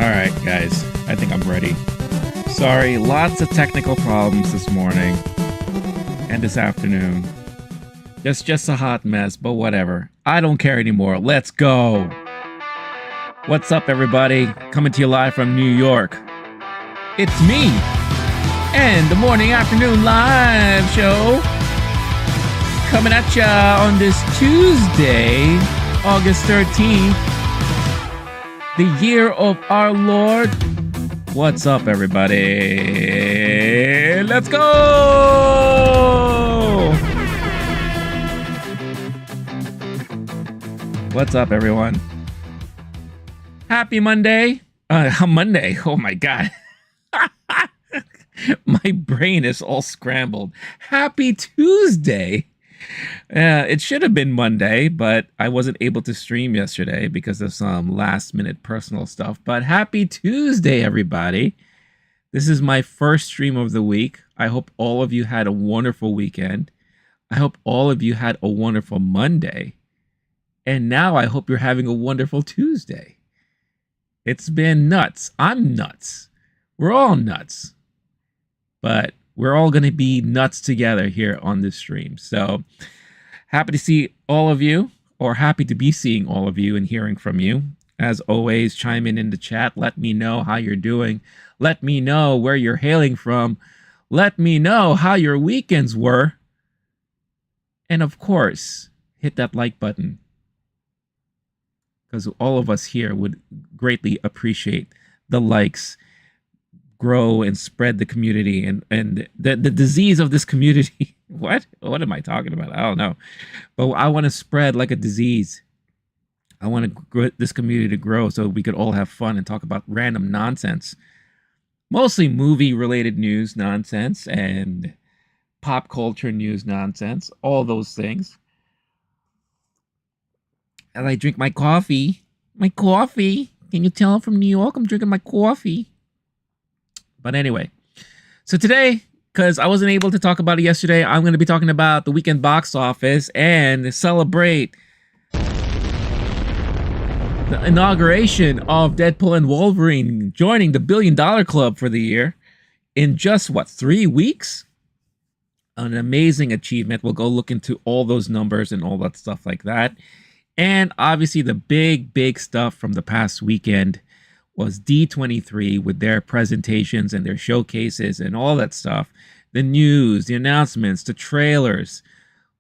Alright, guys. I think I'm ready. Sorry, lots of technical problems this morning. And this afternoon. Just a hot mess, but whatever. I don't care anymore. Let's go! What's up, everybody? Coming to you live from New York. It's me! And the morning afternoon live show. Coming at ya on this Tuesday, August 13th. The year of our Lord. What's up, everybody? Let's go! What's up, everyone? Happy Monday. Monday. Oh my God. My brain is all scrambled. Happy Tuesday. It should have been Monday, but I wasn't able to stream yesterday because of some last-minute personal stuff. But happy Tuesday, everybody. This is my first stream of the week. I hope all of you had a wonderful weekend. I hope all of you had a wonderful Monday. And now I hope you're having a wonderful Tuesday. It's been nuts. I'm nuts. We're all nuts. But we're all going to be nuts together here on this stream. So happy to see all of you, or happy to be seeing all of you and hearing from you. As always, chime in the chat. Let me know how you're doing. Let me know where you're hailing from. Let me know how your weekends were. And of course, hit that like button, because all of us here would greatly appreciate the likes. Grow and spread the community and the disease of this community. What am I talking about? I don't know, but I want to spread like a disease. I want to grow this community to grow so we could all have fun and talk about random nonsense, mostly movie related news nonsense and pop culture news nonsense, all those things. And I drink my coffee. Can you tell I'm from New York? I'm drinking my coffee. But anyway, so today, because I wasn't able to talk about it yesterday, I'm going to be talking about the weekend box office and celebrate the inauguration of Deadpool and Wolverine joining the $1 billion club for the year in just, 3 weeks? An amazing achievement. We'll go look into all those numbers and all that stuff like that. And obviously the big stuff from the past weekend was D23 with their presentations and their showcases and all that stuff. The news, the announcements, the trailers.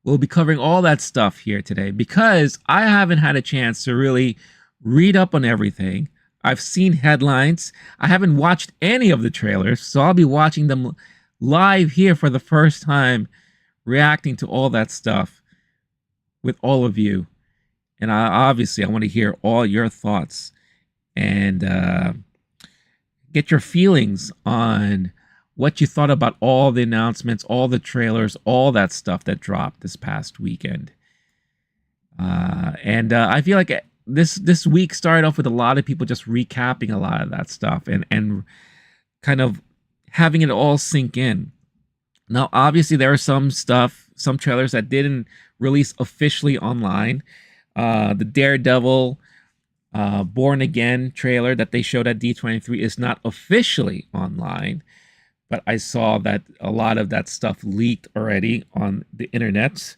We'll be covering all that stuff here today because I haven't had a chance to really read up on everything. I've seen headlines. I haven't watched any of the trailers, so I'll be watching them live here for the first time, reacting to all that stuff with all of you. And I want to hear all your thoughts and get your feelings on what you thought about all the announcements, all the trailers, all that stuff that dropped this past weekend. I feel like this week started off with a lot of people just recapping a lot of that stuff and kind of having it all sink in. Now, obviously, there are some trailers that didn't release officially online. The Daredevil Born Again trailer that they showed at D23 is not officially online, but I saw that a lot of that stuff leaked already on the internet.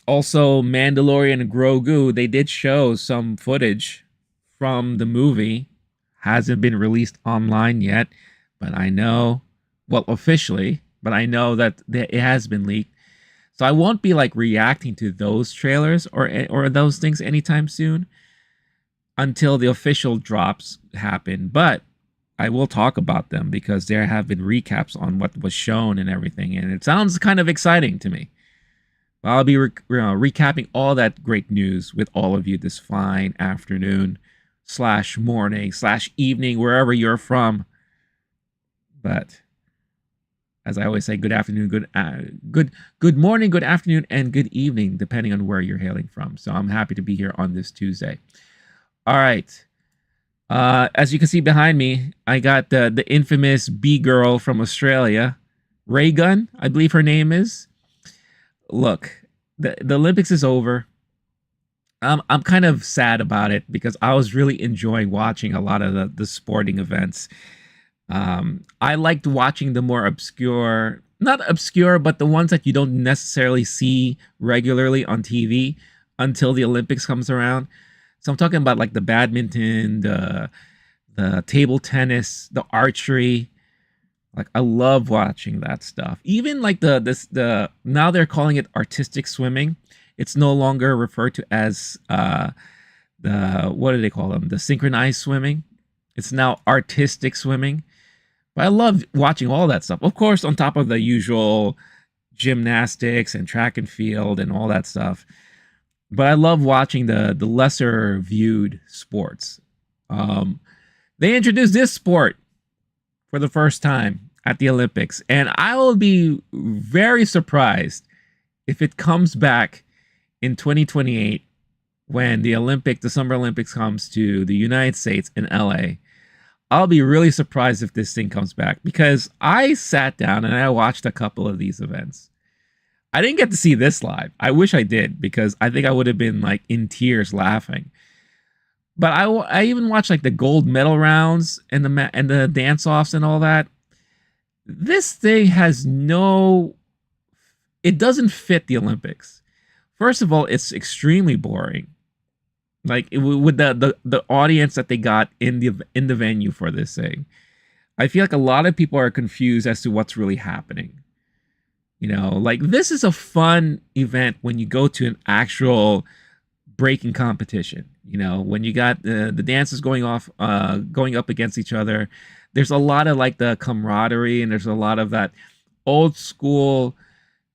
Also, Mandalorian and Grogu, they did show some footage from the movie. Hasn't been released online yet, but I know, well, officially, but I know that it has been leaked. So I won't be like reacting to those trailers or those things anytime soon until the official drops happen. But I will talk about them because there have been recaps on what was shown and everything. And it sounds kind of exciting to me. I'll be recapping all that great news with all of you this fine afternoon / morning / evening, wherever you're from. But as I always say, good afternoon, good morning, good afternoon, and good evening, depending on where you're hailing from. So I'm happy to be here on this Tuesday. All right. As you can see behind me, I got the infamous B-girl from Australia, Raygun, I believe her name is. Look, the Olympics is over. I'm kind of sad about it because I was really enjoying watching a lot of the sporting events. I liked watching the more obscure, not obscure, but the ones that you don't necessarily see regularly on TV until the Olympics comes around. So I'm talking about like the badminton, the table tennis, the archery. Like I love watching that stuff. Even like the now they're calling it artistic swimming. It's no longer referred to as the what do they call them? The synchronized swimming. It's now artistic swimming. But I love watching all that stuff. Of course, on top of the usual gymnastics and track and field and all that stuff. But I love watching the lesser viewed sports. Um, they introduced this sport for the first time at the Olympics, and I will be very surprised if it comes back in 2028 when the Summer Olympics comes to the United States in LA. I'll be really surprised if this thing comes back because I sat down and I watched a couple of these events. I didn't get to see this live. I wish I did because I think I would have been like in tears laughing. But I even watched like the gold medal rounds and the dance offs and all that. This thing has no, it doesn't fit the Olympics. First of all, it's extremely boring. Like with the audience that they got in the venue for this thing, I feel like a lot of people are confused as to what's really happening. You know, like this is a fun event when you go to an actual breaking competition. You know, when you got the dances going up against each other. There's a lot of like the camaraderie, and there's a lot of that old school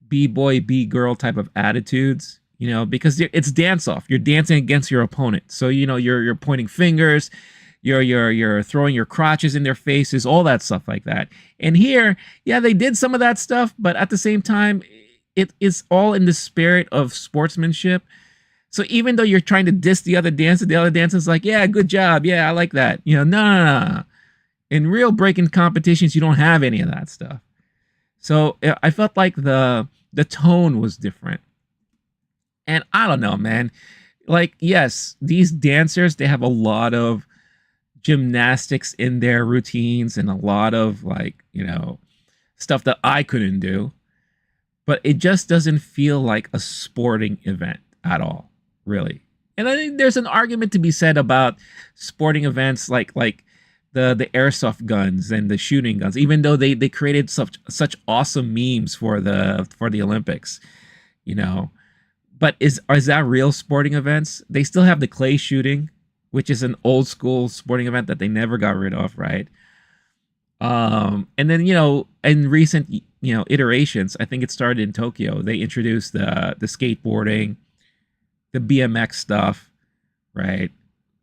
b-boy b-girl type of attitudes. You know, because it's dance off. You're dancing against your opponent, so you know you're pointing fingers, you're throwing your crotches in their faces, all that stuff like that. And here, yeah, they did some of that stuff, but at the same time, it is all in the spirit of sportsmanship. So even though you're trying to diss the other dancer's like, yeah, good job, yeah, I like that. You know, no. In real breaking competitions, you don't have any of that stuff. So I felt like the tone was different. And I don't know, man. Like, yes, these dancers, they have a lot of gymnastics in their routines and a lot of like, you know, stuff that I couldn't do. But it just doesn't feel like a sporting event at all, really. And I think there's an argument to be said about sporting events like the airsoft guns and the shooting guns, even though they created such awesome memes for the Olympics, you know. But is that real sporting events? They still have the clay shooting, which is an old school sporting event that they never got rid of, right? And then, you know, in recent, you know, iterations, I think it started in Tokyo. They introduced the skateboarding, the BMX stuff, right?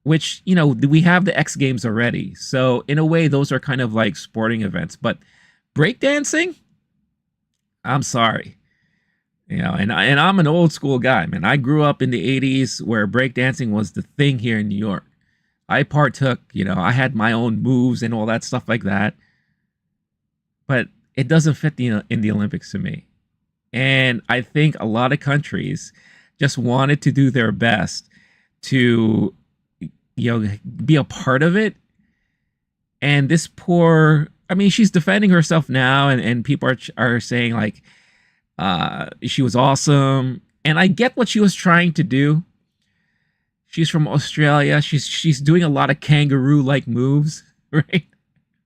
Which, you know, we have the X Games already. So in a way, those are kind of like sporting events. But breakdancing, I'm sorry. You know, and I'm an old school guy, man. I grew up in the 80s where breakdancing was the thing here in New York. I partook, you know, I had my own moves and all that stuff like that. But it doesn't fit in the Olympics to me. And I think a lot of countries just wanted to do their best to, you know, be a part of it. And this poor, I mean, she's defending herself now, and people are saying like, she was awesome, and I get what she was trying to do. She's from Australia. She's doing a lot of kangaroo-like moves, right?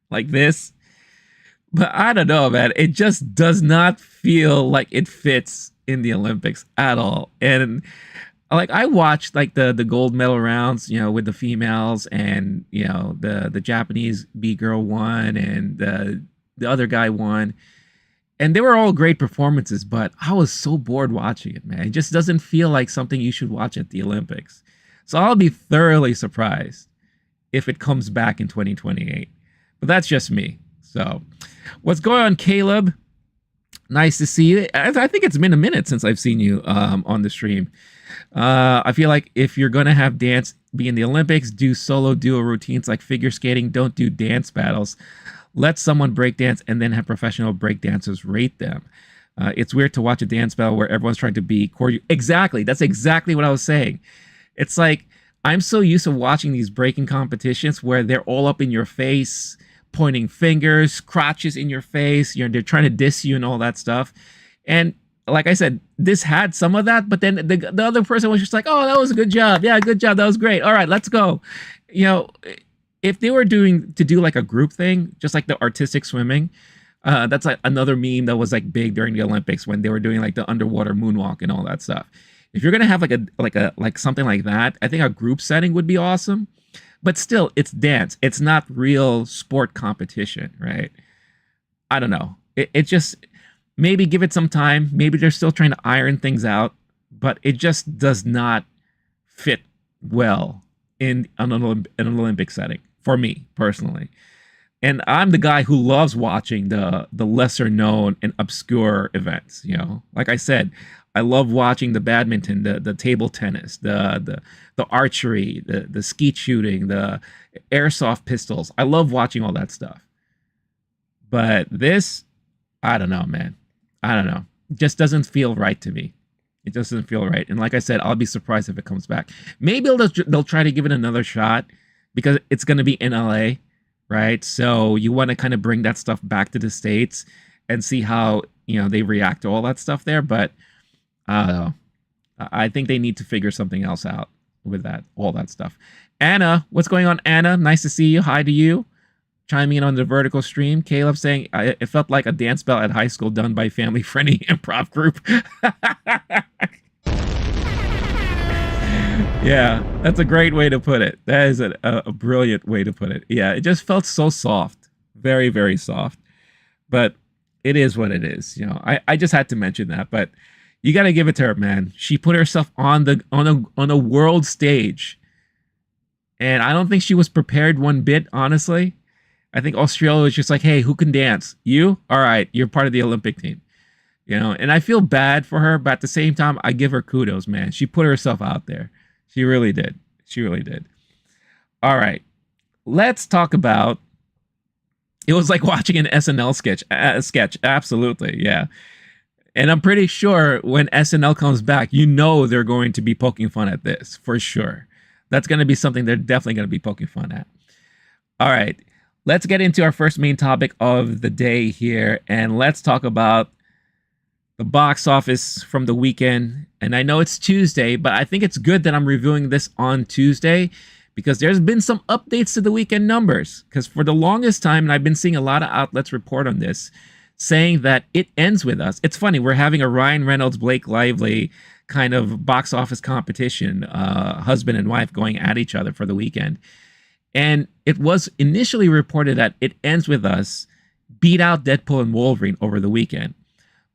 Like this. But I don't know, man. It just does not feel like it fits in the Olympics at all. And like I watched like the gold medal rounds, you know, with the females, and you know the Japanese B girl won, and the other guy won. And they were all great performances, but I was so bored watching it, man. It just doesn't feel like something you should watch at the Olympics. So I'll be thoroughly surprised if it comes back in 2028. But that's just me. So what's going on, Caleb? Nice to see you. I think it's been a minute since I've seen you on the stream. I feel like if you're going to have dance be in the Olympics, do solo duo routines like figure skating. Don't do dance battles. Let someone break dance and then have professional break dancers rate them. It's weird to watch a dance battle where everyone's trying to be choreo. Exactly. That's exactly what I was saying. It's like I'm so used to watching these breaking competitions where they're all up in your face, pointing fingers, crotches in your face. They're trying to diss you and all that stuff. And like I said, this had some of that, but then the other person was just like, "Oh, that was a good job. Yeah, good job. That was great. All right, let's go." You know, if they were do like a group thing, just like the artistic swimming, that's like another meme that was like big during the Olympics when they were doing like the underwater moonwalk and all that stuff. If you're gonna have like something like that, I think a group setting would be awesome. But still, it's dance. It's not real sport competition, right? I don't know. It just maybe give it some time. Maybe they're still trying to iron things out, but it just does not fit well in an Olympic setting for me personally. And I'm the guy who loves watching the lesser known and obscure events. Like I said, I love watching the badminton, the table tennis, the archery, the skeet shooting, the airsoft pistols. I love watching all that stuff. But this, I don't know, man. I don't know. It just doesn't feel right to me. It doesn't feel right. And like I said, I'll be surprised if it comes back. Maybe they'll try to give it another shot because it's going to be in LA, right? So you want to kind of bring that stuff back to the States and see how, they react to all that stuff there. But I don't know. I think they need to figure something else out with all that stuff. Anna, what's going on, Anna? Nice to see you. Hi to you. Chiming in on the vertical stream. Caleb saying, it felt like a dance bell at high school done by family-friendly improv group. Yeah, that's a great way to put it. That is a brilliant way to put it. Yeah, it just felt so soft. Very, very soft. But it is what it is. I just had to mention that. But you got to give it to her, man. She put herself on a world stage. And I don't think she was prepared one bit, honestly. I think Australia was just like, hey, who can dance? You? All right, you're part of the Olympic team. And I feel bad for her, but at the same time, I give her kudos, man. She put herself out there. She really did. She really did. All right, let's talk about. It was like watching an SNL sketch. Absolutely, yeah. And I'm pretty sure when SNL comes back, they're going to be poking fun at this for sure. That's going to be something they're definitely going to be poking fun at. All right. Let's get into our first main topic of the day here, and let's talk about the box office from the weekend. And I know it's Tuesday, but I think it's good that I'm reviewing this on Tuesday because there's been some updates to the weekend numbers. Because for the longest time, and I've been seeing a lot of outlets report on this, saying that it ends with us. It's funny, we're having a Ryan Reynolds, Blake Lively kind of box office competition, husband and wife going at each other for the weekend. And it was initially reported that It Ends With Us beat out Deadpool and Wolverine over the weekend.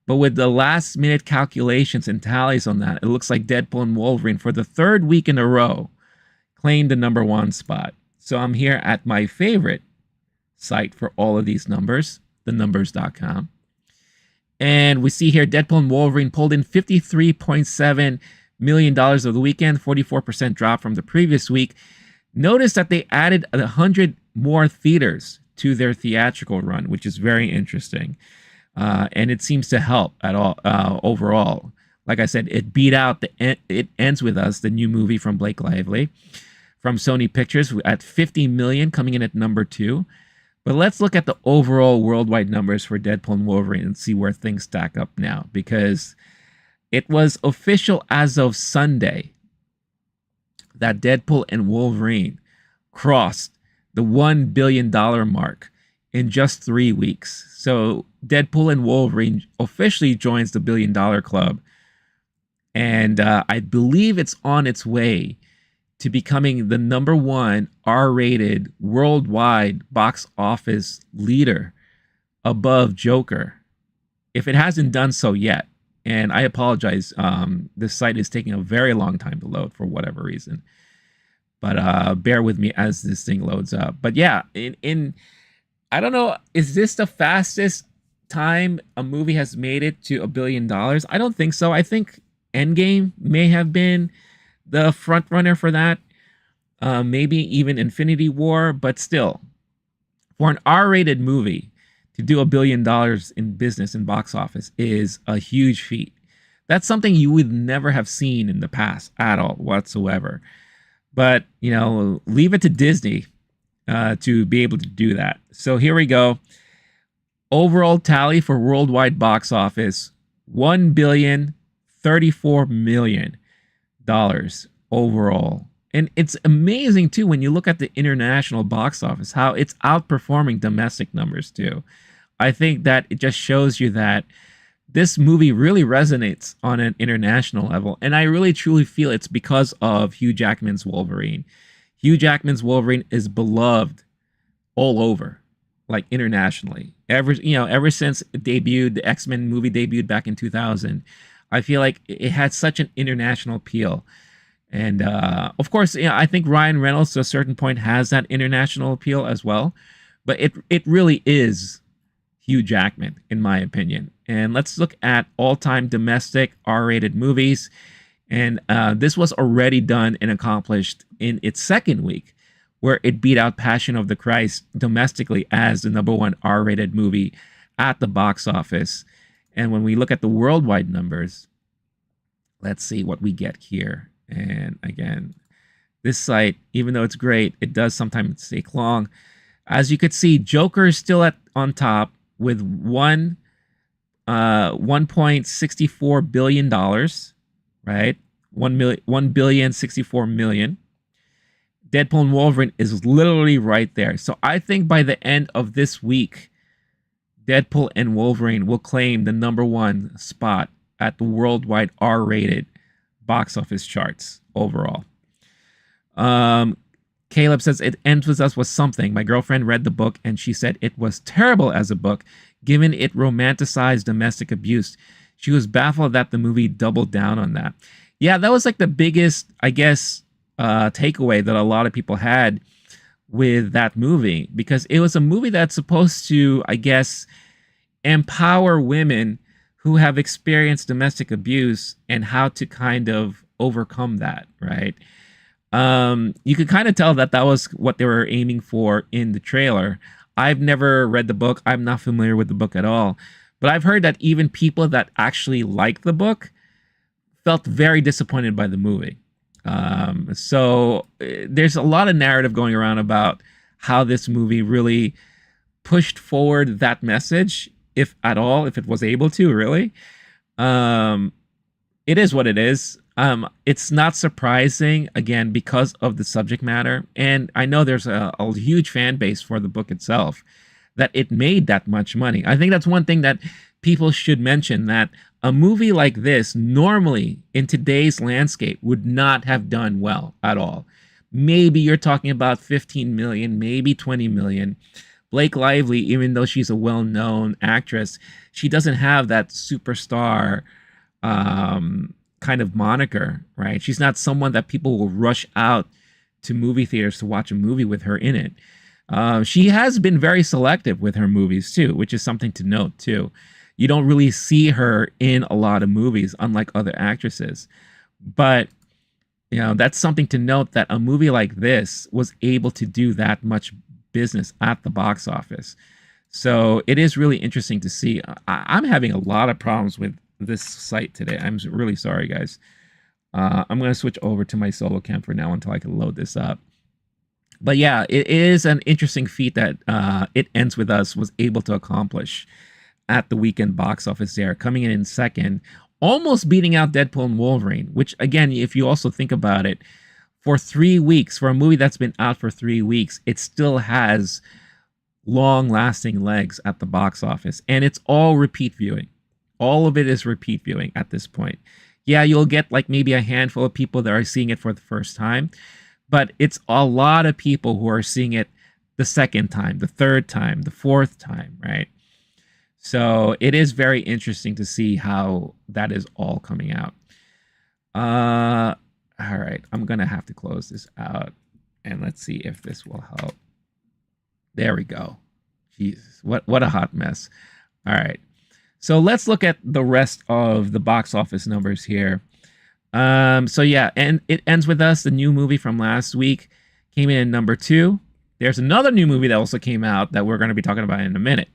But with the last minute calculations and tallies on that, it looks like Deadpool and Wolverine for the third week in a row claimed the number one spot. So I'm here at my favorite site for all of these numbers, thenumbers.com. And we see here Deadpool and Wolverine pulled in $53.7 million of the weekend, 44% drop from the previous week. Notice that they added 100 more theaters to their theatrical run, which is very interesting. And it seems to help at all overall. Like I said, it beat out It Ends With Us, the new movie from Blake Lively from Sony Pictures at 50 million, coming in at number 2. But let's look at the overall worldwide numbers for Deadpool and Wolverine and see where things stack up now, because it was official as of Sunday that Deadpool and Wolverine crossed the $1 billion mark in just 3 weeks. So Deadpool and Wolverine officially joins the $1 billion club. And I believe it's on its way to becoming the number one R-rated worldwide box office leader above Joker, if it hasn't done so yet. And I apologize. This site is taking a very long time to load for whatever reason. But bear with me as this thing loads up. But yeah, in I don't know, is this the fastest time a movie has made it to $1 billion? I don't think so. I think Endgame may have been the front runner for that. Maybe even Infinity War, but still, for an R-rated movie to do $1 billion in business and box office is a huge feat. That's something you would never have seen in the past at all whatsoever. But, you know, leave it to Disney to be able to do that. So here we go. Overall tally for worldwide box office, $1,034,000,000 overall. And it's amazing too when you look at the international box office, how it's outperforming domestic numbers too. I think that it just shows you that this movie really resonates on an international level. And I really truly feel it's because of Hugh Jackman's Wolverine. Hugh Jackman's Wolverine is beloved all over, like internationally. Ever since it debuted, the X-Men movie debuted back in 2000, I feel like it had such an international appeal. And of course, I think Ryan Reynolds to a certain point has that international appeal as well. But it really is Hugh Jackman, in my opinion. And let's look at all-time domestic R-rated movies. And this was already done and accomplished in its second week, where it beat out Passion of the Christ domestically as the #1 R-rated movie at the box office. And when we look at the worldwide numbers, let's see what we get here. And again, this site, even though it's great, it does sometimes take long. As you could see, Joker is still on top with $1.64 billion, right? 1,064 million. Deadpool and Wolverine is literally right there. So I think by the end of this week, Deadpool and Wolverine will claim the #1 spot at the worldwide R-rated box office charts overall. Caleb says, it ends with us with something. My girlfriend read the book and she said it was terrible as a book, given it romanticized domestic abuse. She was baffled that the movie doubled down on that. Yeah, that was like the biggest, I guess, takeaway that a lot of people had with that movie, because it was a movie that's supposed to, I guess, empower women who have experienced domestic abuse and how to kind of overcome that, right? You could kind of tell that that was what they were aiming for in the trailer. I've never read the book. I'm not familiar with the book at all. But I've heard that even people that actually like the book felt very disappointed by the movie. So there's a lot of narrative going around about how this movie really pushed forward that message, if at all, if it was able to, really. It is what it is. It's not surprising, again, because of the subject matter. And I know there's a huge fan base for the book itself, that it made that much money. I think that's one thing that people should mention, that a movie like this normally in today's landscape would not have done well at all. Maybe you're talking about 15 million, maybe 20 million. Blake Lively, even though she's a well-known actress, she doesn't have that superstar kind of moniker, right? She's not someone that people will rush out to movie theaters to watch a movie with her in it. She has been very selective with her movies too, which is something to note too. You don't really see her in a lot of movies, unlike other actresses. But, that's something to note, that a movie like this was able to do that much business at the box office. So it is really interesting to see. I'm having a lot of problems with this site today. I'm really sorry, guys. I'm going to switch over to my solo cam for now until I can load this up. But yeah, it is an interesting feat that It Ends With Us was able to accomplish at the weekend box office there, coming in second, almost beating out Deadpool and Wolverine, which, again, if you also think about it, for 3 weeks, for a movie that's been out for 3 weeks, it still has long-lasting legs at the box office. And it's all repeat viewing. All of it is repeat viewing at this point. Yeah, you'll get like maybe a handful of people that are seeing it for the first time, but it's a lot of people who are seeing it the second time, the third time, the fourth time, right? So it is very interesting to see how that is all coming out. All right, I'm going to have to close this out, and let's see if this will help. There we go. Jesus, what a hot mess. All right. So let's look at the rest of the box office numbers here. So yeah, and It Ends With Us, the new movie from last week, came in at #2. There's another new movie that also came out that we're going to be talking about in a minute.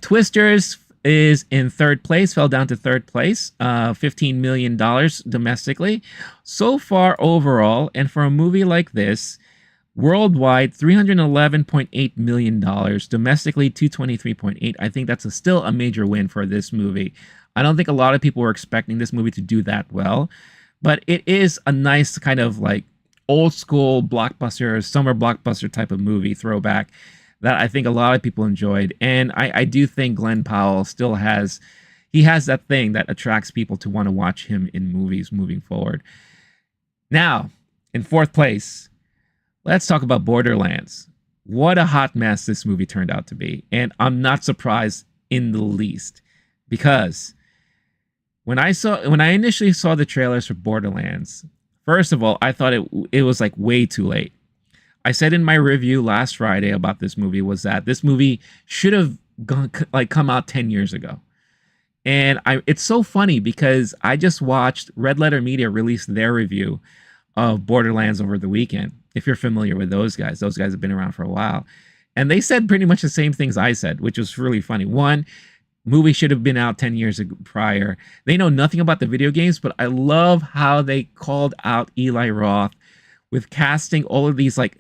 Twisters is in third place, fell down to third place, $15 million domestically. So far overall, and for a movie like this, worldwide, $311.8 million, domestically 223.8. I think that's still a major win for this movie. I don't think a lot of people were expecting this movie to do that well, but it is a nice kind of like old school blockbuster, summer blockbuster type of movie throwback that I think a lot of people enjoyed. And I do think Glenn Powell still has, he has that thing that attracts people to want to watch him in movies moving forward. Now, in fourth place, let's talk about Borderlands. What a hot mess this movie turned out to be. And I'm not surprised in the least, because when I initially saw the trailers for Borderlands, first of all, I thought it was like way too late. I said in my review last Friday about this movie was that this movie should have come out 10 years ago. And it's so funny because I just watched Red Letter Media release their review of Borderlands over the weekend. If you're familiar with those guys have been around for a while. And they said pretty much the same things I said, which was really funny. One, movie should have been out 10 years prior. They know nothing about the video games, but I love how they called out Eli Roth with casting all of these like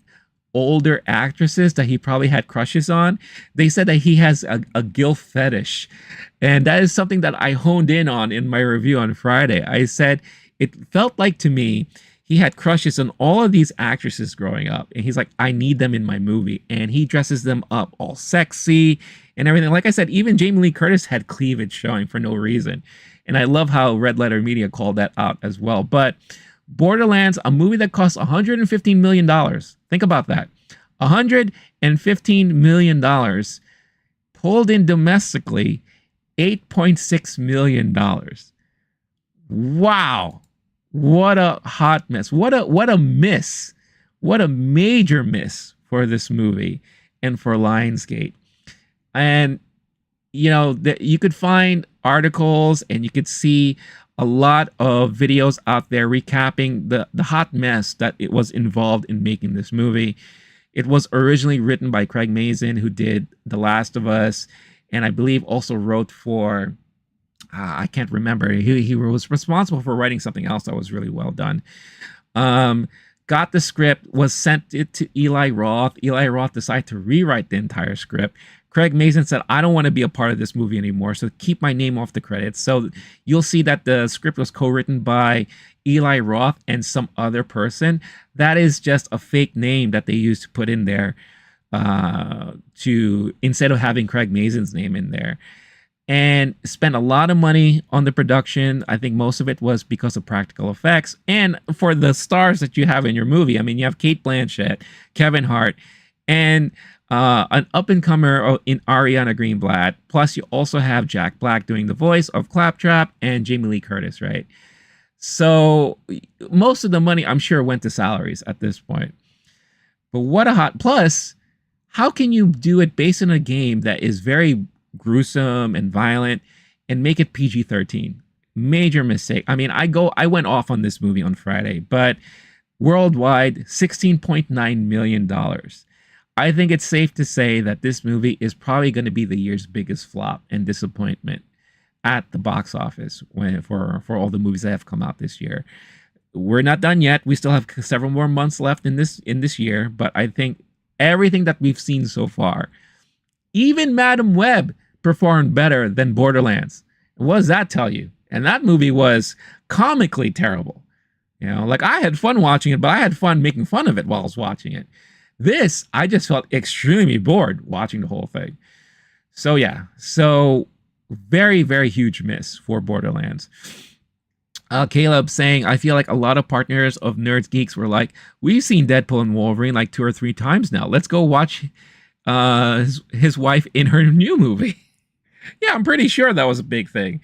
older actresses that he probably had crushes on. They said that he has a gilf fetish. And that is something that I honed in on in my review on Friday. I said it felt like to me he had crushes on all of these actresses growing up. And he's like, I need them in my movie. And he dresses them up all sexy and everything. Like I said, even Jamie Lee Curtis had cleavage showing for no reason. And I love how Red Letter Media called that out as well. But Borderlands, a movie that cost $115 million. Think about that. $115 million, pulled in domestically $8.6 million. Wow. What a hot mess. What a miss. What a major miss for this movie and for Lionsgate. And, you know, you could find articles and you could see a lot of videos out there recapping the hot mess that it was involved in making this movie. It was originally written by Craig Mazin, who did The Last of Us, and I believe also wrote for, I can't remember. He was responsible for writing something else that was really well done. Got the script, was sent it to Eli Roth. Eli Roth decided to rewrite the entire script. Craig Mazin said, I don't want to be a part of this movie anymore, so keep my name off the credits. So you'll see that the script was co-written by Eli Roth and some other person. That is just a fake name that they used to put in there instead of having Craig Mazin's name in there. And spent a lot of money on the production. I think most of it was because of practical effects. And for the stars that you have in your movie, I mean, you have Cate Blanchett, Kevin Hart, and an up-and-comer in Ariana Greenblatt. Plus, you also have Jack Black doing the voice of Claptrap and Jamie Lee Curtis, right? So most of the money, I'm sure, went to salaries at this point. But what a hot... Plus, how can you do it based on a game that is very gruesome and violent and make it PG-13? Major mistake. I mean, I went off on this movie on Friday, but worldwide, $16.9 million. I think it's safe to say that this movie is probably going to be the year's biggest flop and disappointment at the box office for all the movies that have come out this year. We're not done yet. We still have several more months left in this year, but I think everything that we've seen so far, even Madam Web performed better than Borderlands. What does that tell you? And that movie was comically terrible. You know, like I had fun watching it, but I had fun making fun of it while I was watching it. This, I just felt extremely bored watching the whole thing. So yeah, so very, very huge miss for Borderlands. Caleb saying, I feel like a lot of partners of Nerds Geeks were like, we've seen Deadpool and Wolverine like 2 or 3 times now. Let's go watch his wife in her new movie. Yeah, I'm pretty sure that was a big thing.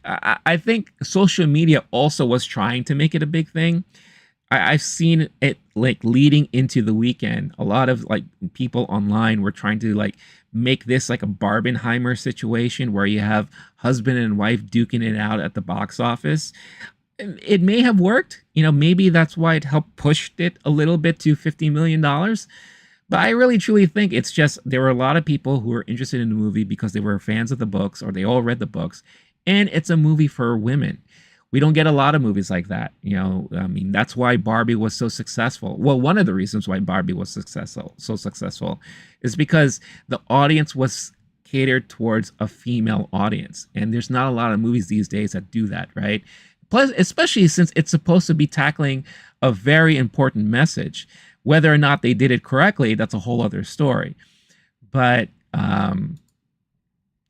I think social media also was trying to make it a big thing. I've seen it like leading into the weekend. A lot of like people online were trying to like make this like a Barbenheimer situation where you have husband and wife duking it out at the box office. It may have worked, you know, maybe that's why it helped push it a little bit to $50 million. But I really truly think it's just there were a lot of people who were interested in the movie because they were fans of the books or they all read the books, and it's a movie for women. We don't get a lot of movies like that, you know. I mean, that's why Barbie was so successful. Well, one of the reasons why Barbie was so successful, is because the audience was catered towards a female audience, and there's not a lot of movies these days that do that, right? Plus, especially since it's supposed to be tackling a very important message. Whether or not they did it correctly, that's a whole other story. But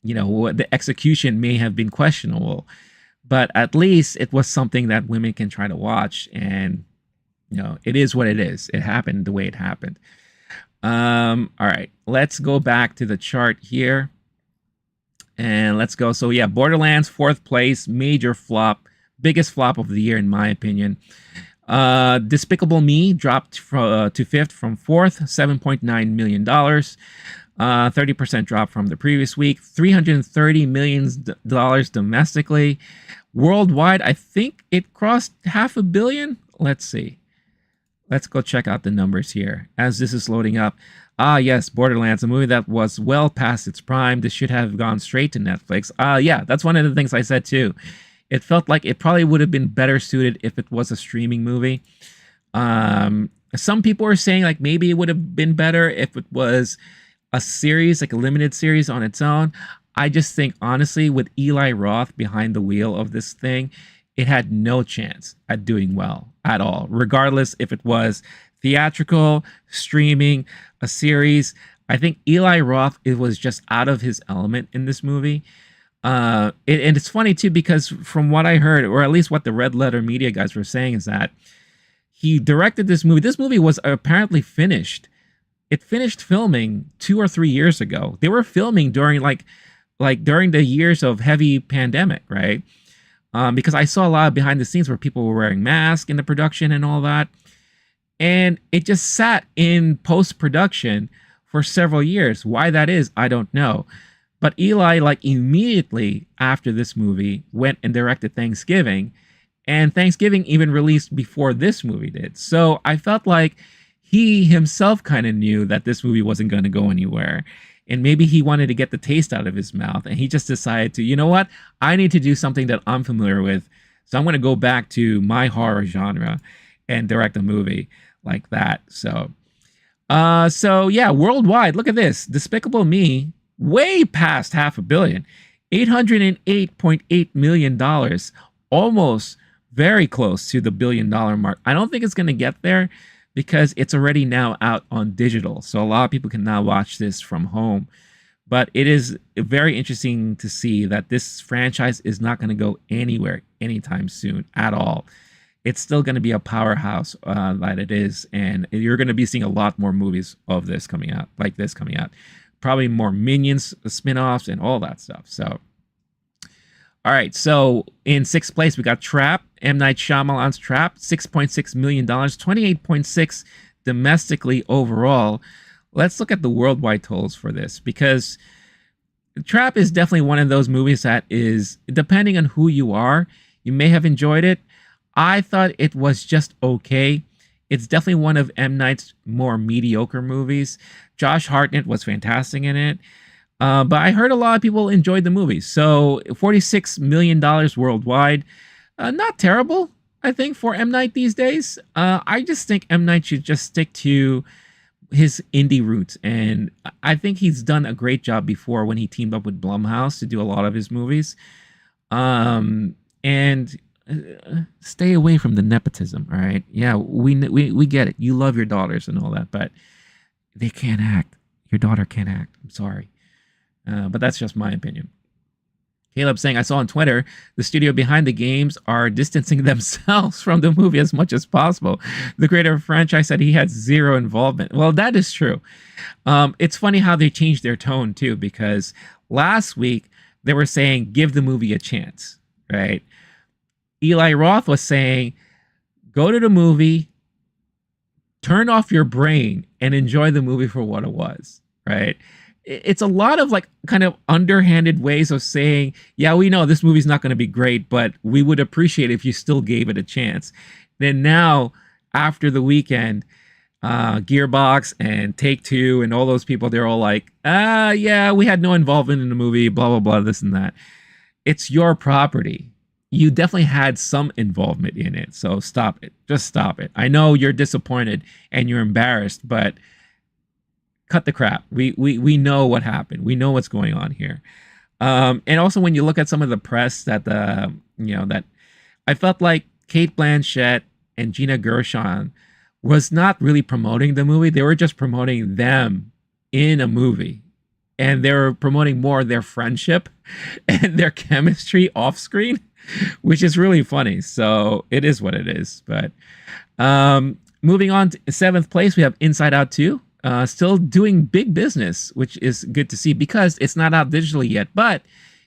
you know, the execution may have been questionable, but at least it was something that women can try to watch, and you know, it is what it is. It happened the way it happened. All right, let's go back to the chart here, and let's go. So yeah, Borderlands, fourth place, major flop, biggest flop of the year in my opinion. Despicable Me dropped to fifth from fourth, $7.9 million. 30% drop from the previous week. $330 million domestically. Worldwide, I think it crossed $500 million. Let's see. Let's go check out the numbers here as this is loading up. Ah, yes, Borderlands, a movie that was well past its prime. This should have gone straight to Netflix. Yeah, that's one of the things I said too. It felt like it probably would have been better suited if it was a streaming movie. Some people are saying like maybe it would have been better if it was a series, like a limited series on its own. I just think, honestly, with Eli Roth behind the wheel of this thing, it had no chance at doing well at all, regardless if it was theatrical, streaming, a series. I think Eli Roth, it was just out of his element in this movie. And it's funny too, because from what I heard, or at least what the Red Letter Media guys were saying, is that he directed this movie. This movie was apparently finished. It finished filming 2 or 3 years ago. They were filming during like during the years of heavy pandemic, right? Because I saw a lot of behind the scenes where people were wearing masks in the production and all that. And it just sat in post-production for several years. Why that is, I don't know. But Eli, like immediately after this movie, went and directed Thanksgiving, and Thanksgiving even released before this movie did. So I felt like he himself kind of knew that this movie wasn't going to go anywhere, and maybe he wanted to get the taste out of his mouth, and he just decided to, you know what, I need to do something that I'm familiar with, so I'm going to go back to my horror genre and direct a movie like that. So yeah, worldwide, look at this, Despicable Me, way past $500 million, $808.8 million, almost very close to the $1 billion mark. I don't think it's going to get there because it's already now out on digital. So a lot of people can now watch this from home. But it is very interesting to see that this franchise is not going to go anywhere anytime soon at all. It's still going to be a powerhouse that it is. And you're going to be seeing a lot more movies of this coming out, like this coming out. Probably more Minions spin-offs and all that stuff. So, all right. So in sixth place, we got Trap. M. Night Shyamalan's Trap, $6.6 million, 28.6 domestically overall. Let's look at the worldwide totals for this, because Trap is definitely one of those movies that is, depending on who you are, you may have enjoyed it. I thought it was just okay. It's definitely one of M. Night's more mediocre movies. Josh Hartnett was fantastic in it. But I heard a lot of people enjoyed the movie. So $46 million worldwide. Not terrible, I think, for M. Night these days. I just think M. Night should just stick to his indie roots. And I think he's done a great job before when he teamed up with Blumhouse to do a lot of his movies. And stay away from the nepotism, all right? Yeah, we get it. You love your daughters and all that, but they can't act. Your daughter can't act. I'm sorry. But that's just my opinion. Caleb saying, I saw on Twitter, the studio behind the games are distancing themselves from the movie as much as possible. The creator of the franchise said he had zero involvement. Well, that is true. It's funny how they changed their tone, too, because last week they were saying, give the movie a chance, right? Eli Roth was saying, go to the movie, turn off your brain, and enjoy the movie for what it was, right? It's a lot of like kind of underhanded ways of saying, yeah, we know this movie's not going to be great, but we would appreciate it if you still gave it a chance. Then now, after the weekend, Gearbox and Take Two and all those people, they're all like, yeah, we had no involvement in the movie, blah, blah, blah, this and that. It's your property. You definitely had some involvement in it. So stop it. Just stop it. I know you're disappointed and you're embarrassed, but cut the crap. We know what happened. We know what's going on here. And also when you look at some of the press that that I felt like Kate Blanchett and Gina Gershon was not really promoting the movie. They were just promoting them in a movie. And they were promoting more their friendship and their chemistry off screen, which is really funny. So it is what it is. But moving on to seventh place, we have Inside Out 2. Still doing big business, which is good to see because it's not out digitally yet, but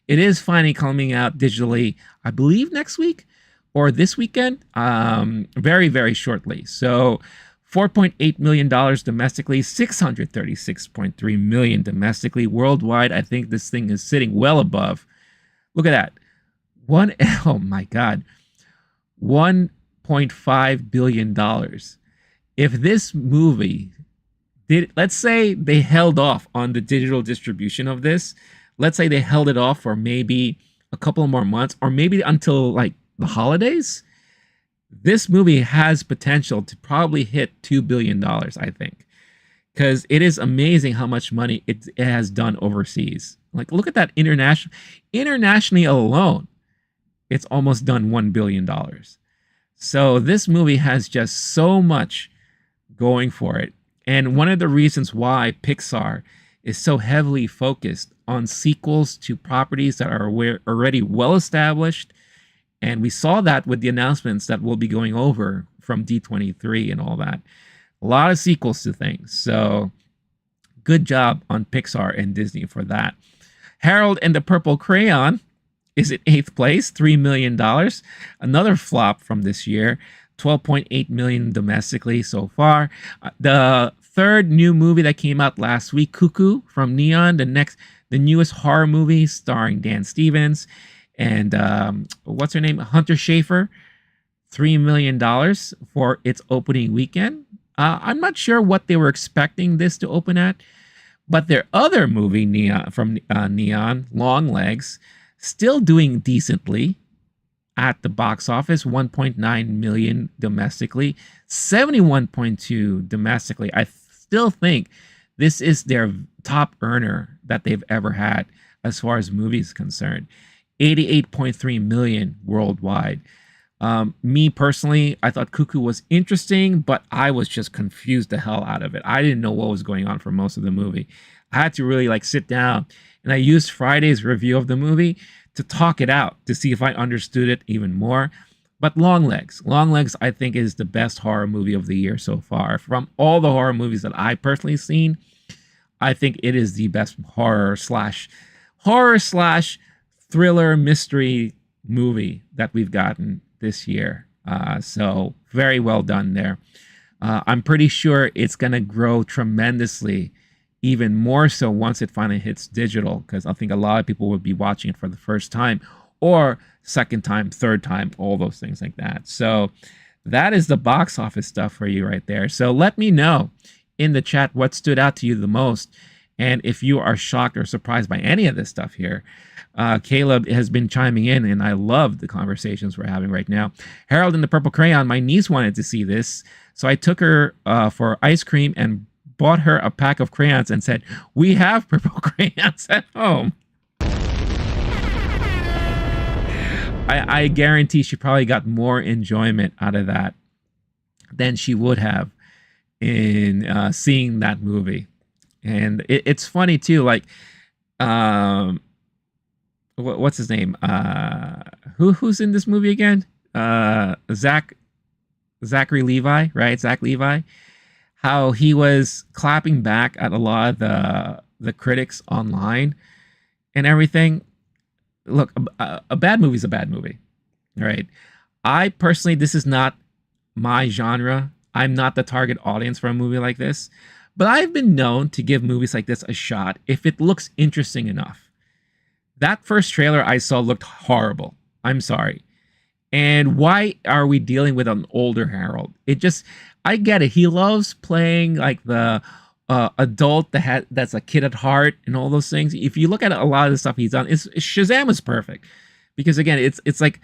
it is finally coming out digitally, I believe next week or this weekend, very, very shortly. So $4.8 million domestically, $636.3 million domestically. Worldwide, I think this thing is sitting well above. Look at that. Oh my God. $1.5 billion. If this movie let's say they held off on the digital distribution of this, let's say they held it off for maybe a couple more months or maybe until like the holidays, this movie has potential to probably hit $2 billion, I think, because it is amazing how much money it has done overseas. Like, look at that internationally alone, it's almost done $1 billion. So this movie has just so much going for it. And one of the reasons why Pixar is so heavily focused on sequels to properties that are already well established. And we saw that with the announcements that we'll be going over from D23 and all that. A lot of sequels to things. So good job on Pixar and Disney for that. Harold and the Purple Crayon is in 8th place, $3 million. Another flop from this year. 12.8 million domestically so far. The third new movie that came out last week, Cuckoo from Neon, the newest horror movie starring Dan Stevens and what's her name, Hunter Schafer, $3 million for its opening weekend. I'm not sure what they were expecting this to open at, but their other movie, Neon from Neon, Long Legs, still doing decently at the box office, 1.9 million domestically, 71.2 domestically. I still think this is their top earner that they've ever had as far as movies concerned. 88.3 million worldwide. Me personally, I thought Cuckoo was interesting, but I was just confused the hell out of it. I didn't know what was going on for most of the movie. I had to really like sit down, and I used Friday's review of the movie to talk it out to see if I understood it even more. But Long Legs, I think is the best horror movie of the year so far. From all the horror movies that I personally seen, I think it is the best horror slash thriller mystery movie that we've gotten this year. So very well done there. I'm pretty sure it's going to grow tremendously, even more so once it finally hits digital, because I think a lot of people will be watching it for the first time or second time, third time, all those things like that. So that is the box office stuff for you right there. So let me know in the chat what stood out to you the most. And if you are shocked or surprised by any of this stuff here, Caleb has been chiming in, and I love the conversations we're having right now. Harold and the Purple Crayon, my niece wanted to see this, so I took her for ice cream and bought her a pack of crayons and said, "We have purple crayons at home." I guarantee she probably got more enjoyment out of that than she would have in seeing that movie. And it's funny too, like what's his name? Who's in this movie again? Zachary Levi, right? Zach Levi. How he was clapping back at a lot of the critics online and everything. Look, a bad movie is a bad movie, right? I personally, this is not my genre. I'm not the target audience for a movie like this, but I've been known to give movies like this a shot if it looks interesting enough. That first trailer I saw looked horrible. I'm sorry. And why are we dealing with an older Harold? I get it. He loves playing like the adult that's a kid at heart and all those things. If you look at a lot of the stuff he's done, Shazam is perfect because again, it's like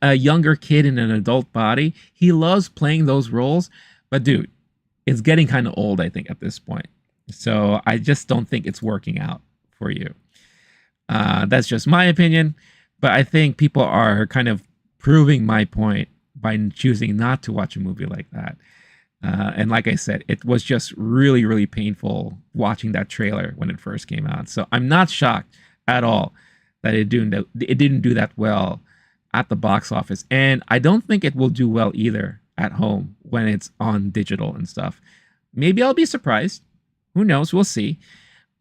a younger kid in an adult body. He loves playing those roles, but dude, it's getting kind of old, I think, at this point. So I just don't think it's working out for you. That's just my opinion, but I think people are kind of proving my point by choosing not to watch a movie like that. And like I said, it was just really, really painful watching that trailer when it first came out. So I'm not shocked at all that it didn't do that well at the box office. And I don't think it will do well either at home when it's on digital and stuff. Maybe I'll be surprised. Who knows? We'll see.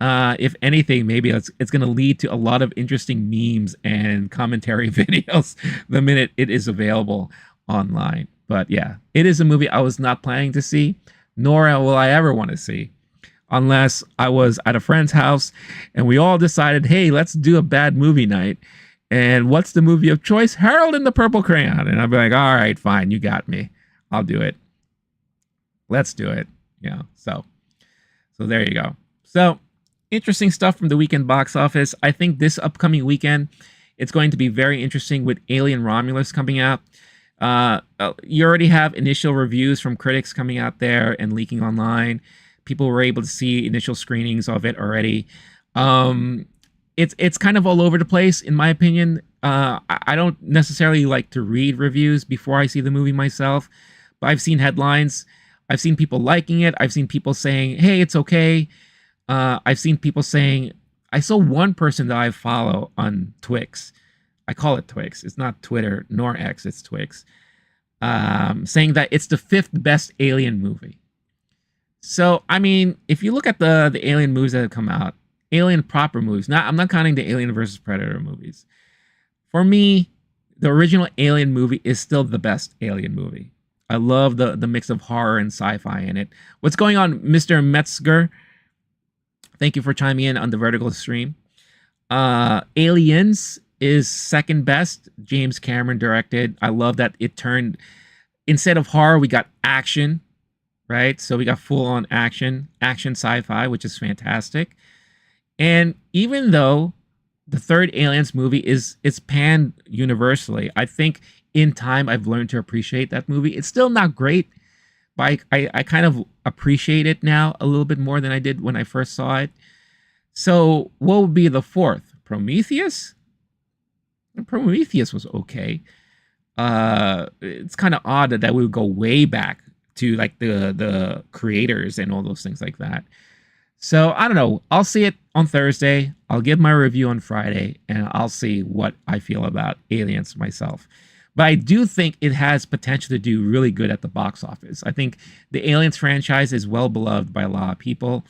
If anything, maybe it's going to lead to a lot of interesting memes and commentary videos the minute it is available online. But yeah, it is a movie I was not planning to see, nor will I ever want to see, unless I was at a friend's house and we all decided, hey, let's do a bad movie night. And what's the movie of choice? Harold and the Purple Crayon. And I'd be like, all right, fine, you got me. I'll do it. Let's do it. Yeah. So there you go. So interesting stuff from the weekend box office. I think this upcoming weekend, it's going to be very interesting with Alien Romulus coming out. You already have initial reviews from critics coming out there and leaking online. People were able to see initial screenings of it already. It's kind of all over the place, in my opinion. I don't necessarily like to read reviews before I see the movie myself, but I've seen headlines. I've seen people liking it. I've seen people saying, hey, it's okay. I've seen people saying, I saw one person that I follow on Twix. I call it Twix. It's not Twitter nor X, it's Twix. Saying that it's the 5th best Alien movie. So, I mean, if you look at the Alien movies that have come out, Alien proper movies, I'm not counting the Alien versus Predator movies. For me, the original Alien movie is still the best Alien movie. I love the mix of horror and sci-fi in it. What's going on, Mr. Metzger? Thank you for chiming in on the vertical stream. Aliens is second best. James Cameron directed. I love that it turned, instead of horror, we got action, right? So we got full-on action sci-fi, which is fantastic. And even though the third Aliens movie is panned universally, I think in time I've learned to appreciate that movie. It's still not great, but I kind of appreciate it now a little bit more than I did when I first saw it. So what would be the fourth? Prometheus? Prometheus was okay. It's kind of odd that we would go way back to like the creators and all those things like that. So I don't know. I'll see it on Thursday. I'll give my review on Friday, and I'll see what I feel about Aliens myself. But I do think it has potential to do really good at the box office. I think the Aliens franchise is well beloved by a lot of people.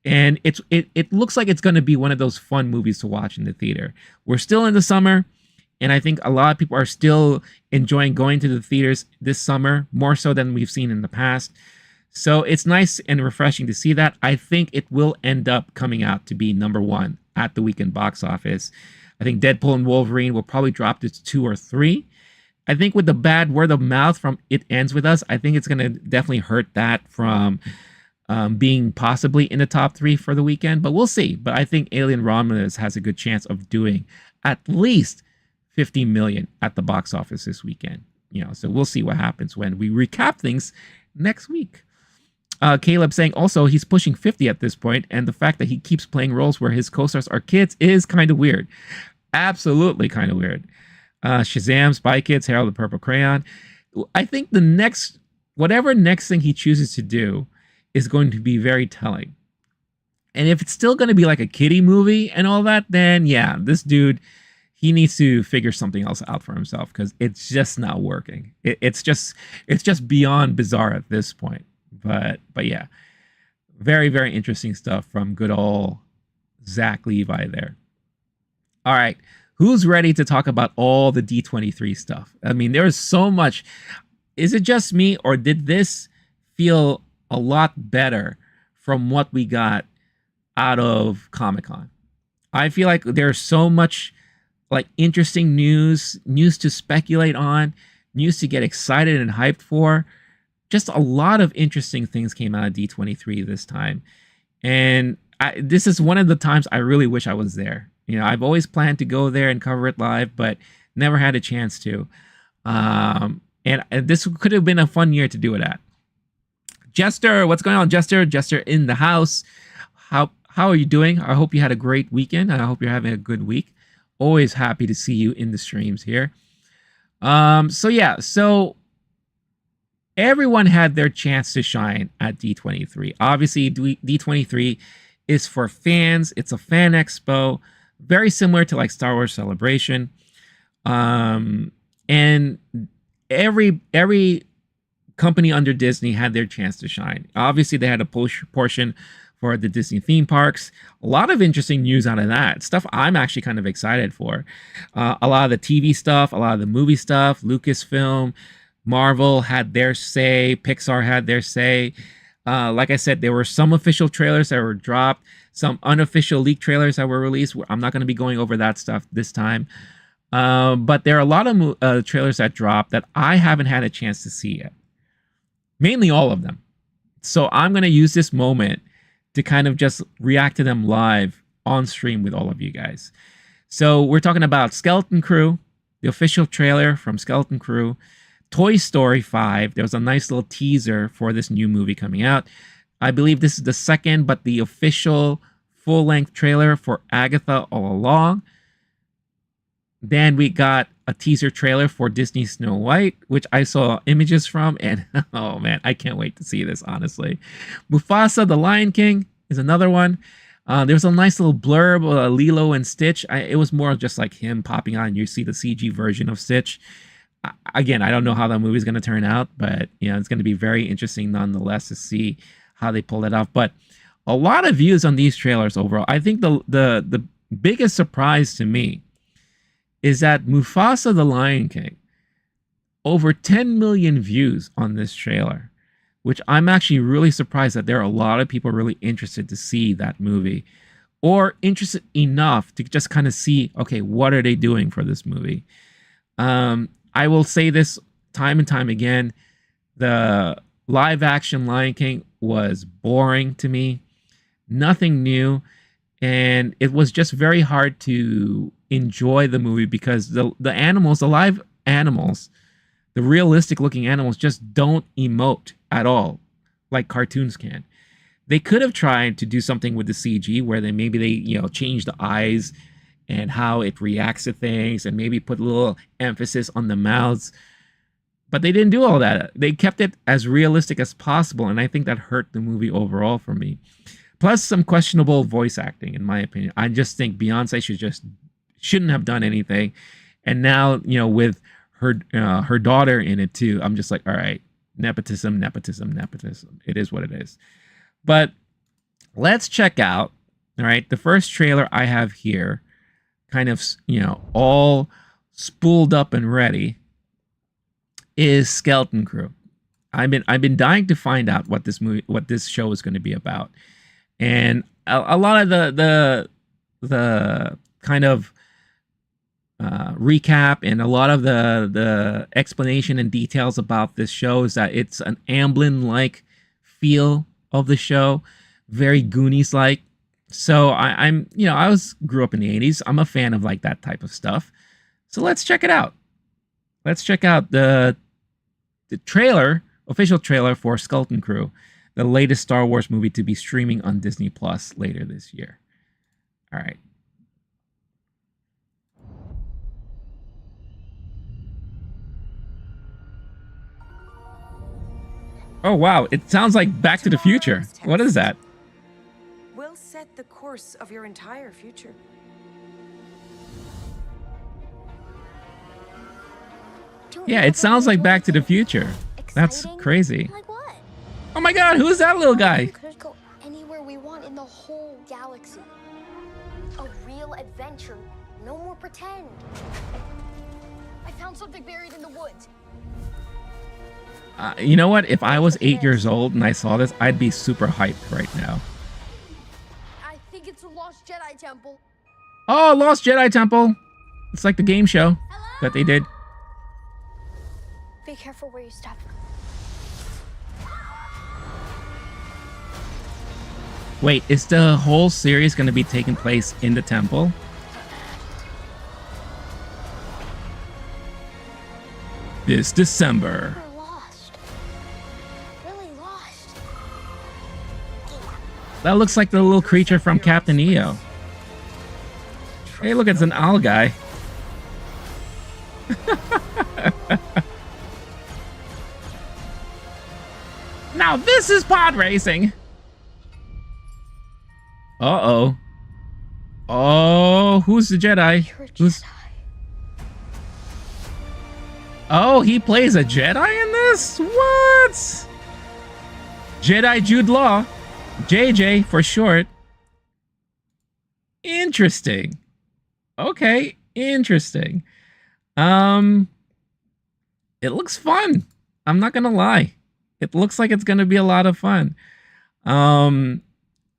And it looks like it's going to be one of those fun movies to watch in the theater. We're still in the summer, and I think a lot of people are still enjoying going to the theaters this summer, more so than we've seen in the past. So it's nice and refreshing to see that. I think it will end up coming out to be number 1 at the weekend box office. I think Deadpool and Wolverine will probably drop to 2 or 3. I think with the bad word of mouth from It Ends With Us, I think it's going to definitely hurt that from being possibly in the top 3 for the weekend. But we'll see. But I think Alien Romulus has a good chance of doing at least 50 million at the box office this weekend. So we'll see what happens when we recap things next week. Caleb saying also he's pushing 50 at this point, and the fact that he keeps playing roles where his co-stars are kids is kind of weird. Absolutely kind of weird. Shazam, Spy Kids, Harold the Purple Crayon. I think whatever next thing he chooses to do is going to be very telling. And if it's still going to be like a kiddie movie and all that, then yeah, this dude, he needs to figure something else out for himself because it's just not working. It's just beyond bizarre at this point. But yeah, very, very interesting stuff from good old Zach Levi there. All right. Who's ready to talk about all the D23 stuff? I mean, there is so much. Is it just me, or did this feel a lot better from what we got out of Comic-Con? I feel like there's so much like interesting news to speculate on, news to get excited and hyped for. just a lot of interesting things came out of D23 this time. And this is one of the times I really wish I was there. You know, I've always planned to go there and cover it live, but never had a chance to. And this could have been a fun year to do it at. Jester, what's going on, Jester? Jester in the house. How are you doing? I hope you had a great weekend. I hope you're having a good week. Always happy to see you in the streams here. So everyone had their chance to shine at D23. Obviously, D23 is for fans. It's a fan expo, very similar to like Star Wars Celebration. And every company under Disney had their chance to shine. Obviously, they had a portion for the Disney theme parks. A lot of interesting news out of that. Stuff I'm actually kind of excited for. A lot of the TV stuff, a lot of the movie stuff, Lucasfilm, Marvel had their say, Pixar had their say. Like I said, there were some official trailers that were dropped, some unofficial leak trailers that were released. I'm not going to be going over that stuff this time. But there are a lot of trailers that dropped that I haven't had a chance to see yet. Mainly all of them. So I'm going to use this moment to kind of just react to them live on stream with all of you guys. So we're talking about Skeleton Crew, the official trailer from Skeleton Crew, Toy Story 5. There was a nice little teaser for this new movie coming out. I believe this is the second, but the official full-length trailer for Agatha All Along. Then we got a teaser trailer for Disney Snow White, which I saw images from, and oh man, I can't wait to see this, honestly. Mufasa, the Lion King, is another one. There was a nice little blurb, Lilo and Stitch. It was more just like him popping on, and you see the CG version of Stitch. Again, I don't know how that movie's going to turn out, but you know, it's going to be very interesting nonetheless to see how they pull it off. But a lot of views on these trailers overall. I think the biggest surprise to me is that Mufasa the Lion King, over 10 million views on this trailer, which I'm actually really surprised that there are a lot of people really interested to see that movie, or interested enough to just kind of see, okay, what are they doing for this movie? I will say this time and time again, the live action Lion King was boring to me, nothing new, and it was just very hard to enjoy the movie because the animals, the live animals, the realistic looking animals just don't emote at all like cartoons can. They could have tried to do something with the CG where they change the eyes and how it reacts to things and maybe put a little emphasis on the mouths, but they didn't do all that. They kept it as realistic as possible, and I think that hurt the movie overall for me. Plus some questionable voice acting, in my opinion. I just think Beyonce shouldn't have done anything. And now, with her daughter in it too, I'm just like, all right, nepotism. It is what it is. But let's check out, all right, the first trailer I have here, kind of, all spooled up and ready, is Skeleton Crew. I've been dying to find out what this show is going to be about. And a lot of the kind of recap and a lot of the explanation and details about this show is that it's an Amblin-like feel of the show, very Goonies-like. So I grew up in the 80s. I'm a fan of like that type of stuff. So let's check it out. Let's check out the trailer, official trailer for Skeleton Crew, the latest Star Wars movie to be streaming on Disney Plus later this year. All right. Oh, wow. It sounds like Back to the Future. What is that? Will set the course of your entire future. Yeah, it sounds like Back to the Future. That's crazy. Like what? Oh my god, who's that little guy? We could go anywhere we want in the whole galaxy. A real adventure. No more pretend. I found something buried in the woods. You know what? If I was 8 years old and I saw this, I'd be super hyped right now. I think it's a lost Jedi temple. Oh, Lost Jedi Temple. It's like the game show that they did. Be careful where you step. Wait, is the whole series going to be taking place in the temple? This December. We're lost. Really lost. That looks like the little creature from Captain EO. Hey, look, it's an owl guy. Now this is pod racing. Uh-oh. Oh, who's the Jedi? You're a Who's... Jedi. Oh, he plays a Jedi in this? What? Jedi Jude Law. JJ for short. Interesting. Okay, interesting. It looks fun. I'm not gonna lie. It looks like it's gonna be a lot of fun.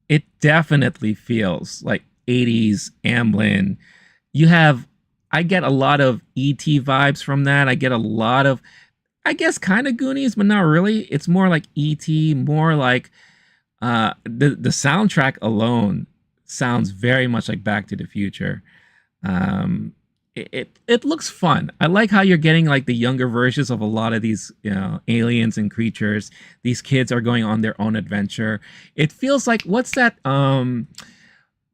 It definitely feels like 80s Amblin. I get a lot of E.T. vibes from that. I get a lot of, I guess, kind of Goonies, but not really. It's more like E.T., more like the soundtrack alone sounds very much like Back to the Future. It looks fun. I like how you're getting like the younger versions of a lot of these aliens and creatures. These kids are going on their own adventure. It feels like, what's that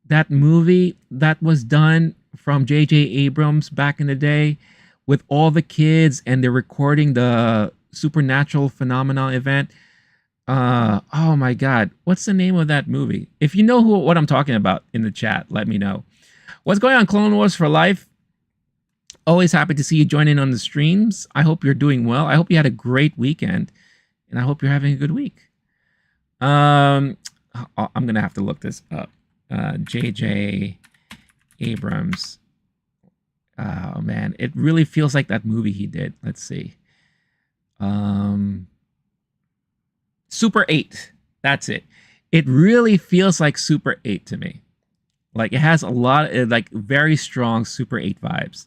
that movie that was done from J.J. Abrams back in the day with all the kids and they're recording the supernatural phenomenon event? Oh my god, what's the name of that movie? If you know what I'm talking about in the chat, let me know. What's going on, Clone Wars for Life? Always happy to see you join in on the streams. I hope you're doing well. I hope you had a great weekend, and I hope you're having a good week. I'm gonna have to look this up. J.J. Abrams. Oh man, it really feels like that movie he did. Let's see. Super 8. That's it. It really feels like Super 8 to me. Like it has a lot of like very strong Super 8 vibes.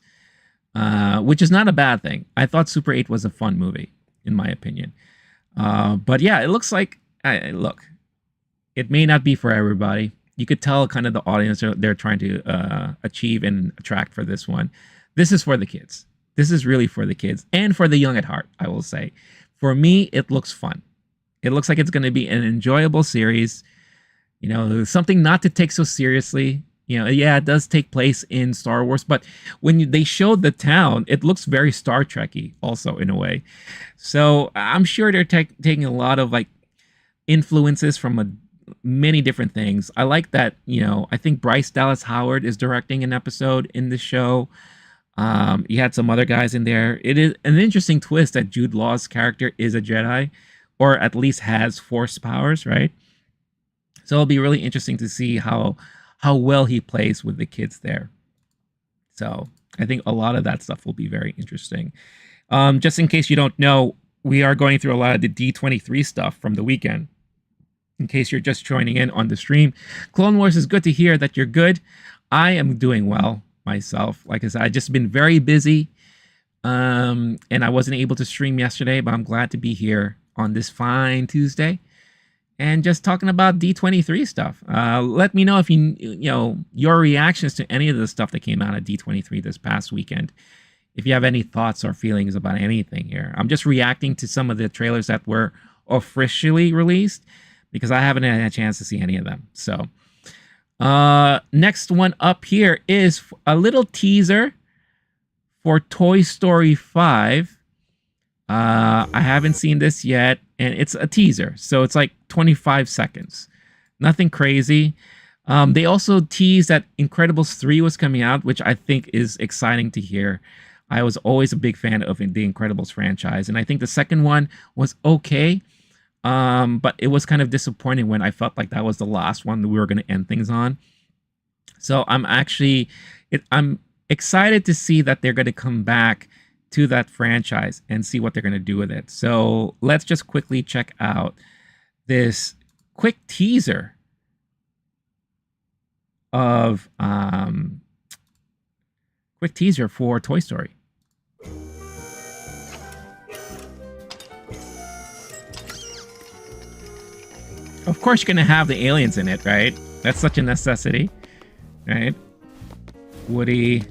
Which is not a bad thing. I thought Super 8 was a fun movie, in my opinion. But yeah, it looks like, look, it may not be for everybody. You could tell kind of the audience they're trying to achieve and attract for this one. This is for the kids. This is really for the kids and for the young at heart, I will say. For me, it looks fun. It looks like it's going to be an enjoyable series. You know, something not to take so seriously. You know, yeah, it does take place in Star Wars, but when they showed the town, it looks very Star Trek-y also in a way. So I'm sure they're taking a lot of like influences from many different things. I like that, you know, I think Bryce Dallas Howard is directing an episode in the show. You had some other guys in there. It is an interesting twist that Jude Law's character is a Jedi, or at least has Force powers, right? So it'll be really interesting to see how well he plays with the kids there. So I think a lot of that stuff will be very interesting. Just in case you don't know, we are going through a lot of the D23 stuff from the weekend. In case you're just joining in on the stream, Clone Wars is good to hear that you're good. I am doing well myself. Like I said, I've just been very busy. And I wasn't able to stream yesterday, but I'm glad to be here on this fine Tuesday. And just talking about D23 stuff. Let me know if you know your reactions to any of the stuff that came out at D23 this past weekend. If you have any thoughts or feelings about anything here. I'm just reacting to some of the trailers that were officially released because I haven't had a chance to see any of them. So next one up here is a little teaser for Toy Story 5. I haven't seen this yet, and it's a teaser, so it's like 25 seconds. Nothing crazy. They also teased that Incredibles 3 was coming out, which I think is exciting to hear. I was always a big fan of the Incredibles franchise, and I think the second one was okay, but it was kind of disappointing when I felt like that was the last one that we were going to end things on. So I'm excited to see that they're going to come back to that franchise and see what they're going to do with it. So let's just quickly check out this quick teaser of for Toy Story. Of course, you're gonna have the aliens in it, right? That's such a necessity, right? Woody.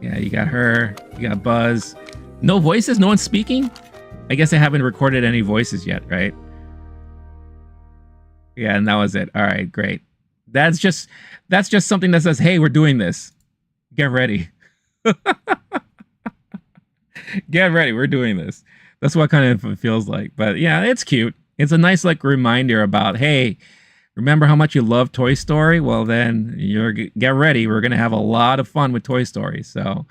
Yeah, you got her. You got Buzz. No voices? No one's speaking? I guess I haven't recorded any voices yet, right? Yeah, and that was it. All right, great. That's just something that says, hey, we're doing this. Get ready. Get ready. We're doing this. That's what kind of it feels like. But yeah, it's cute. It's a nice like reminder about, hey, remember how much you love Toy Story? Well, then get ready. We're gonna have a lot of fun with Toy Story. So,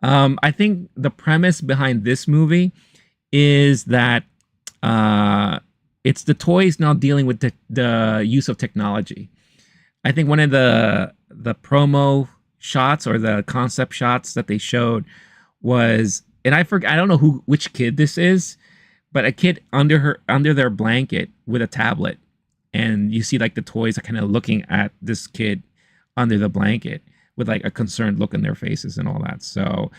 I think the premise behind this movie is that it's the toys now dealing with the use of technology. I think one of the promo shots or the concept shots that they showed was, and I don't know which kid this is, but a kid under their blanket with a tablet, and you see like the toys are kind of looking at this kid under the blanket with like a concerned look in their faces and all that. So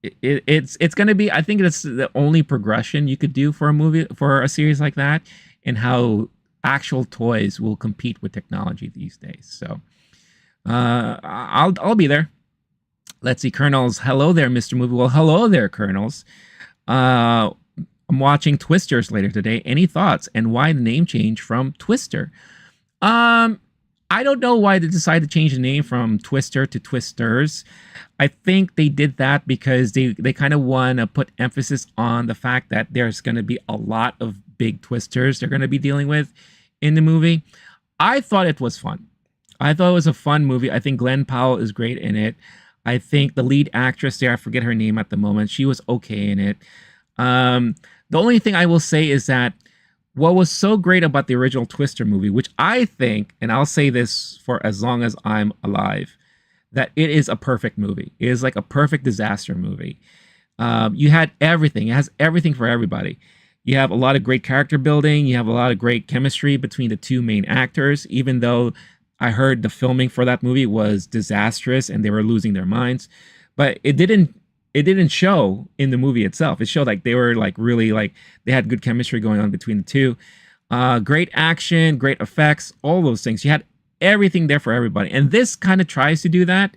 it's going to be, I think it's the only progression you could do for a movie, for a series like that, and how actual toys will compete with technology these days. So I'll be there. Let's see, Colonels. Hello there, Mr. Movie. Well, hello there, Colonels. I'm watching Twisters later today. Any thoughts, and why the name change from Twister? I don't know why they decided to change the name from Twister to Twisters. I think they did that because they kind of want to put emphasis on the fact that there's going to be a lot of big twisters they're going to be dealing with in the movie. I thought it was fun. I thought it was a fun movie. I think Glenn Powell is great in it. I think the lead actress there, I forget her name at the moment, she was okay in it. The only thing I will say is that what was so great about the original Twister movie, which I think, and I'll say this for as long as I'm alive, that it is a perfect movie. It is like a perfect disaster movie. You had everything. It has everything for everybody. You have a lot of great character building. You have a lot of great chemistry between the two main actors, even though I heard the filming for that movie was disastrous and they were losing their minds. But it didn't show in the movie itself. It showed like they were like really like they had good chemistry going on between the two. Great action, great effects, all those things. You had everything there for everybody. And this kind of tries to do that.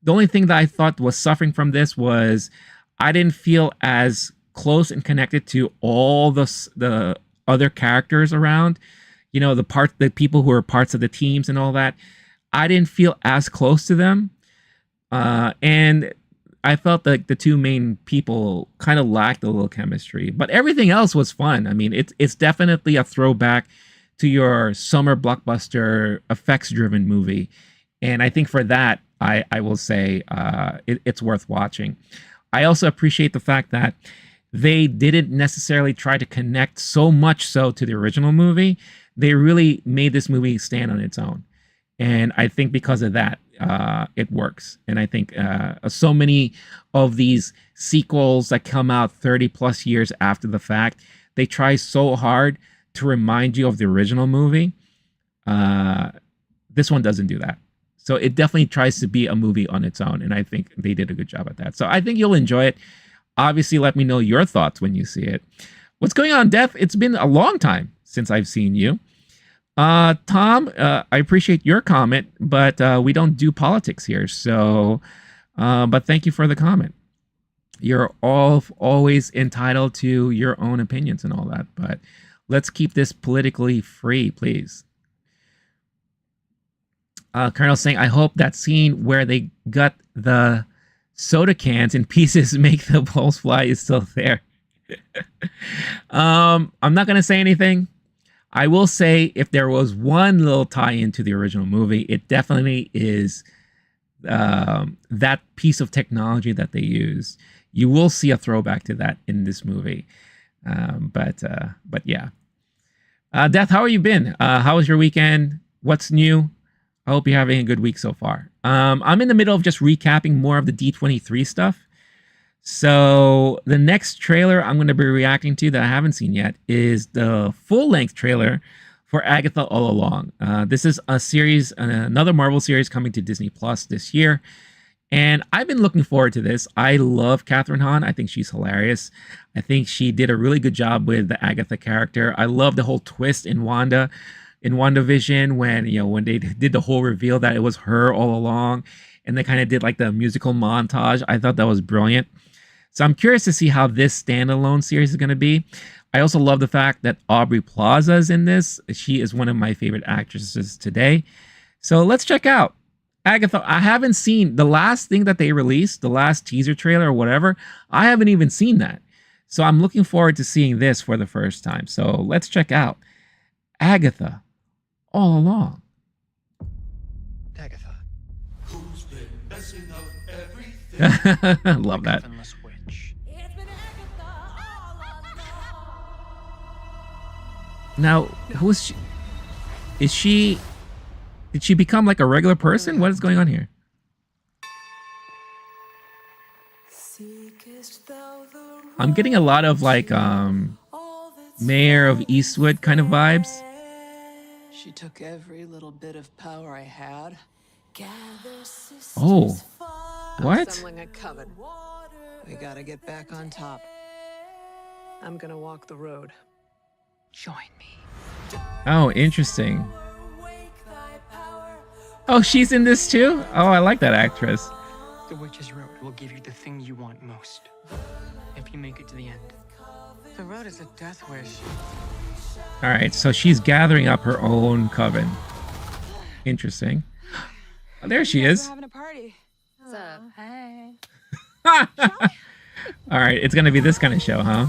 The only thing that I thought was suffering from this was I didn't feel as close and connected to all the other characters around. You know, the people who are parts of the teams and all that. I didn't feel as close to them. And I felt like the two main people kind of lacked a little chemistry, but everything else was fun. I mean, it's definitely a throwback to your summer blockbuster effects-driven movie, and I think for that, I will say it's worth watching. I also appreciate the fact that they didn't necessarily try to connect so much so to the original movie. They really made this movie stand on its own, and I think because of that, it works. And I think so many of these sequels that come out 30 plus years after the fact, they try so hard to remind you of the original movie. This one doesn't do that. So it definitely tries to be a movie on its own. And I think they did a good job at that. So I think you'll enjoy it. Obviously, let me know your thoughts when you see it. What's going on, Death? It's been a long time since I've seen you. Tom, I appreciate your comment, but we don't do politics here. So, but thank you for the comment. You're always entitled to your own opinions and all that, but let's keep this politically free, please. Colonel saying, I hope that scene where they gut the soda cans in pieces make the balls fly is still there. I'm not going to say anything. I will say if there was one little tie-in to the original movie, it definitely is that piece of technology that they use. You will see a throwback to that in this movie. But yeah. Death, how have you been? How was your weekend? What's new? I hope you're having a good week so far. I'm in the middle of just recapping more of the D23 stuff. So the next trailer I'm going to be reacting to that I haven't seen yet is the full-length trailer for Agatha All Along. This is a series, another Marvel series coming to Disney Plus this year. And I've been looking forward to this. I love Catherine Hahn. I think she's hilarious. I think she did a really good job with the Agatha character. I love the whole twist in WandaVision, when they did the whole reveal that it was her all along, and they kind of did like the musical montage. I thought that was brilliant. So I'm curious to see how this standalone series is going to be. I also love the fact that Aubrey Plaza is in this. She is one of my favorite actresses today. So let's check out Agatha. I haven't seen the last thing that they released, the last teaser trailer or whatever. I haven't even seen that. So I'm looking forward to seeing this for the first time. So let's check out Agatha All Along. Agatha. Who's been messing up everything? Love that. Witch. Now, who is she? Did she become like a regular person? What is going on here? I'm getting a lot of like Mayor of Eastwood kind of vibes. She took every little bit of power I had. Oh, I'm what? assembling a coven. We gotta get back on top. I'm gonna walk the road. Join me. Oh, interesting. Oh, she's in this too? Oh, I like that actress. The Witch's Road will give you the thing you want most. If you make it to the end. The road is a death wish. All right, so she's gathering up her own coven. Interesting. Oh, there she is. Having a party. What's up? Hey. All right, it's gonna be this kind of show, huh?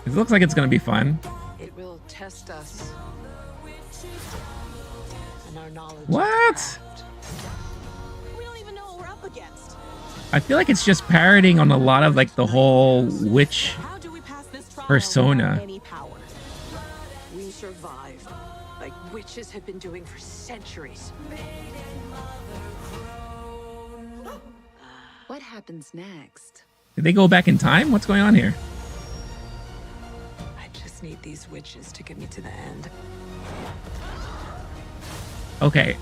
It looks like it's gonna be fun. It will test us. And our knowledge. What? We don't even know what we're up against. I feel like it's just parroting on a lot of like the whole witch How do we pass this trial persona. without any power? We survived, like witches have been doing for centuries. What happens next? Did they go back in time? What's going on here? I just need these witches to get me to the end. Okay.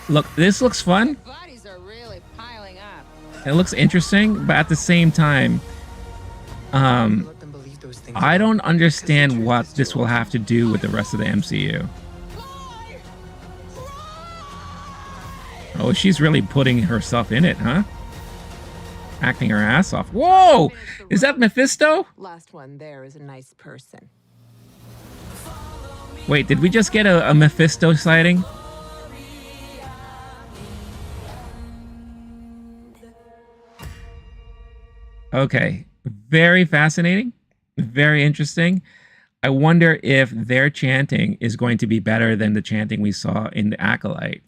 Look, this looks fun. Bodies are really piling up. It looks interesting, but at the same time, Let them believe those things. I don't understand what this will have to do with the rest of the MCU. Oh, she's really putting herself in it, huh? Acting her ass off. Whoa! Is that Mephisto? Last one there is a nice person. Wait, did we just get a Mephisto sighting? Okay, very fascinating, very interesting. I wonder if their chanting is going to be better than the chanting we saw in The Acolyte.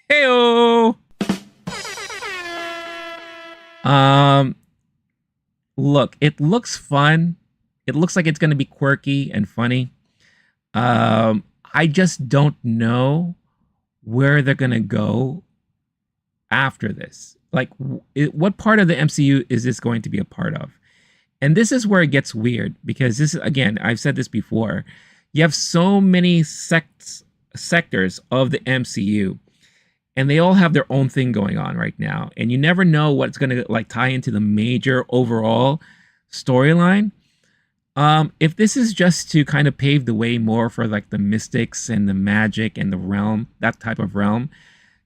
Heyo! Look, it looks fun. It looks like it's going to be quirky and funny. I just don't know where they're going to go after this. Like, what part of the MCU is this going to be a part of? And this is where it gets weird, because this is, again, I've said this before. You have so many sectors of the MCU, and they all have their own thing going on right now. And you never know what's going to like tie into the major overall storyline. If this is just to kind of pave the way more for like the mystics and the magic and the realm, that type of realm,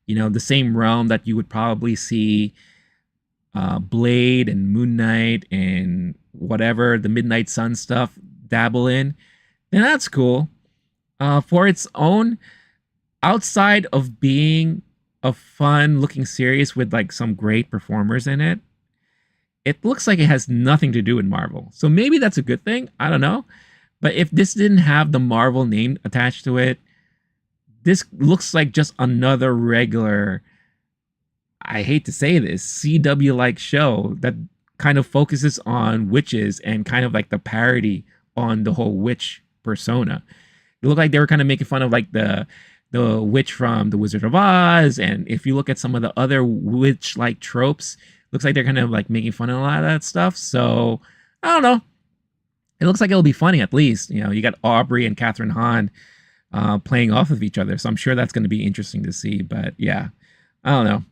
you know, the same realm that you would probably see Blade and Moon Knight and whatever, the Midnight Sun stuff dabble in, then that's cool. For its own, outside of being a fun looking series with like some great performers in it, it looks like it has nothing to do with Marvel. So maybe that's a good thing. I don't know. But if this didn't have the Marvel name attached to it, this looks like just another regular, I hate to say this, CW-like show that kind of focuses on witches and kind of like the parody on the whole witch persona. It looked like they were kind of making fun of like the witch from The Wizard of Oz. And if you look at some of the other witch-like tropes, looks like they're kind of like making fun of a lot of that stuff. So I don't know. It looks like it'll be funny at least. You know, you got Aubrey and Catherine Hahn playing off of each other. So I'm sure that's going to be interesting to see. But yeah, I don't know.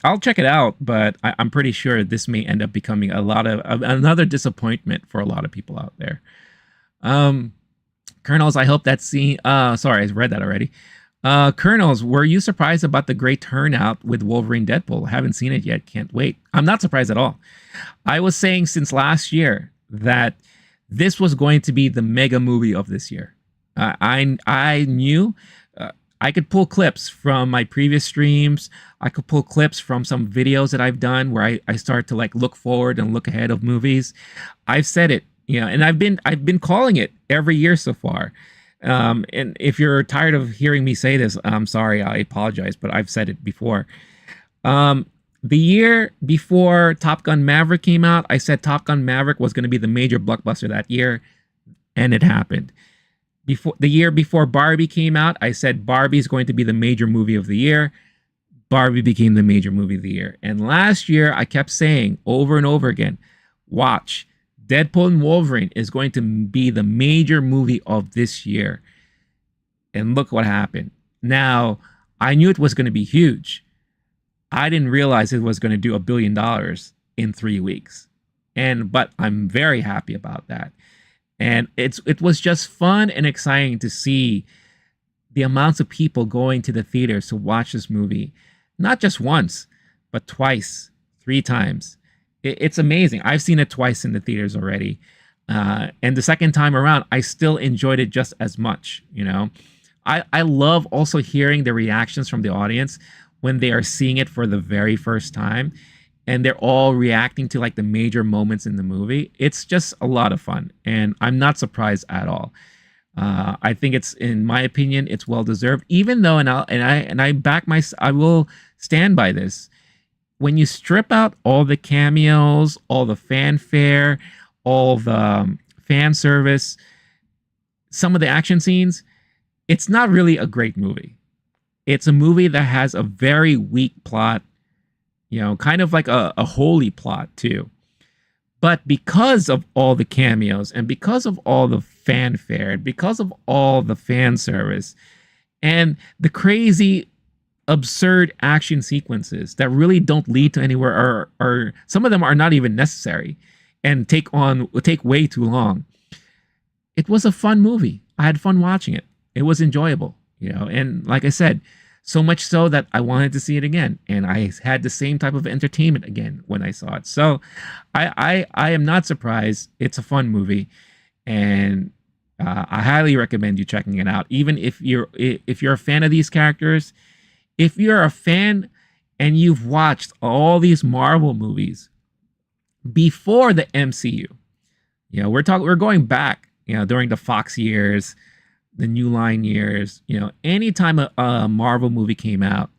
I'll check it out, but I'm pretty sure this may end up becoming a lot of another disappointment for a lot of people out there. Colonels, I hope that scene. Sorry, I read that already. Colonels, were you surprised about the great turnout with Wolverine Deadpool? Haven't seen it yet. Can't wait. I'm not surprised at all. I was saying since last year that this was going to be the mega movie of this year. I knew I could pull clips from my previous streams. I could pull clips from some videos that I've done where I start to like look forward and look ahead of movies. I've said it, and I've been calling it every year so far. And if you're tired of hearing me say this, I'm sorry, I apologize, but I've said it before. The year before Top Gun Maverick came out, I said Top Gun Maverick was going to be the major blockbuster that year, and it happened. The year before Barbie came out, I said Barbie is going to be the major movie of the year. Barbie became the major movie of the year. And last year, I kept saying over and over again, watch, Deadpool and Wolverine is going to be the major movie of this year. And look what happened. Now, I knew it was going to be huge. I didn't realize it was going to do $1 billion in 3 weeks. But I'm very happy about that. And it was just fun and exciting to see the amounts of people going to the theaters to watch this movie, not just once, but twice, 3 times. It's amazing. I've seen it twice in the theaters already. And the second time around, I still enjoyed it just as much, I love also hearing the reactions from the audience when they are seeing it for the very first time. And they're all reacting to like the major moments in the movie. It's just a lot of fun, and I'm not surprised at all. I think it's, in my opinion, it's well deserved. Even though, I will stand by this. When you strip out all the cameos, all the fanfare, all the fan service, some of the action scenes, it's not really a great movie. It's a movie that has a very weak plot. Kind of like a holy plot too. But because of all the cameos and because of all the fanfare, because of all the fan service and the crazy, absurd action sequences that really don't lead to anywhere, or some of them are not even necessary and take way too long. It was a fun movie. I had fun watching it. It was enjoyable, and like I said, so much so that I wanted to see it again. And I had the same type of entertainment again when I saw it. So I am not surprised. It's a fun movie. And I highly recommend you checking it out. Even if you're a fan of these characters, if you're a fan and you've watched all these Marvel movies before the MCU, we're going back, during the Fox years, the New Line years, anytime a Marvel movie came out,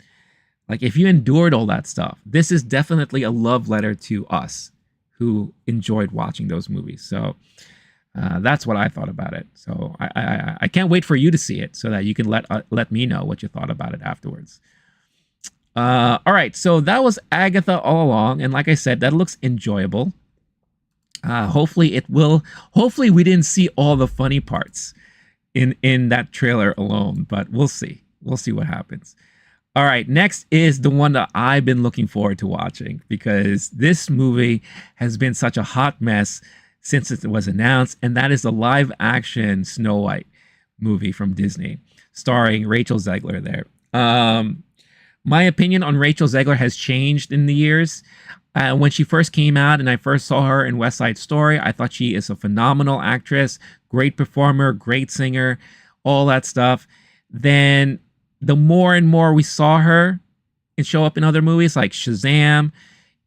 like if you endured all that stuff, this is definitely a love letter to us who enjoyed watching those movies. So that's what I thought about it. So I can't wait for you to see it so that you can let me know what you thought about it afterwards. All right, so that was Agatha all along, and like I said, that looks enjoyable. Hopefully we didn't see all the funny parts in that trailer alone, but we'll see what happens. All right, next is the one that I've been looking forward to watching, because this movie has been such a hot mess since it was announced, and that is the live action Snow White movie from Disney, starring Rachel Zegler there. My opinion on Rachel Zegler has changed in the years. When she first came out and I first saw her in West Side Story, I thought she is a phenomenal actress, great performer, great singer, all that stuff. Then the more and more we saw her and show up in other movies like Shazam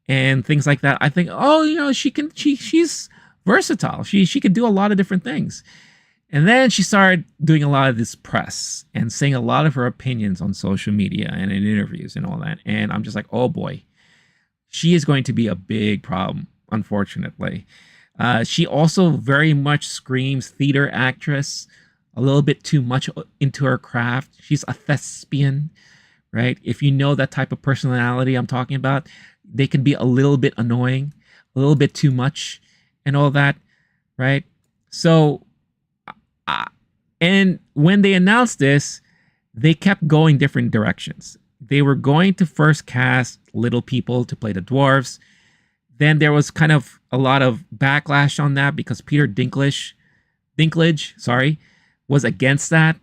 and things like that, I think, she's versatile. She could do a lot of different things. And then she started doing a lot of this press and saying a lot of her opinions on social media and in interviews and all that. And I'm just like, oh boy. She is going to be a big problem, unfortunately. She also very much screams theater actress, a little bit too much into her craft. She's a thespian, right? If you know that type of personality I'm talking about, they can be a little bit annoying, a little bit too much and all that, right? So, and when they announced this, they kept going different directions. they were going to first cast little people to play the dwarves. Then there was kind of a lot of backlash on that because Peter Dinklage, sorry, was against that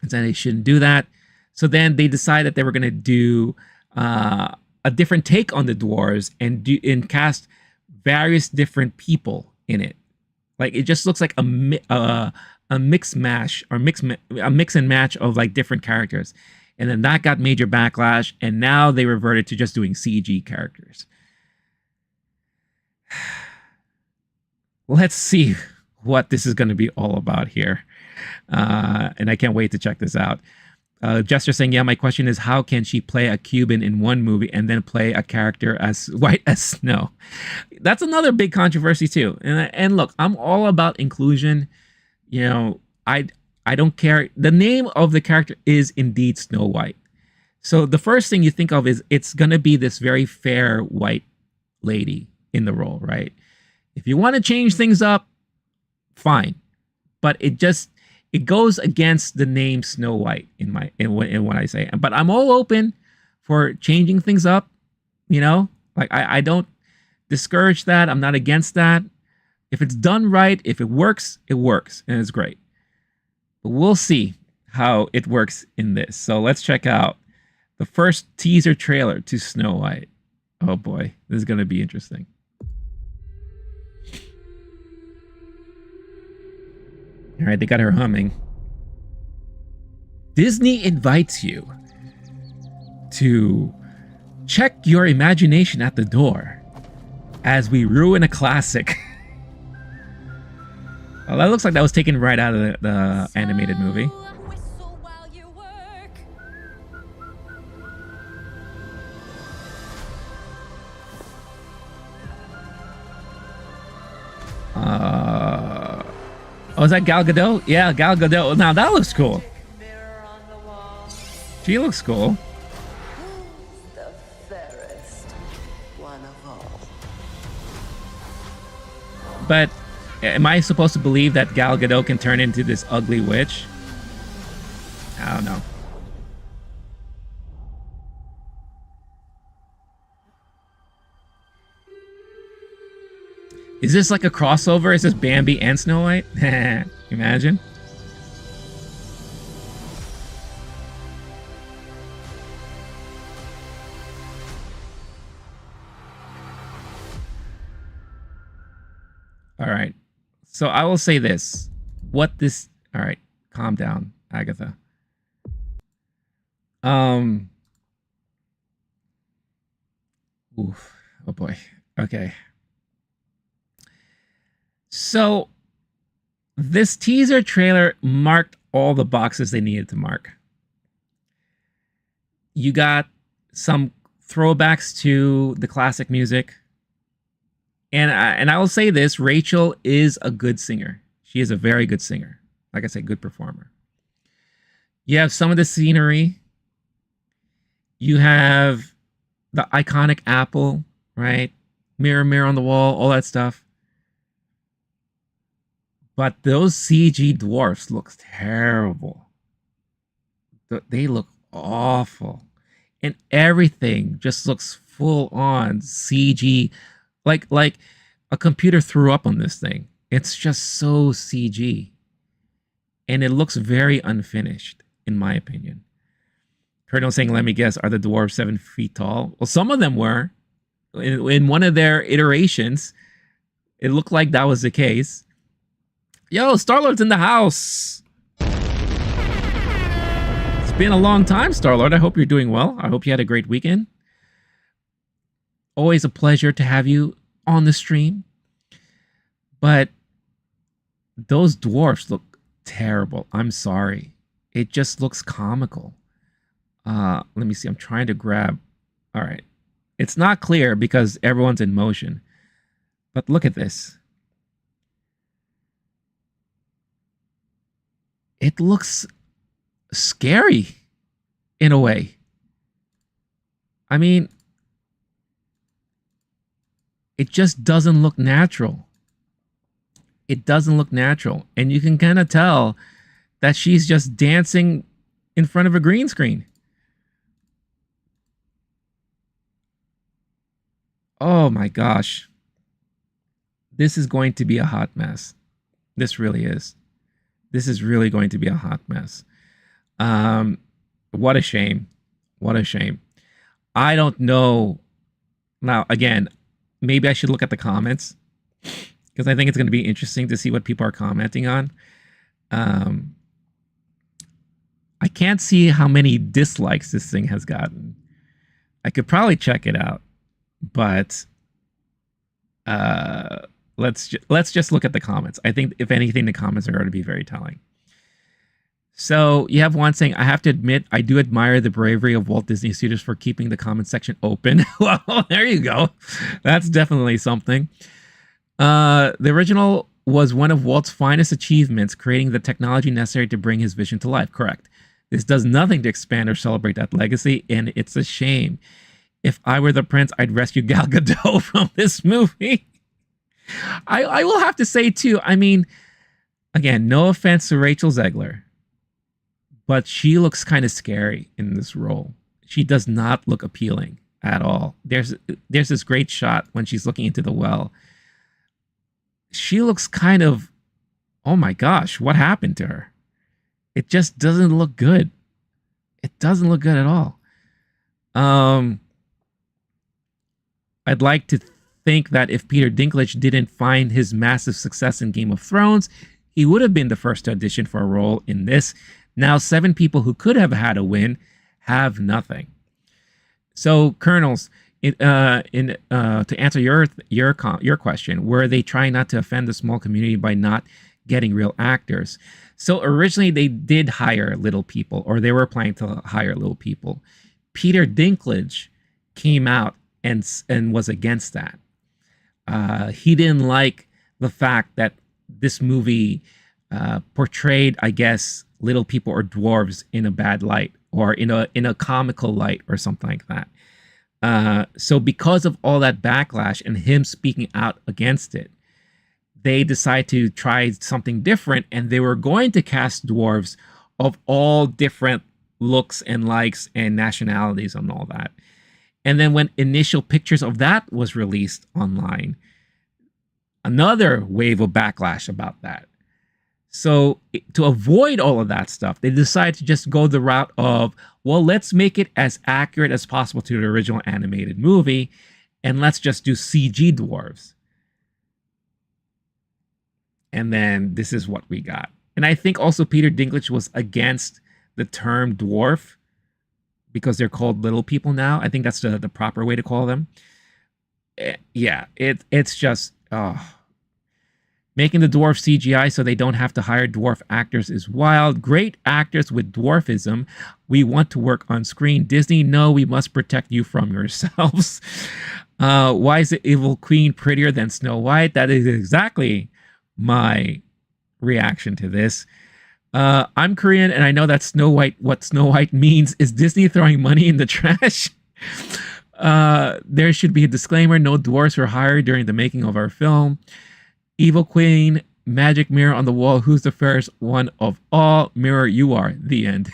and said they shouldn't do that. So then they decided that they were going to do a different take on the dwarves and cast various different people in it. Like it just looks like a mix and match of like different characters. And then that got major backlash, and now they reverted to just doing CG characters. Let's see what this is going to be all about here. And I can't wait to check this out. Jester saying, yeah, my question is, how can she play a Cuban in one movie and then play a character as white as snow? That's another big controversy too. And look, I'm all about inclusion. You know, I don't care. The name of the character is indeed Snow White. So the first thing you think of is it's going to be this very fair white lady in the role, right? If you want to change things up, fine. But it goes against the name Snow White in what I say. But I'm all open for changing things up, you know? Like I don't discourage that. I'm not against that. If it's done right, if it works, and it's great. But we'll see how it works in this. So let's check out the first teaser trailer to Snow White. Oh boy, this is going to be interesting. All right, they got her humming. Disney invites you to check your imagination at the door as we ruin a classic. Well, that looks like that was taken right out of the animated movie. Oh, is that Gal Gadot? Yeah, Gal Gadot. Now that looks cool. She looks cool. The fairest one of all. But am I supposed to believe that Gal Gadot can turn into this ugly witch? I don't know. Is this like a crossover? Is this Bambi and Snow White? Imagine. All right. So I will say this. All right, calm down, Agatha. Oof. Oh boy. Okay. So this teaser trailer marked all the boxes they needed to mark. You got some throwbacks to the classic music. And I will say this, Rachel is a good singer. She is a very good singer. Like I said, good performer. You have some of the scenery. You have the iconic apple, right? Mirror, mirror on the wall, all that stuff. But those CG dwarfs look terrible. They look awful. And everything just looks full on CG. Like a computer threw up on this thing. It's just so CG. And it looks very unfinished, in my opinion. Colonel saying, let me guess, are the dwarves 7 feet tall? Well, some of them were. In one of their iterations, it looked like that was the case. Yo, Star-Lord's in the house. It's been a long time, Star-Lord. I hope you're doing well. I hope you had a great weekend. Always a pleasure to have you on the stream. But those dwarfs look terrible. I'm sorry. It just looks comical. Let me see. I'm trying to grab. All right. It's not clear because everyone's in motion. But look at this. It looks scary in a way. I mean, it just doesn't look natural. It doesn't look natural. And you can kind of tell that she's just dancing in front of a green screen. Oh my gosh. This is going to be a hot mess. This really is. This is really going to be a hot mess. What a shame. What a shame. I don't know. Now, again, maybe I should look at the comments because I think it's going to be interesting to see what people are commenting on. I can't see how many dislikes this thing has gotten. I could probably check it out, but let's just look at the comments. I think if anything, the comments are going to be very telling. So you have one saying, I have to admit, I do admire the bravery of Walt Disney Studios for keeping the comment section open. Well, there you go. That's definitely something. The original was one of Walt's finest achievements, creating the technology necessary to bring his vision to life. Correct. This does nothing to expand or celebrate that legacy, and it's a shame. If I were the prince, I'd rescue Gal Gadot from this movie. I will have to say, too, I mean, again, no offense to Rachel Zegler, but she looks kind of scary in this role. She does not look appealing at all. There's this great shot when she's looking into the well. She looks kind of, oh my gosh, what happened to her? It just doesn't look good. It doesn't look good at all. I'd like to think that if Peter Dinklage didn't find his massive success in Game of Thrones, he would have been the first to audition for a role in this. Now, 7 people who could have had a win have nothing. So, Colonels, to answer your question, were they trying not to offend the small community by not getting real actors? So originally they did hire little people, or they were planning to hire little people. Peter Dinklage came out and was against that. He didn't like the fact that this movie portrayed, I guess, little people or dwarves in a bad light, or in a comical light, or something like that. So because of all that backlash and him speaking out against it, they decided to try something different, and they were going to cast dwarves of all different looks and likes and nationalities and all that. And then when initial pictures of that was released online, another wave of backlash about that. So to avoid all of that stuff, they decided to just go the route of, well, let's make it as accurate as possible to the original animated movie, and let's just do CG dwarves. And then this is what we got. And I think also Peter Dinklage was against the term dwarf because they're called little people now. I think that's the proper way to call them. Yeah, it's just making the dwarf CGI so they don't have to hire dwarf actors is wild. Great actors with dwarfism we want to work on screen. Disney, no, we must protect you from yourselves. Why is the evil queen prettier than Snow White? That is exactly my reaction to this. I'm Korean, and I know that what Snow White means is Disney throwing money in the trash. There should be a disclaimer: no dwarfs were hired during the making of our film. Evil queen, magic mirror on the wall. Who's the fairest one of all? Mirror, you are. The end.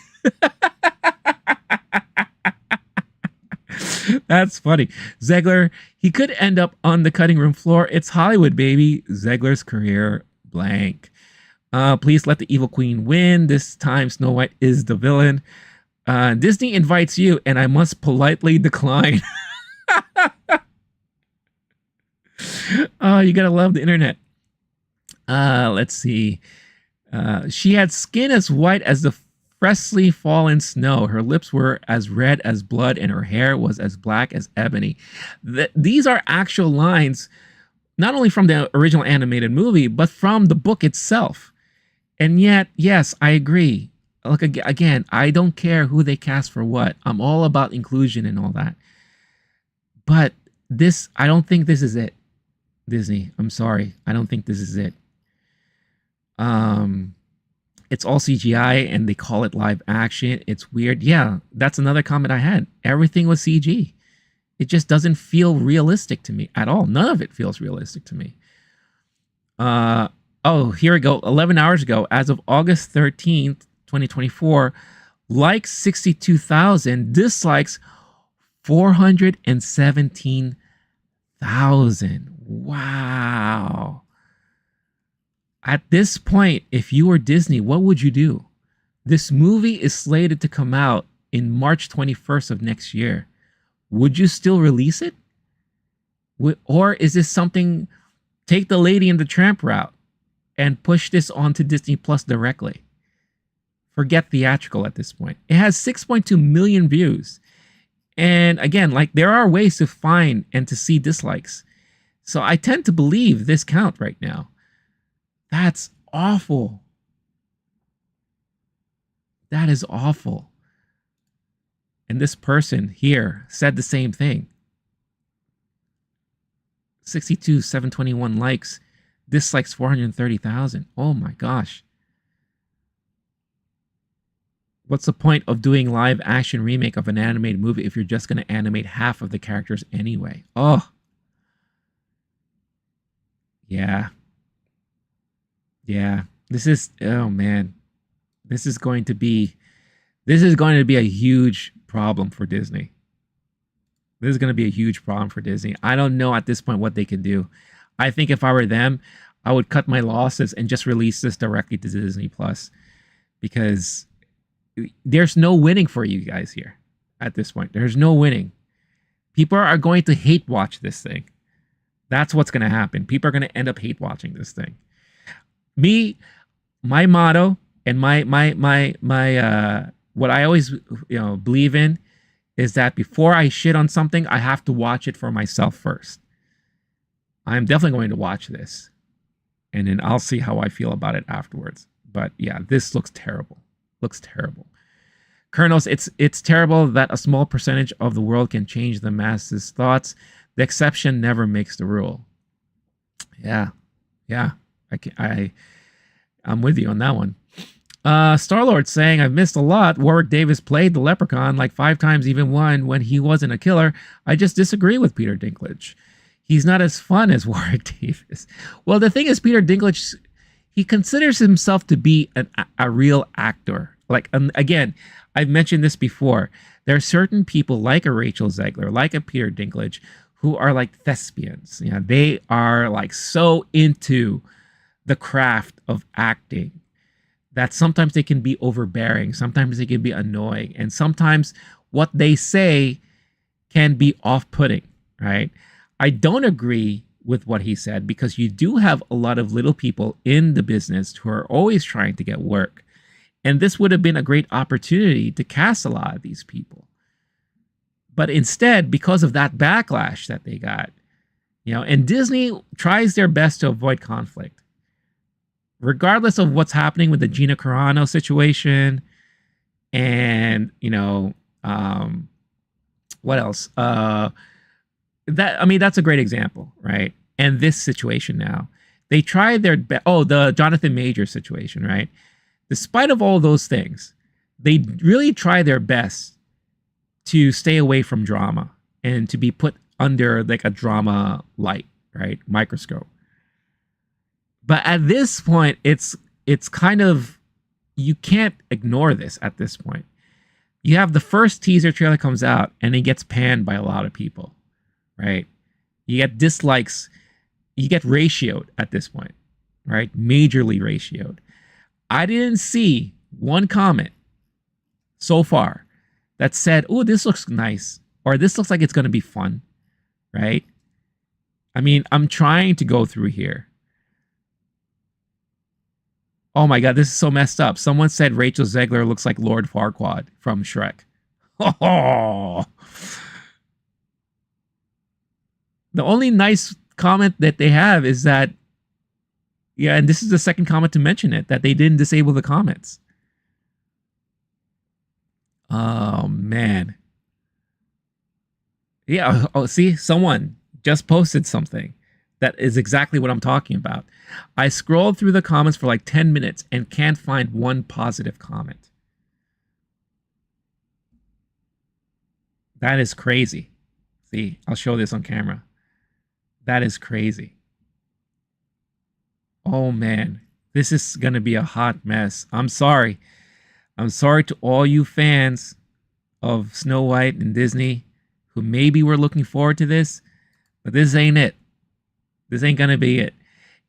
That's funny. Zegler, he could end up on the cutting room floor. It's Hollywood, baby. Zegler's career blank. Please let the evil queen win. This time Snow White is the villain. Disney invites you, and I must politely decline. Oh, you gotta love the internet. Let's see. She had skin as white as the freshly fallen snow. Her lips were as red as blood, and her hair was as black as ebony. These are actual lines, not only from the original animated movie, but from the book itself. And yet, yes, I agree. Look, again, I don't care who they cast for what. I'm all about inclusion and all that. But this, I don't think this is it. Disney, I'm sorry. I don't think this is it. It's all CGI and they call it live action. It's weird. Yeah, that's another comment I had. Everything was CG. It just doesn't feel realistic to me at all. None of it feels realistic to me. Oh, here we go. 11 hours ago, as of August 13th, 2024, likes 62,000, dislikes 417,000. Wow. At this point, if you were Disney, what would you do? This movie is slated to come out in March 21st of next year. Would you still release it? Or is this something, take the Lady and the Tramp route and push this onto Disney Plus directly? Forget theatrical at this point. It has 6.2 million views. And again, like, there are ways to find and to see dislikes. So I tend to believe this count right now. That's awful. That is awful. And this person here said the same thing. 721 likes, dislikes 430,000. Oh my gosh. What's the point of doing live action remake of an animated movie if you're just going to animate half of the characters anyway? Oh. Yeah. Yeah. This is, oh man. This is going to be a huge problem for Disney. This is going to be a huge problem for Disney. I don't know at this point what they can do. I think if I were them, I would cut my losses and just release this directly to Disney Plus, because there's no winning for you guys here at this point. There's no winning. People are going to hate watch this thing. That's what's going to happen. People are going to end up hate watching this thing. My motto and my what I always believe in is that before I shit on something, I have to watch it for myself first. I'm definitely going to watch this, and then I'll see how I feel about it afterwards. But yeah, this looks terrible. Looks terrible. Colonels, it's terrible that a small percentage of the world can change the masses' thoughts. The exception never makes the rule. Yeah. I'm with you on that one. Star-Lord saying, I've missed a lot. Warwick Davis played the Leprechaun like 5 times, even one when he wasn't a killer. I just disagree with Peter Dinklage. He's not as fun as Warwick Davis. Well, the thing is, Peter Dinklage, he considers himself to be a real actor. Like, again, I've mentioned this before. There are certain people like a Rachel Zegler, like a Peter Dinklage, who are like thespians. You know, they are like so into the craft of acting that sometimes they can be overbearing, sometimes they can be annoying, and sometimes what they say can be off-putting, right? I don't agree with what he said, because you do have a lot of little people in the business who are always trying to get work. And this would have been a great opportunity to cast a lot of these people. But instead, because of that backlash that they got, and Disney tries their best to avoid conflict. Regardless of what's happening with the Gina Carano situation and, what else? That's a great example, right? And this situation now, they tried their best. Oh, the Jonathan Majors situation, right? Despite of all those things, they really try their best to stay away from drama and to be put under like a drama light, right? Microscope. But at this point, it's kind of, you can't ignore this at this point. You have the first teaser trailer comes out and it gets panned by a lot of people, right? You get dislikes, you get ratioed at this point, right? Majorly ratioed. I didn't see one comment so far that said, oh, this looks nice, or this looks like it's going to be fun, right? I mean, I'm trying to go through here. Oh my God, this is so messed up. Someone said Rachel Zegler looks like Lord Farquaad from Shrek. Oh. The only nice comment that they have is that, yeah, and this is the second comment to mention it, that they didn't disable the comments. Oh, man. Yeah, oh, see, someone just posted something that is exactly what I'm talking about. I scrolled through the comments for like 10 minutes and can't find one positive comment. That is crazy. See, I'll show this on camera. That is crazy. Oh man, this is going to be a hot mess. I'm sorry. I'm sorry to all you fans of Snow White and Disney who maybe were looking forward to this, But this ain't it. This ain't gonna be it.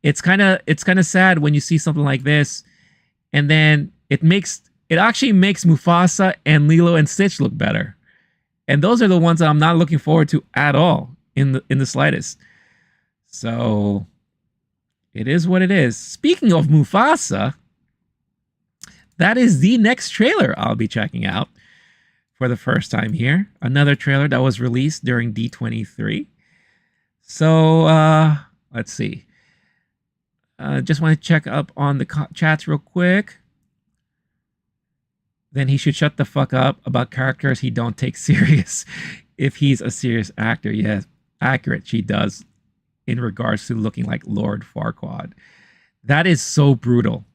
It's kind of sad when you see something like this, and then it actually makes Mufasa and Lilo and Stitch look better. And those are the ones that I'm not looking forward to at all in the slightest. So it is what it is. Speaking of Mufasa, that is the next trailer I'll be checking out for the first time here. Another trailer that was released during D23. So let's see. Just want to check up on the chats real quick. Then he should shut the fuck up about characters he don't take serious if he's a serious actor. Yes, accurate. She does in regards to looking like Lord Farquaad. That is so brutal.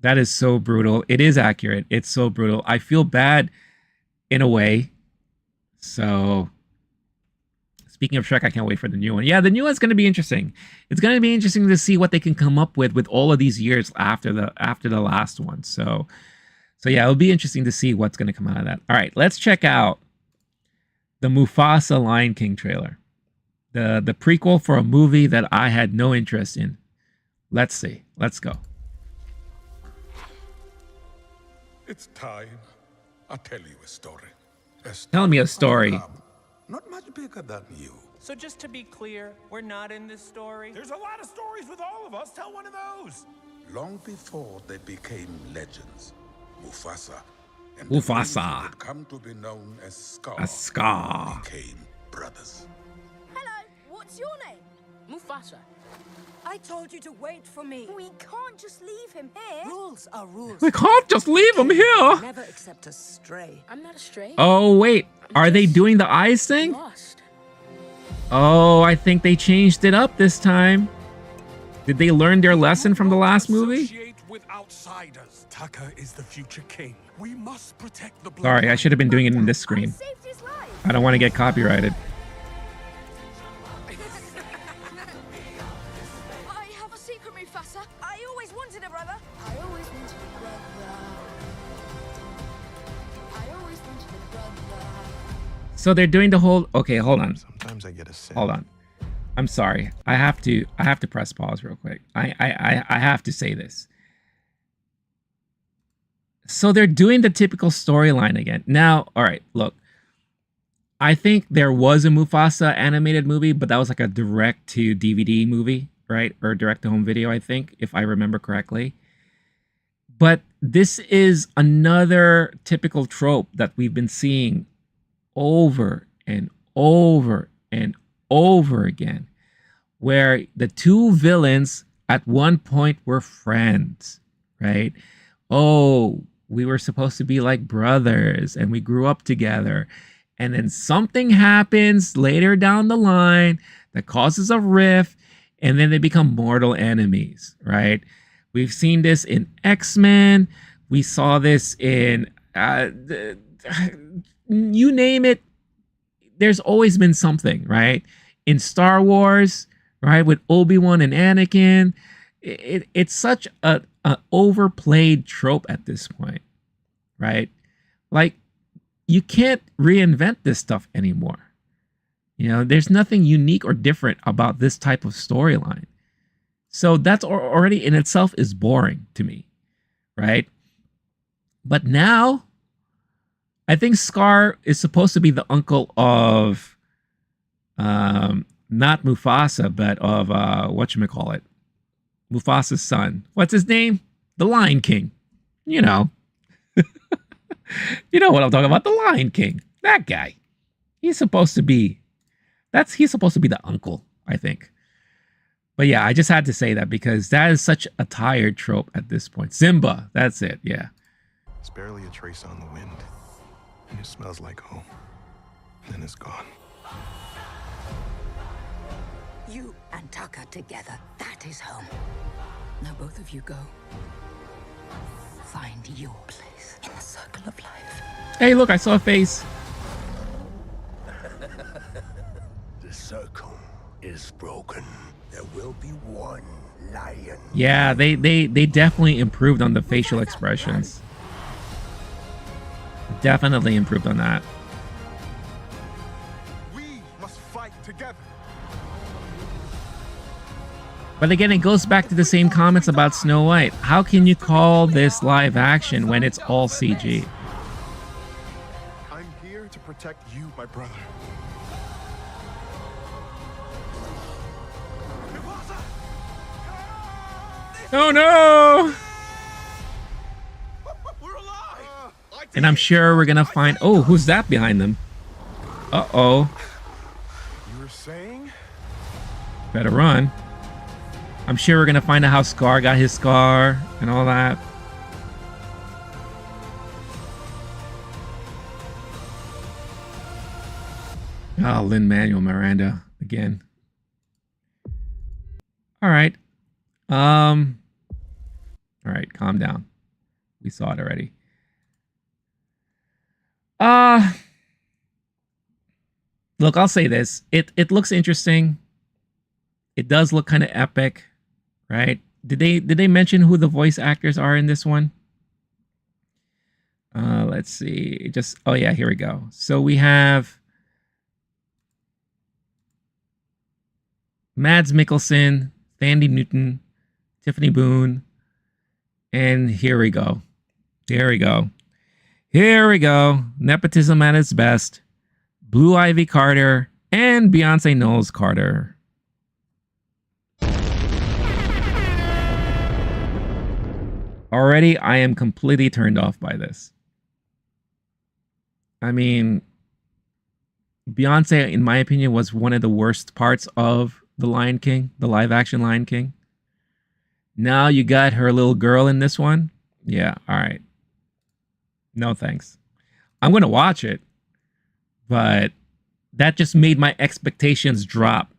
That is so brutal. It is accurate. It's so brutal. I feel bad in a way. So speaking of Shrek, I can't wait for the new one. Yeah, the new one's going to be interesting. It's going to be interesting to see what they can come up with all of these years after the last one. So yeah, it'll be interesting to see what's going to come out of that. All right, let's check out the Mufasa Lion King trailer. The prequel for a movie that I had no interest in. Let's see. Let's go. It's time. I'll tell you a story. Tell me a story. Not much bigger than you. So just to be clear, we're not in this story? There's a lot of stories with all of us. Tell one of those. Long before they became legends, Mufasa and the Mufasa. things who would come to be known as Scar became brothers. Hello, what's your name? Mufasa. I told you to wait for me. We can't just leave him here. Rules are rules. We can't just leave him here. Never accept a stray. I'm not a stray. Oh, wait. Are they doing the eyes thing? Lost. Oh, I think they changed it up this time. Did they learn their lesson from the last movie? Associate with outsiders. Taka is the future king. We must protect the bloodline. Sorry, I should have been doing it in this screen. Saved his life. I don't want to get copyrighted. I have a secret, Mufasa. I always wanted a brother. I always wanted a brother. I always wanted a brother. So they're doing the whole... Okay, hold on. Sometimes I get a sense. Hold on. I'm sorry. I have to press pause real quick. I have to say this. So they're doing the typical storyline again. Now, all right, look. I think there was a Mufasa animated movie, but that was like a direct to DVD movie, right? Or direct to home video, I think, if I remember correctly. But this is another typical trope that we've been seeing over and over and over again, where the two villains at one point were friends, right? Oh, we were supposed to be like brothers and we grew up together. And then something happens later down the line that causes a rift, and then they become mortal enemies, right? We've seen this in X-Men. We saw this in, you name it. There's always been something, right? In Star Wars, right? With Obi-Wan and Anakin. It's such an overplayed trope at this point, right? Like, you can't reinvent this stuff anymore. You know, there's nothing unique or different about this type of storyline. So that's already in itself is boring to me, right? But now, I think Scar is supposed to be the uncle of, not Mufasa, but of, whatchamacallit, Mufasa's son. What's his name? The Lion King. You know. You know what I'm talking about. The Lion King. That guy. He's supposed to be the uncle, I think. But yeah, I just had to say that because that is such a tired trope at this point. Simba. That's it. Yeah. It's barely a trace on the wind. And it smells like home. Then it's gone. You and Taka together. That is home. Now both of you go. Find your place in the circle of life. Hey, look, I saw a face. The circle is broken. There will be one lion. Yeah, they definitely improved on the facial expressions. Definitely improved on that. We must fight together. But again, it goes back to the same comments about Snow White. How can you call this live action when it's all CG? I'm here to protect you, my brother. Oh no! And I'm sure we're gonna find... Oh, who's that behind them? Uh-oh. You were saying? Better run. I'm sure we're gonna find out how Scar got his scar and all that. Oh, Lin-Manuel Miranda again. All right. All right, calm down. We saw it already. Look, I'll say this. It looks interesting. It does look kind of epic, right? Did they mention who the voice actors are in this one? Let's see. Oh yeah, here we go. So we have Mads Mikkelsen, Thandie Newton, Tiffany Boone, and here we go. Here we go. Here we go. Nepotism at its best. Blue Ivy Carter and Beyonce Knowles Carter. Already, I am completely turned off by this. I mean, Beyonce, in my opinion, was one of the worst parts of The Lion King, the live action Lion King. Now you got her little girl in this one. Yeah, all right. No thanks. I'm going to watch it, but that just made my expectations drop.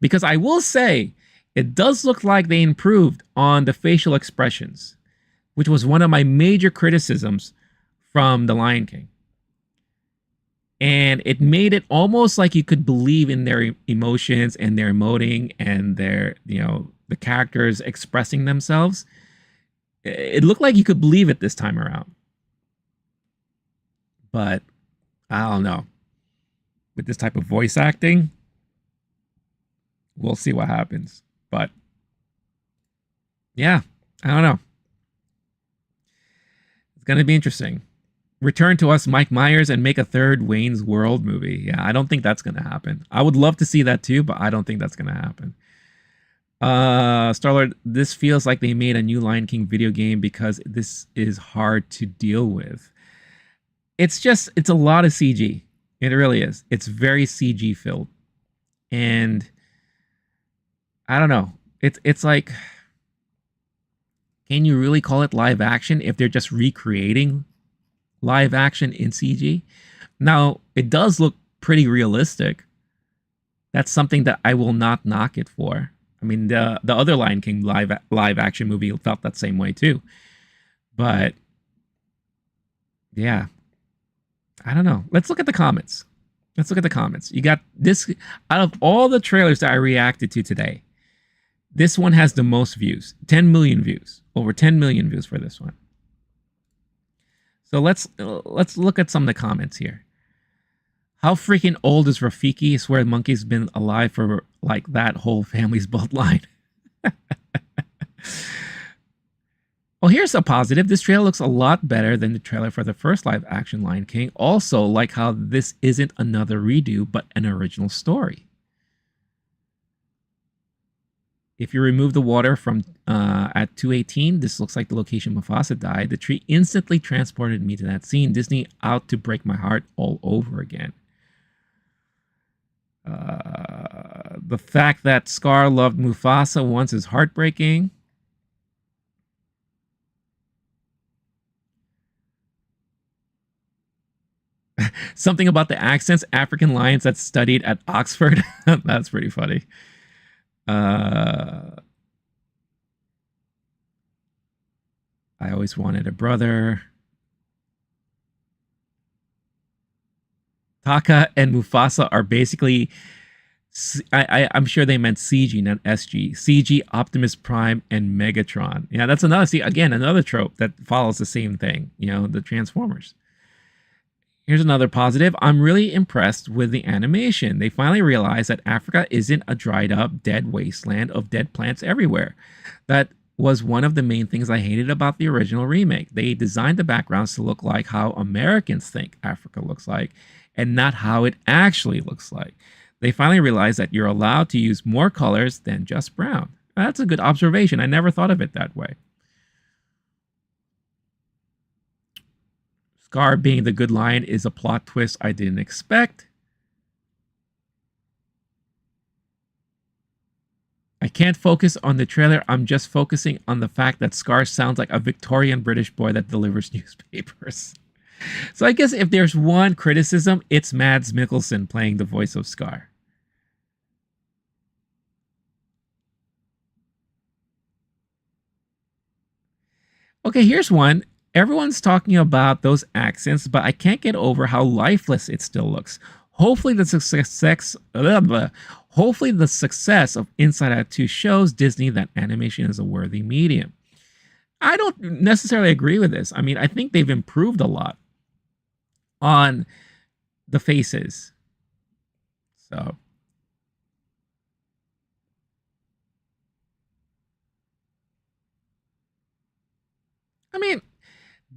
Because I will say, it does look like they improved on the facial expressions, which was one of my major criticisms from The Lion King. And it made it almost like you could believe in their emotions and their emoting and their, the characters expressing themselves. It looked like you could believe it this time around. But I don't know. With this type of voice acting, we'll see what happens. But yeah, I don't know. It's going to be interesting. Return to us Mike Myers and make a third Wayne's World movie. Yeah, I don't think that's going to happen. I would love to see that too, but I don't think that's going to happen. Star-Lord, this feels like they made a new Lion King video game because this is hard to deal with. It's a lot of CG. It really is. It's very CG filled. And I don't know. It's like, can you really call it live action if they're just recreating live action in CG? Now, it does look pretty realistic. That's something that I will not knock it for. I mean, the other Lion King live action movie felt that same way too. But yeah, I don't know. Let's look at the comments. Let's look at the comments. You got this, out of all the trailers that I reacted to today, this one has the most views. 10 million views. Over 10 million views for this one. So let's look at some of the comments here. How freaking old is Rafiki? I swear the monkey's been alive for like that whole family's bloodline. Well, here's a positive. This trailer looks a lot better than the trailer for the first live action Lion King. Also, like how this isn't another redo, but an original story. If you remove the water from at 218, this looks like the location Mufasa died. The tree instantly transported me to that scene. Disney out to break my heart all over again. The fact that Scar loved Mufasa once is heartbreaking. Something about the accents, African lions that studied at Oxford. That's pretty funny. I always wanted a brother. Taka and Mufasa are basically, I'm sure they meant CG, not SG. CG, Optimus Prime, and Megatron. Yeah, that's another, another trope that follows the same thing, the Transformers. Here's another positive. I'm really impressed with the animation. They finally realized that Africa isn't a dried up, dead wasteland of dead plants everywhere. That was one of the main things I hated about the original remake. They designed the backgrounds to look like how Americans think Africa looks like, and not how it actually looks like. They finally realized that you're allowed to use more colors than just brown. That's a good observation. I never thought of it that way. Scar being the good lion is a plot twist I didn't expect. I can't focus on the trailer. I'm just focusing on the fact that Scar sounds like a Victorian British boy that delivers newspapers. So I guess if there's one criticism, it's Mads Mikkelsen playing the voice of Scar. Okay, here's one. Everyone's talking about those accents, but I can't get over how lifeless it still looks. Hopefully the success of Inside Out 2 shows Disney that animation is a worthy medium. I don't necessarily agree with this. I mean, I think they've improved a lot on the faces. So I mean,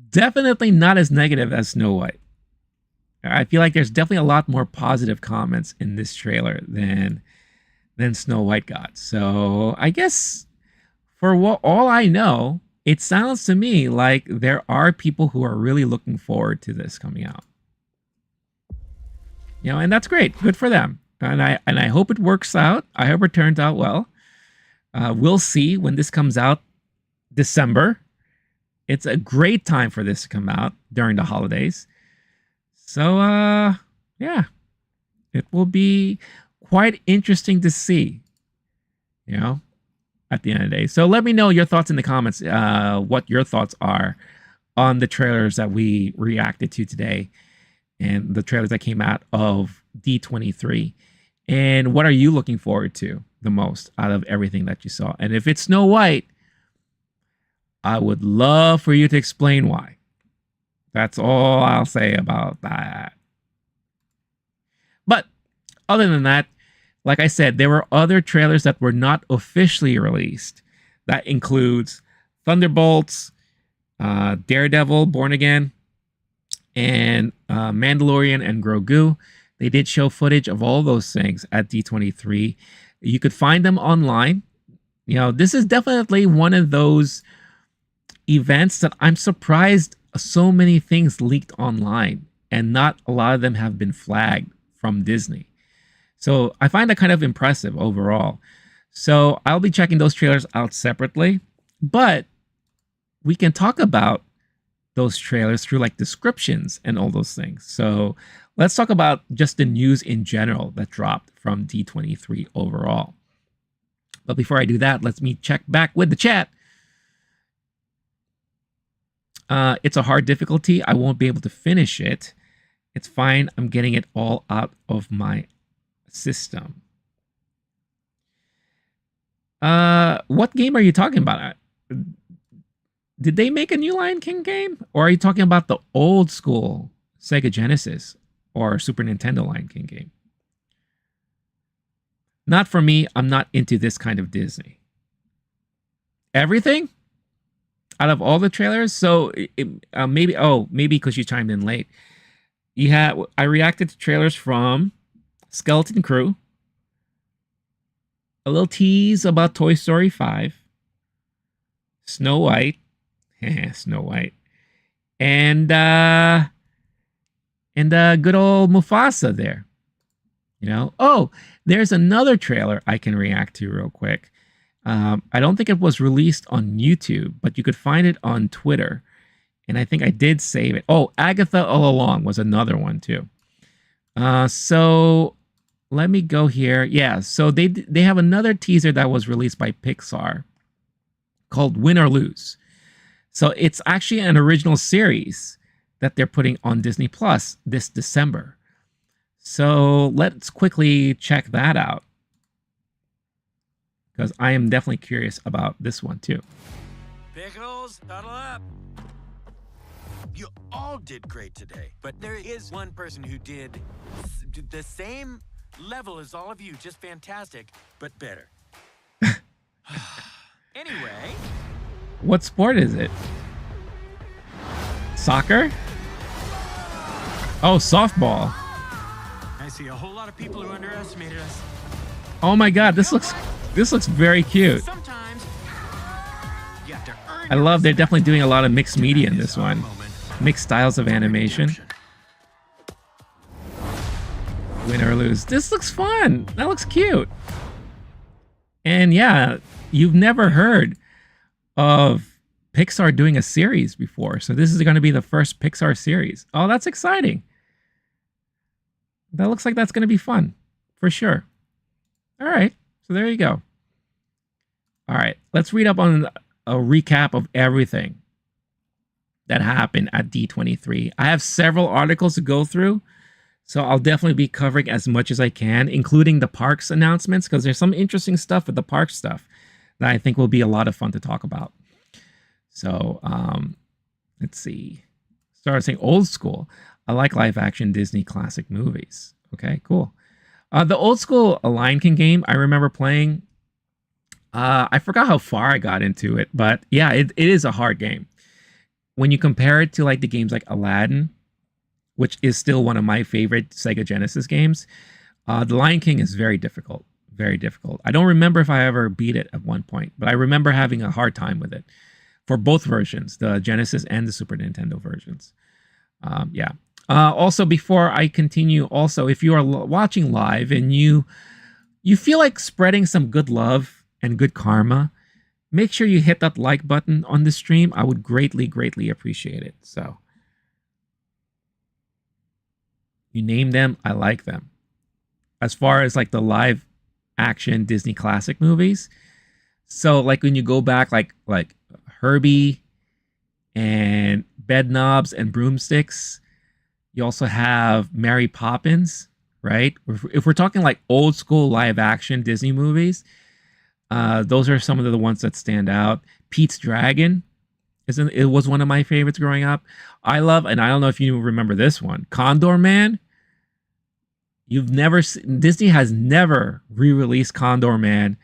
definitely not as negative as Snow White. I feel like there's definitely a lot more positive comments in this trailer than Snow White got. So I guess for what all I know, it sounds to me like there are people who are really looking forward to this coming out. You know, and that's great. Good for them. And I hope it works out. I hope it turns out well. We'll see when this comes out, December. It's a great time for this to come out during the holidays. So, yeah, it will be quite interesting to see, you know, at the end of the day. So let me know your thoughts in the comments, what your thoughts are on the trailers that we reacted to today and the trailers that came out of D23. And what are you looking forward to the most out of everything that you saw? And if it's Snow White, I would love for you to explain why. That's all I'll say about that. But other than that, like I said, there were other trailers that were not officially released. That includes Thunderbolts, Daredevil, Born Again, and Mandalorian and Grogu. They did show footage of all those things at D23. You could find them online. You know, this is definitely one of those events that I'm surprised so many things leaked online and not a lot of them have been flagged from Disney. So I find that kind of impressive overall. So I'll be checking those trailers out separately, but we can talk about those trailers through like descriptions and all those things. So let's talk about just the news in general that dropped from D23 overall. But before I do that, let me check back with the chat. It's a hard difficulty. I won't be able to finish it. It's fine. I'm getting it all out of my system. What game are you talking about? Did they make a new Lion King game? Or are you talking about the old school Sega Genesis or Super Nintendo Lion King game? Not for me. I'm not into this kind of Disney. Everything? Out of all the trailers? So maybe because you chimed in late. I reacted to trailers from Skeleton Crew, a little tease about Toy Story 5, Snow White, Snow White, and good old Mufasa there. You know? Oh, there's another trailer I can react to real quick. I don't think it was released on YouTube, but you could find it on Twitter. And I think I did save it. Oh, Agatha All Along was another one too. So let me go here. Yeah, so they have another teaser that was released by Pixar called Win or Lose. So it's actually an original series that they're putting on Disney Plus this December. So let's quickly check that out, because I am definitely curious about this one too. Pickles, huddle up. You all did great today, but there is one person who did the same level as all of you, just fantastic, but better. Anyway. What sport is it? Soccer? Oh, softball. I see a whole lot of people who underestimated us. Oh my god, this looks very cute. Sometimes you have to earn I love they're definitely doing a lot of mixed media in this one. Mixed styles of animation. Win or lose. This looks fun. That looks cute. And yeah, you've never heard of Pixar doing a series before. So this is going to be the first Pixar series. Oh, that's exciting. That looks like that's going to be fun. For sure. All right. So there you go. All right. Let's read up on a recap of everything that happened at D23. I have several articles to go through. So I'll definitely be covering as much as I can, including the parks announcements, because there's some interesting stuff with the park stuff that I think will be a lot of fun to talk about. So let's see. Started saying old school. I like live action Disney classic movies. Okay, cool. The old school Lion King game, I remember playing. I forgot how far I got into it, but yeah, it is a hard game. When you compare it to like the games like Aladdin, which is still one of my favorite Sega Genesis games, the Lion King is very difficult. Very difficult. I don't remember if I ever beat it at one point, but I remember having a hard time with it for both versions, the Genesis and the Super Nintendo versions. Yeah. Also, before I continue, also, if you are watching live and you feel like spreading some good love and good karma, make sure you hit that like button on the stream. I would greatly, greatly appreciate it. So you name them, I like them. As far as like the live action Disney classic movies, so like when you go back like Herbie and Bedknobs and Broomsticks, you also have Mary Poppins, right? If we're talking like old school live action Disney movies, those are some of the ones that stand out. Pete's Dragon it was one of my favorites growing up. I love, and I don't know if you remember this one, Condor Man. You've never Disney has never re-released Condor Man.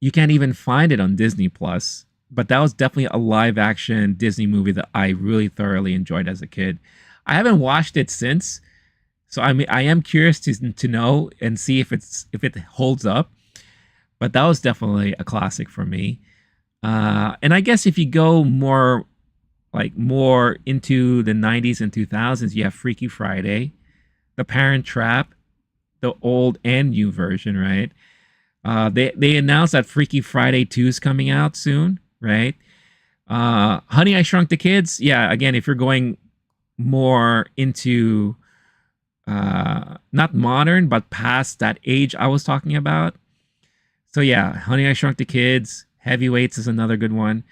You can't even find it on Disney Plus. But that was definitely a live action Disney movie that I really thoroughly enjoyed as a kid. I haven't watched it since, so I am curious to know and see if it holds up. But that was definitely a classic for me. And I guess if you go more into the 90s and 2000s, you have Freaky Friday, The Parent Trap, the old and new version, right? They announced that Freaky Friday 2 is coming out soon, right? Honey, I Shrunk the Kids. Yeah, again, if you're going more into not modern, but past that age I was talking about. So yeah, Honey, I Shrunk the Kids. Heavyweights is another good one.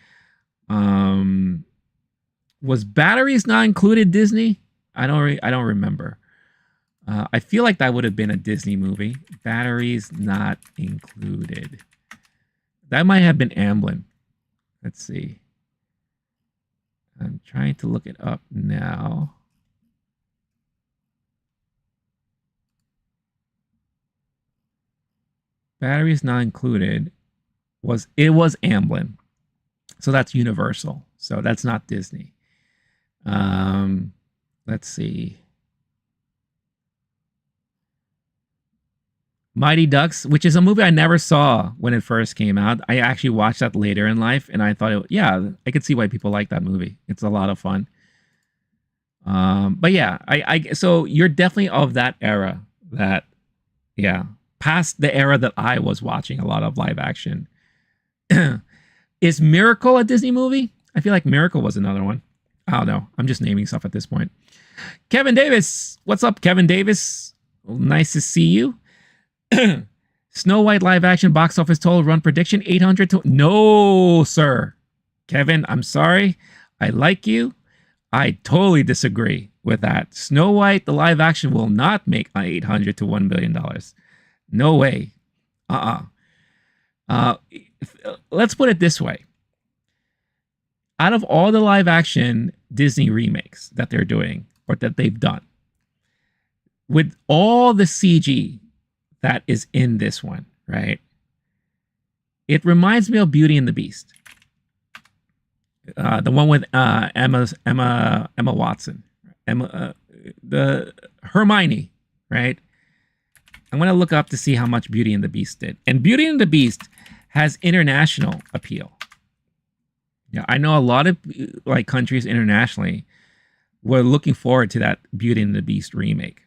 Was Batteries Not Included Disney? I don't remember. I feel like that would have been a Disney movie. Batteries Not Included. That might have been Amblin. Let's see. I'm trying to look it up now. Batteries Not Included was Amblin. So that's Universal. So that's not Disney. Let's see. Mighty Ducks, which is a movie I never saw when it first came out. I actually watched that later in life, and I thought, I could see why people like that movie. It's a lot of fun. But yeah, so you're definitely of that era that, past the era that I was watching a lot of live action. Is Miracle a Disney movie? I feel like Miracle was another one. I don't know. I'm just naming stuff at this point. Kevin Davis. What's up, Kevin Davis? Nice to see you. Snow White live action box office total run prediction 800 to... No, sir. Kevin, I'm sorry. I like you. I totally disagree with that. Snow White, the live action, will not make $800 to $1 billion. No way. Let's put it this way. out of all the live action Disney remakes that they're doing or that they've done, with all the CG that is in this one, right? It reminds me of Beauty and the Beast. The one with Emma Watson, the Hermione, right? I'm going to look up to see how much Beauty and the Beast did. And Beauty and the Beast has international appeal. Yeah, I know a lot of like countries internationally were looking forward to that Beauty and the Beast remake,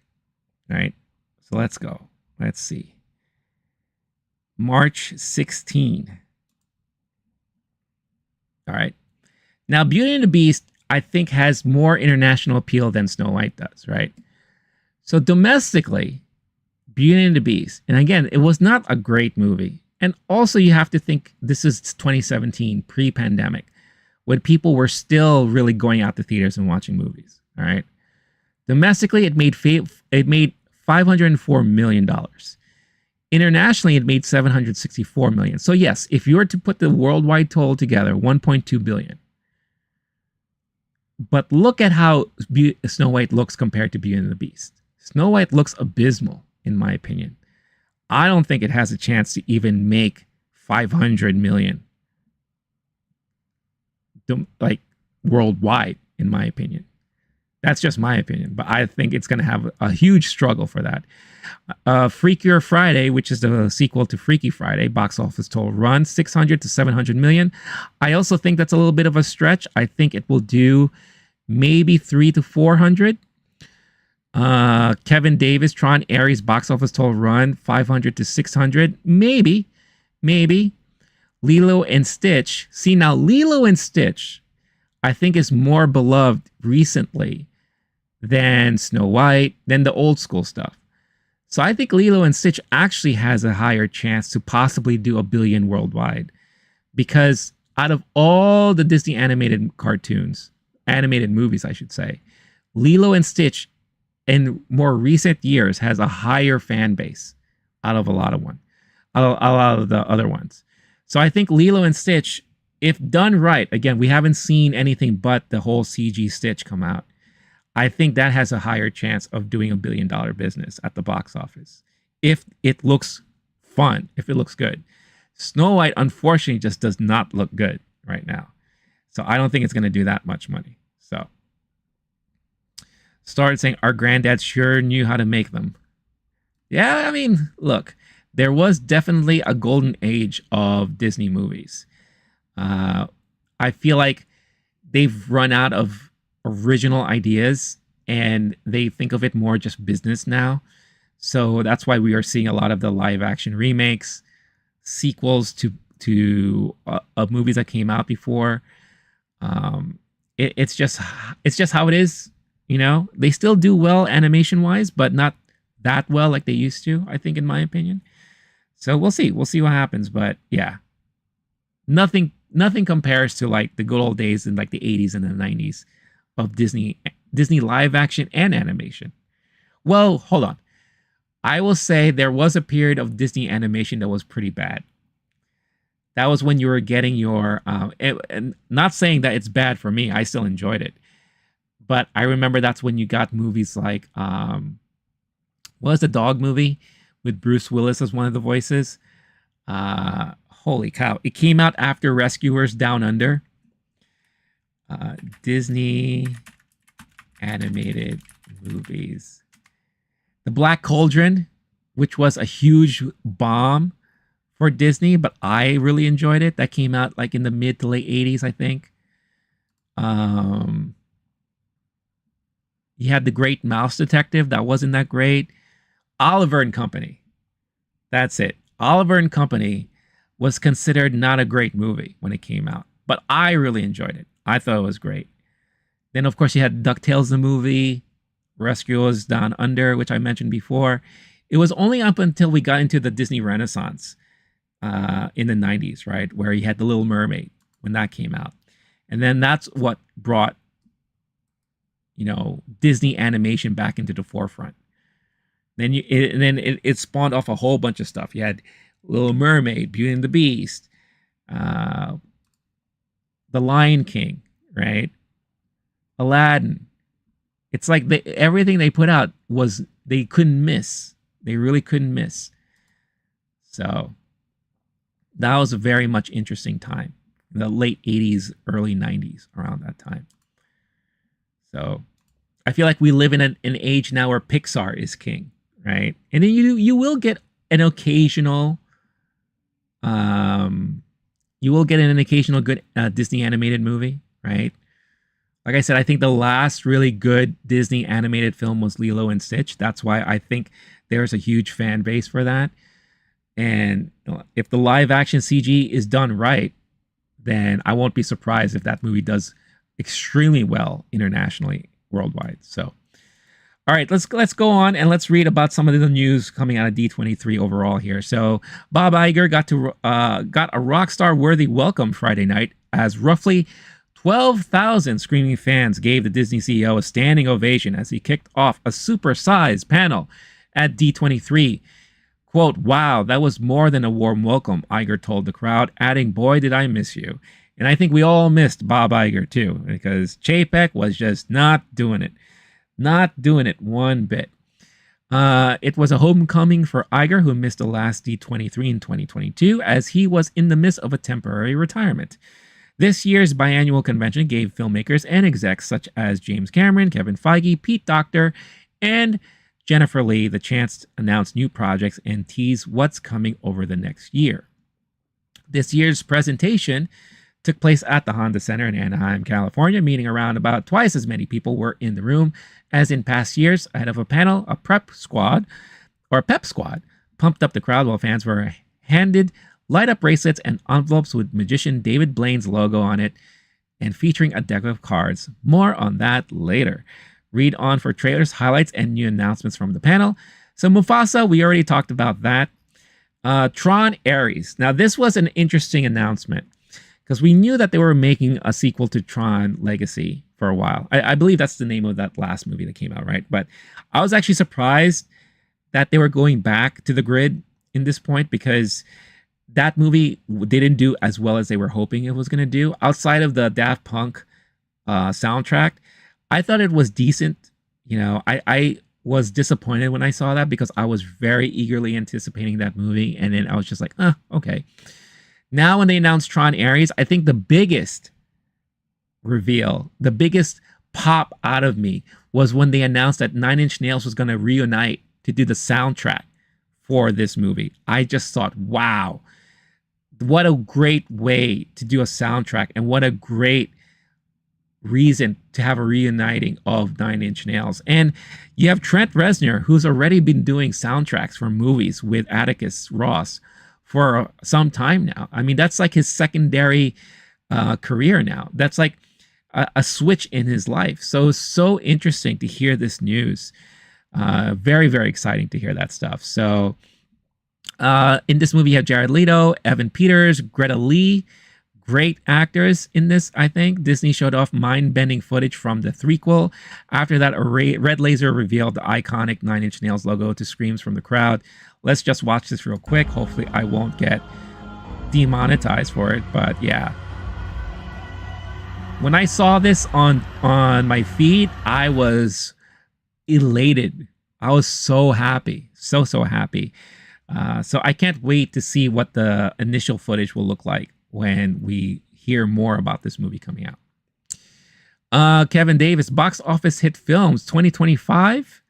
right? So let's go. Let's see. March 16. All right. Now, Beauty and the Beast, I think, has more international appeal than Snow White does, right? So domestically, Beauty and the Beast, and again, it was not a great movie. And also, you have to think this is 2017, pre-pandemic, when people were still really going out to theaters and watching movies. All right. Domestically, it made $504 million. Internationally, it made $764 million. So yes, if you were to put the worldwide total together, $1.2 billion. But look at how Snow White looks compared to Beauty and the Beast. Snow White looks abysmal, in my opinion. I don't think it has a chance to even make 500 million, like worldwide, in my opinion. That's just my opinion, but I think it's going to have a huge struggle for that. Freakier Friday, which is the sequel to Freaky Friday, box office total run 600 to 700 million. I also think that's a little bit of a stretch. I think it will do maybe 300 to 400. Kevin Davis, Tron Ares, box office total run 500 to 600. Maybe. Lilo and Stitch. See, now Lilo and Stitch, I think, is more beloved recently than Snow White, than the old school stuff. So I think Lilo and Stitch actually has a higher chance to possibly do $1 billion worldwide, because out of all the Disney animated movies, I should say, Lilo and Stitch in more recent years has a higher fan base out of a lot of the other ones. So I think Lilo and Stitch, if done right, again, we haven't seen anything but the whole CG Stitch come out. I think that has a higher chance of doing $1 billion business at the box office. If it looks fun, if it looks good. Snow White, unfortunately, just does not look good right now. So I don't think it's going to do that much money. So started saying our granddads sure knew how to make them. Yeah, I mean, look, there was definitely a golden age of Disney movies. I feel like they've run out of original ideas and they think of it more just business now. So that's why we are seeing a lot of the live action remakes, sequels to movies that came out before. It's just how it is. You know, they still do well animation wise, but not that well like they used to, I think, in my opinion. So we'll see what happens. But yeah, nothing compares to like the good old days in like the 80s and the 90s of Disney live action and animation. Well, hold on. I will say there was a period of Disney animation that was pretty bad. That was when you were getting your, and not saying that it's bad for me. I still enjoyed it. But I remember that's when you got movies like, what was the dog movie with Bruce Willis as one of the voices? Holy cow. It came out after Rescuers Down Under. Disney animated movies. The Black Cauldron, which was a huge bomb for Disney, but I really enjoyed it. That came out like in the mid to late 80s, I think. You had The Great Mouse Detective. That wasn't that great. Oliver and Company. That's it. Oliver and Company was considered not a great movie when it came out, but I really enjoyed it. I thought it was great. Then, of course, you had DuckTales the movie, Rescuers Down Under, which I mentioned before. It was only up until we got into the Disney Renaissance in the 90s, right? Where you had The Little Mermaid when that came out. And then that's what brought, Disney animation back into the forefront. Then it spawned off a whole bunch of stuff. You had Little Mermaid, Beauty and the Beast, The Lion King, right? Aladdin. It's like everything they put out was they couldn't miss. They really couldn't miss. So that was a very much interesting time. The late 80s, early 90s, around that time. So I feel like we live in an age now where Pixar is king, right? And then you will get an occasional good Disney animated movie, right? Like I said, I think the last really good Disney animated film was Lilo and Stitch. That's why I think there's a huge fan base for that. And if the live action CG is done right, then I won't be surprised if that movie does extremely well internationally, worldwide. So, all right, let's go on and let's read about some of the news coming out of D23 overall here. So, Bob Iger got a Rockstar worthy welcome Friday night as roughly 12,000 screaming fans gave the Disney CEO a standing ovation as he kicked off a supersized panel at D23. Quote, "Wow, that was more than a warm welcome," Iger told the crowd, adding, "Boy, did I miss you." And I think we all missed Bob Iger too, because Chapek was just not doing it. Not doing it one bit. It was a homecoming for Iger, who missed the last D23 in 2022, as he was in the midst of a temporary retirement. This year's biannual convention gave filmmakers and execs such as James Cameron, Kevin Feige, Pete Docter, and Jennifer Lee the chance to announce new projects and tease what's coming over the next year. This year's presentation took place at the Honda Center in Anaheim, California, meaning around about twice as many people were in the room as in past years. Ahead of a panel, a pep squad pumped up the crowd while fans were handed light-up bracelets and envelopes with magician David Blaine's logo on it and featuring a deck of cards. More on that later. Read on for trailers, highlights, and new announcements from the panel. So Mufasa, we already talked about that. Tron Ares. Now, this was an interesting announcement because we knew that they were making a sequel to Tron Legacy for a while. I believe that's the name of that last movie that came out, right? But I was actually surprised that they were going back to the grid in this point because that movie didn't do as well as they were hoping it was going to do. Outside of the Daft Punk soundtrack, I thought it was decent. You know, I was disappointed when I saw that because I was very eagerly anticipating that movie. And then I was just like, okay. Now when they announced Tron Ares, I think the biggest reveal, the biggest pop out of me was when they announced that Nine Inch Nails was going to reunite to do the soundtrack for this movie. I just thought, wow, what a great way to do a soundtrack and what a great reason to have a reuniting of Nine Inch Nails. And you have Trent Reznor, who's already been doing soundtracks for movies with Atticus Ross for some time now. I mean, that's like his secondary career now. That's like a switch in his life. So interesting to hear this news. Very, very exciting to hear that stuff. So in this movie, you have Jared Leto, Evan Peters, Greta Lee. Great actors in this, I think. Disney showed off mind-bending footage from the threequel. After that, a red laser revealed the iconic Nine Inch Nails logo to screams from the crowd. Let's just watch this real quick. Hopefully I won't get demonetized for it, but yeah. When I saw this on my feed, I was elated. I was so happy. So happy. So I can't wait to see what the initial footage will look like when we hear more about this movie coming out. Kevin Davis, box office hit films 2025.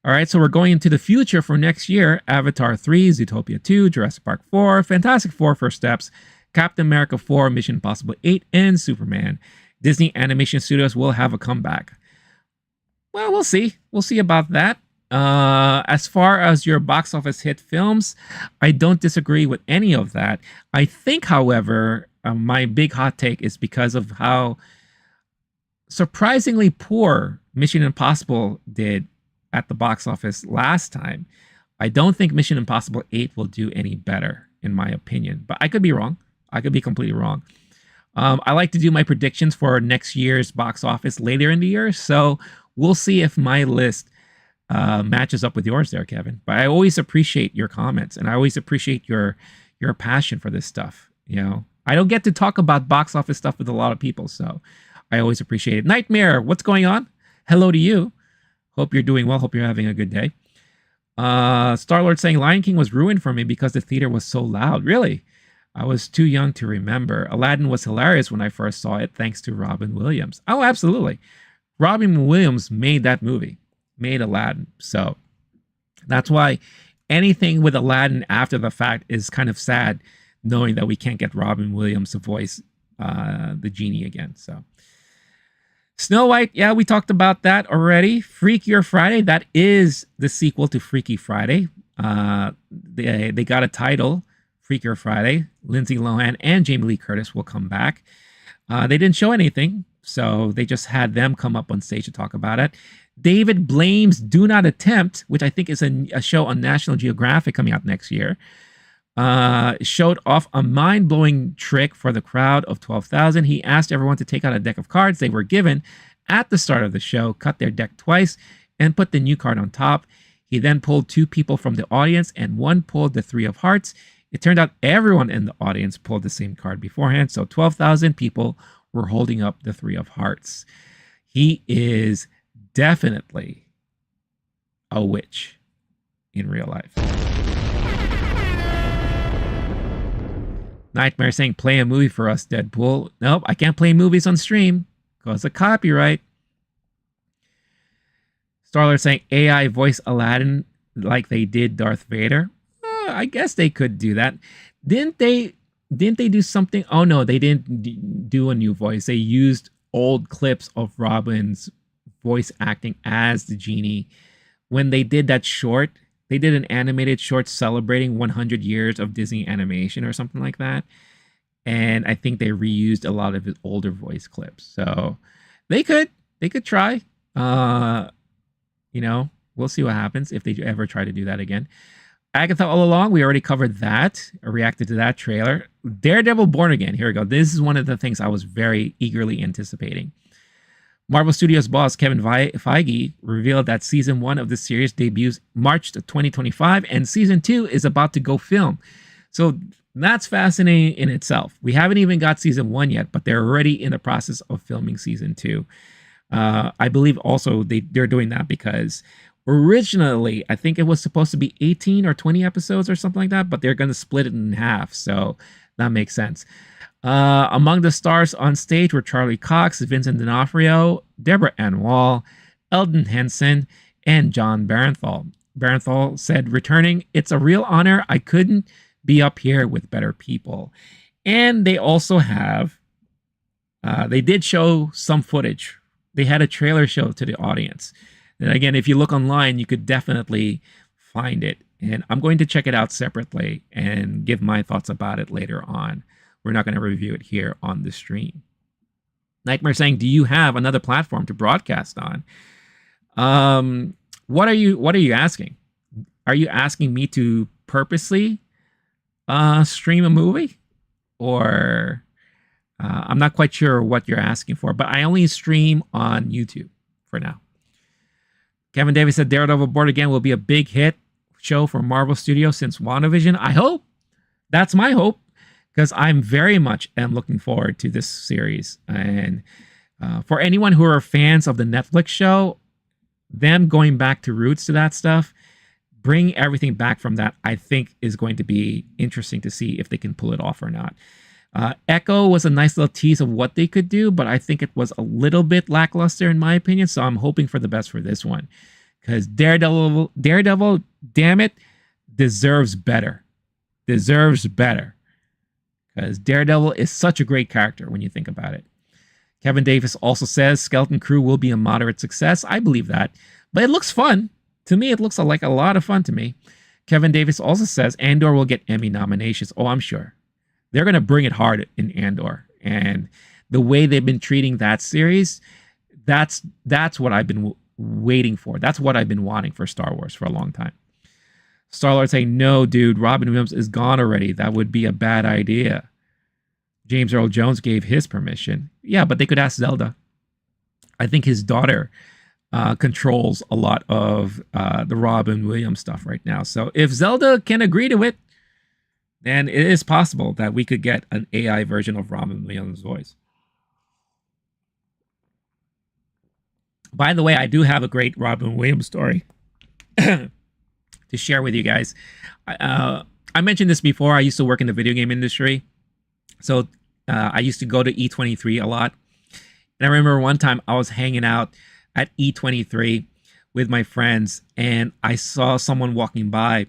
All right, so we're going into the future for next year. Avatar 3, Zootopia 2, Jurassic Park 4, Fantastic Four First Steps, Captain America 4, Mission Impossible 8, and Superman. Disney Animation Studios will have a comeback. Well, we'll see. We'll see about that. As far as your box office hit films, I don't disagree with any of that. I think, however, my big hot take is because of how surprisingly poor Mission Impossible did at the box office last time. I don't think Mission Impossible 8 will do any better, in my opinion. But I could be wrong. I could be completely wrong. I like to do my predictions for next year's box office later in the year. So we'll see if my list matches up with yours there, Kevin. But I always appreciate your comments, and I always appreciate your passion for this stuff. You know, I don't get to talk about box office stuff with a lot of people, so I always appreciate it. Nightmare, what's going on? Hello to you. Hope you're doing well. Hope you're having a good day. Star-Lord saying Lion King was ruined for me because the theater was so loud. Really? I was too young to remember. Aladdin was hilarious when I first saw it, thanks to Robin Williams. Oh, absolutely. Robin Williams made that movie, made Aladdin. So that's why anything with Aladdin after the fact is kind of sad, knowing that we can't get Robin Williams to voice the genie again. So Snow White, yeah, we talked about that already. Freakier Friday, that is the sequel to Freaky Friday. They got a title, Freakier Friday. Lindsay Lohan and Jamie Lee Curtis will come back. They didn't show anything, so they just had them come up on stage to talk about it. David Blaine's Do Not Attempt, which I think is a show on National Geographic coming out next year, showed off a mind-blowing trick for the crowd of 12,000. He asked everyone to take out a deck of cards they were given at the start of the show, cut their deck twice, and put the new card on top. He then pulled 2 people from the audience, and one pulled the 3 of hearts. It turned out everyone in the audience pulled the same card beforehand, so 12,000 people were holding up the 3 of hearts. He is definitely a witch in real life. Nightmare saying, play a movie for us, Deadpool. Nope, I can't play movies on stream because of copyright. Starlord saying, AI voice Aladdin like they did Darth Vader. I guess they could do that. Didn't they do something? Oh no, they didn't do a new voice. They used old clips of Robin's voice acting as the genie. When they did that short, they did an animated short celebrating 100 years of Disney animation or something like that. And I think they reused a lot of his older voice clips. So they could try. You know, we'll see what happens if they ever try to do that again. Agatha All Along, we already covered that. I reacted to that trailer. Daredevil Born Again, here we go. This is one of the things I was very eagerly anticipating. Marvel Studios boss Kevin Feige revealed that season 1 of the series debuts March 2025, and season 2 is about to go film. So that's fascinating in itself. We haven't even got season 1 yet, but they're already in the process of filming season 2. I believe also they're doing that because originally, I think it was supposed to be 18 or 20 episodes or something like that, but they're going to split it in half. So that makes sense. Among the stars on stage were Charlie Cox, Vincent D'Onofrio, Deborah Ann Wall, Eldon Henson, and John Barenthal. Barenthal said, returning, it's a real honor. I couldn't be up here with better people. And they also have, they did show some footage. They had a trailer show to the audience. And again, if you look online, you could definitely find it. And I'm going to check it out separately and give my thoughts about it later on. We're not going to review it here on the stream. Nightmare saying, do you have another platform to broadcast on? What are you asking? Are you asking me to purposely stream a movie? Or I'm not quite sure what you're asking for, but I only stream on YouTube for now. Kevin Davis said Daredevil Born Again will be a big hit show for Marvel Studios since WandaVision. I hope. That's my hope, because I'm very much am looking forward to this series. And for anyone who are fans of the Netflix show, them going back to roots to that stuff, bring everything back from that, I think is going to be interesting to see if they can pull it off or not. Echo was a nice little tease of what they could do, but I think it was a little bit lackluster in my opinion, so I'm hoping for the best for this one. Because Daredevil, damn it, deserves better. Deserves better. Because Daredevil is such a great character when you think about it. Kevin Davis also says Skeleton Crew will be a moderate success. I believe that. But it looks fun. To me, it looks like a lot of fun to me. Kevin Davis also says Andor will get Emmy nominations. Oh, I'm sure. They're going to bring it hard in Andor. And the way they've been treating that series, that's what I've been waiting for. That's what I've been wanting for Star Wars for a long time. Star-Lord saying, no, dude, Robin Williams is gone already. That would be a bad idea. James Earl Jones gave his permission. Yeah, but they could ask Zelda. I think his daughter controls a lot of the Robin Williams stuff right now. So if Zelda can agree to it, then it is possible that we could get an AI version of Robin Williams' voice. By the way, I do have a great Robin Williams story to share with you guys. I mentioned this before. I used to work in the video game industry. So I used to go to E23 a lot. And I remember one time I was hanging out at E23 with my friends, and I saw someone walking by.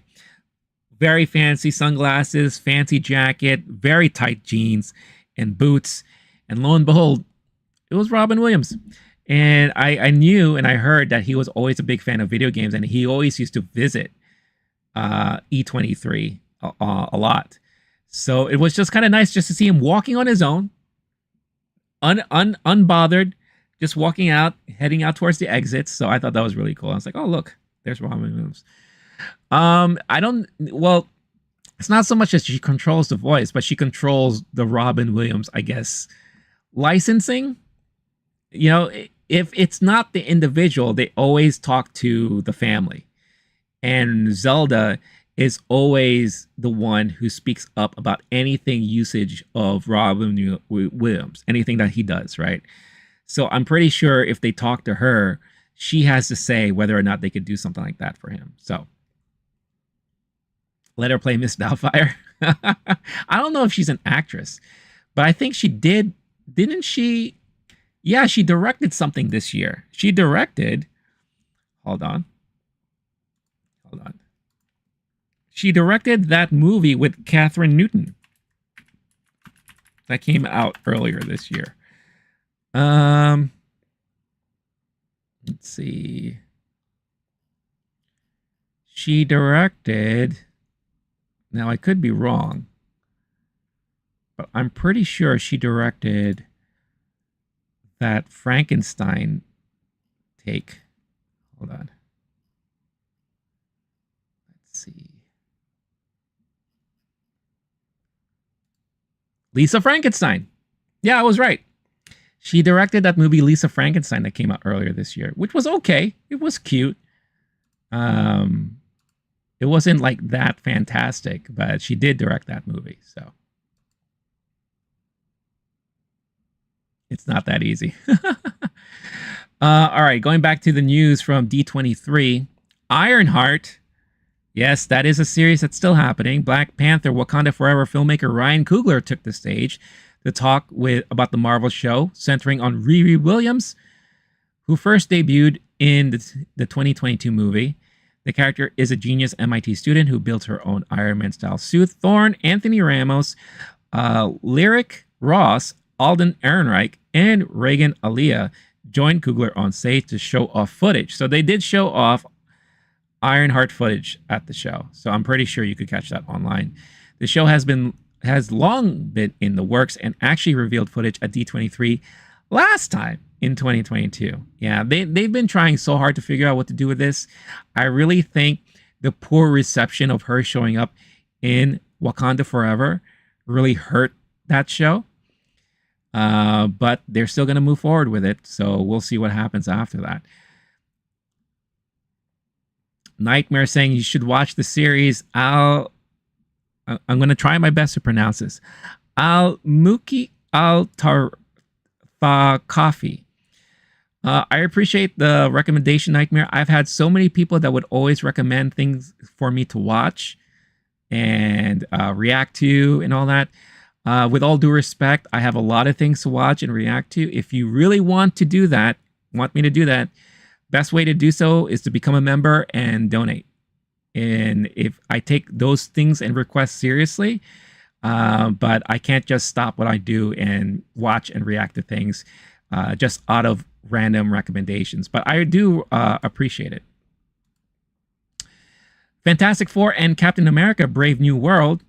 Very fancy sunglasses, fancy jacket, very tight jeans and boots. And lo and behold, it was Robin Williams. And I knew and I heard that he was always a big fan of video games, and he always used to visit E23 a lot. So it was just kind of nice just to see him walking on his own, unbothered, just walking out, heading out towards the exits. So I thought that was really cool. I was like, oh, look, there's Robin Williams. Well, it's not so much that she controls the voice, but she controls the Robin Williams, I guess, licensing. You know, if it's not the individual, they always talk to the family. And Zelda is always the one who speaks up about anything usage of Robin Williams, anything that he does, right? So I'm pretty sure if they talk to her, she has to say whether or not they could do something like that for him. So let her play Miss Doubtfire. I don't know if she's an actress, but I think she did. Didn't she? Yeah, she directed something this year. She directed. Hold on. She directed that movie with Catherine Newton that came out earlier this year. Let's see. She directed. Now I could be wrong, but I'm pretty sure she directed that Frankenstein take. Hold on. Let's see. Lisa Frankenstein. Yeah, I was right. She directed that movie Lisa Frankenstein that came out earlier this year, which was okay. It was cute. It wasn't like that fantastic, but she did direct that movie, so it's not that easy. All right, going back to the news from D23, Ironheart. Yes, that is a series that's still happening. Black Panther Wakanda Forever filmmaker Ryan Coogler took the stage to talk about the Marvel show, centering on Riri Williams, who first debuted in the 2022 movie. The character is a genius MIT student who built her own Iron Man-style suit. Thorne, Anthony Ramos, Lyric Ross, Alden Ehrenreich, and Reagan Aliyah joined Coogler on stage to show off footage. So they did show off Ironheart footage at the show. So I'm pretty sure you could catch that online. The show has long been in the works and actually revealed footage at D23 last time in 2022. Yeah, they've been trying so hard to figure out what to do with this. I really think the poor reception of her showing up in Wakanda Forever really hurt that show. But they're still going to move forward with it. So we'll see what happens after that. Nightmare saying you should watch the series. I'm going to try my best to pronounce this. Al-Muki Al-Tarthakafi. I appreciate the recommendation, Nightmare. I've had so many people that would always recommend things for me to watch and react to and all that. With all due respect, I have a lot of things to watch and react to. If you really want me to do that, best way to do so is to become a member and donate. And if I take those things and requests seriously, but I can't just stop what I do and watch and react to things just out of random recommendations. But I do appreciate it. Fantastic Four and Captain America Brave New World.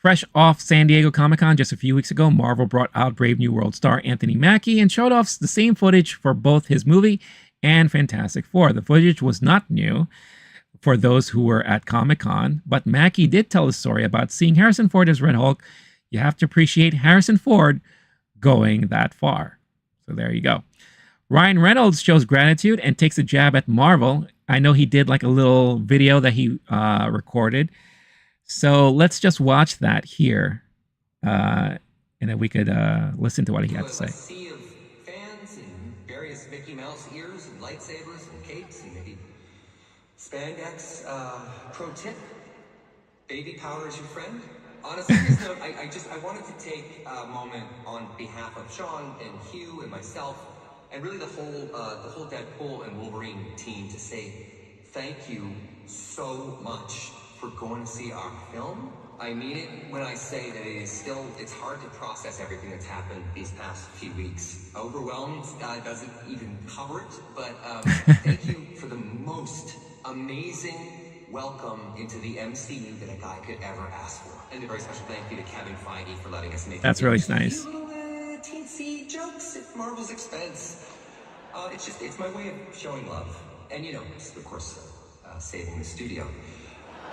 Fresh off San Diego Comic-Con just a few weeks ago, Marvel brought out Brave New World star Anthony Mackie and showed off the same footage for both his movie and Fantastic Four. The footage was not new for those who were at Comic-Con, but Mackie did tell a story about seeing Harrison Ford as Red Hulk. You have to appreciate Harrison Ford going that far. So there you go. Ryan Reynolds shows gratitude and takes a jab at Marvel. I know he did like a little video that he recorded. So let's just watch that here. And then we could listen to what he had to say. Sea of fans and various Mickey Mouse ears. Spandex, pro tip, baby powder is your friend. On a serious note, I wanted to take a moment on behalf of Sean and Hugh and myself, and really the whole Deadpool and Wolverine team to say thank you so much for going to see our film. I mean it when I say that it's hard to process everything that's happened these past few weeks. Overwhelmed doesn't even cover it, but thank you for the most amazing welcome into the MCU that a guy could ever ask for. And a very special thank you to Kevin Feige for letting us make That's really nice. little teensy jokes at Marvel's expense. It's my way of showing love. And of course, saving the studio.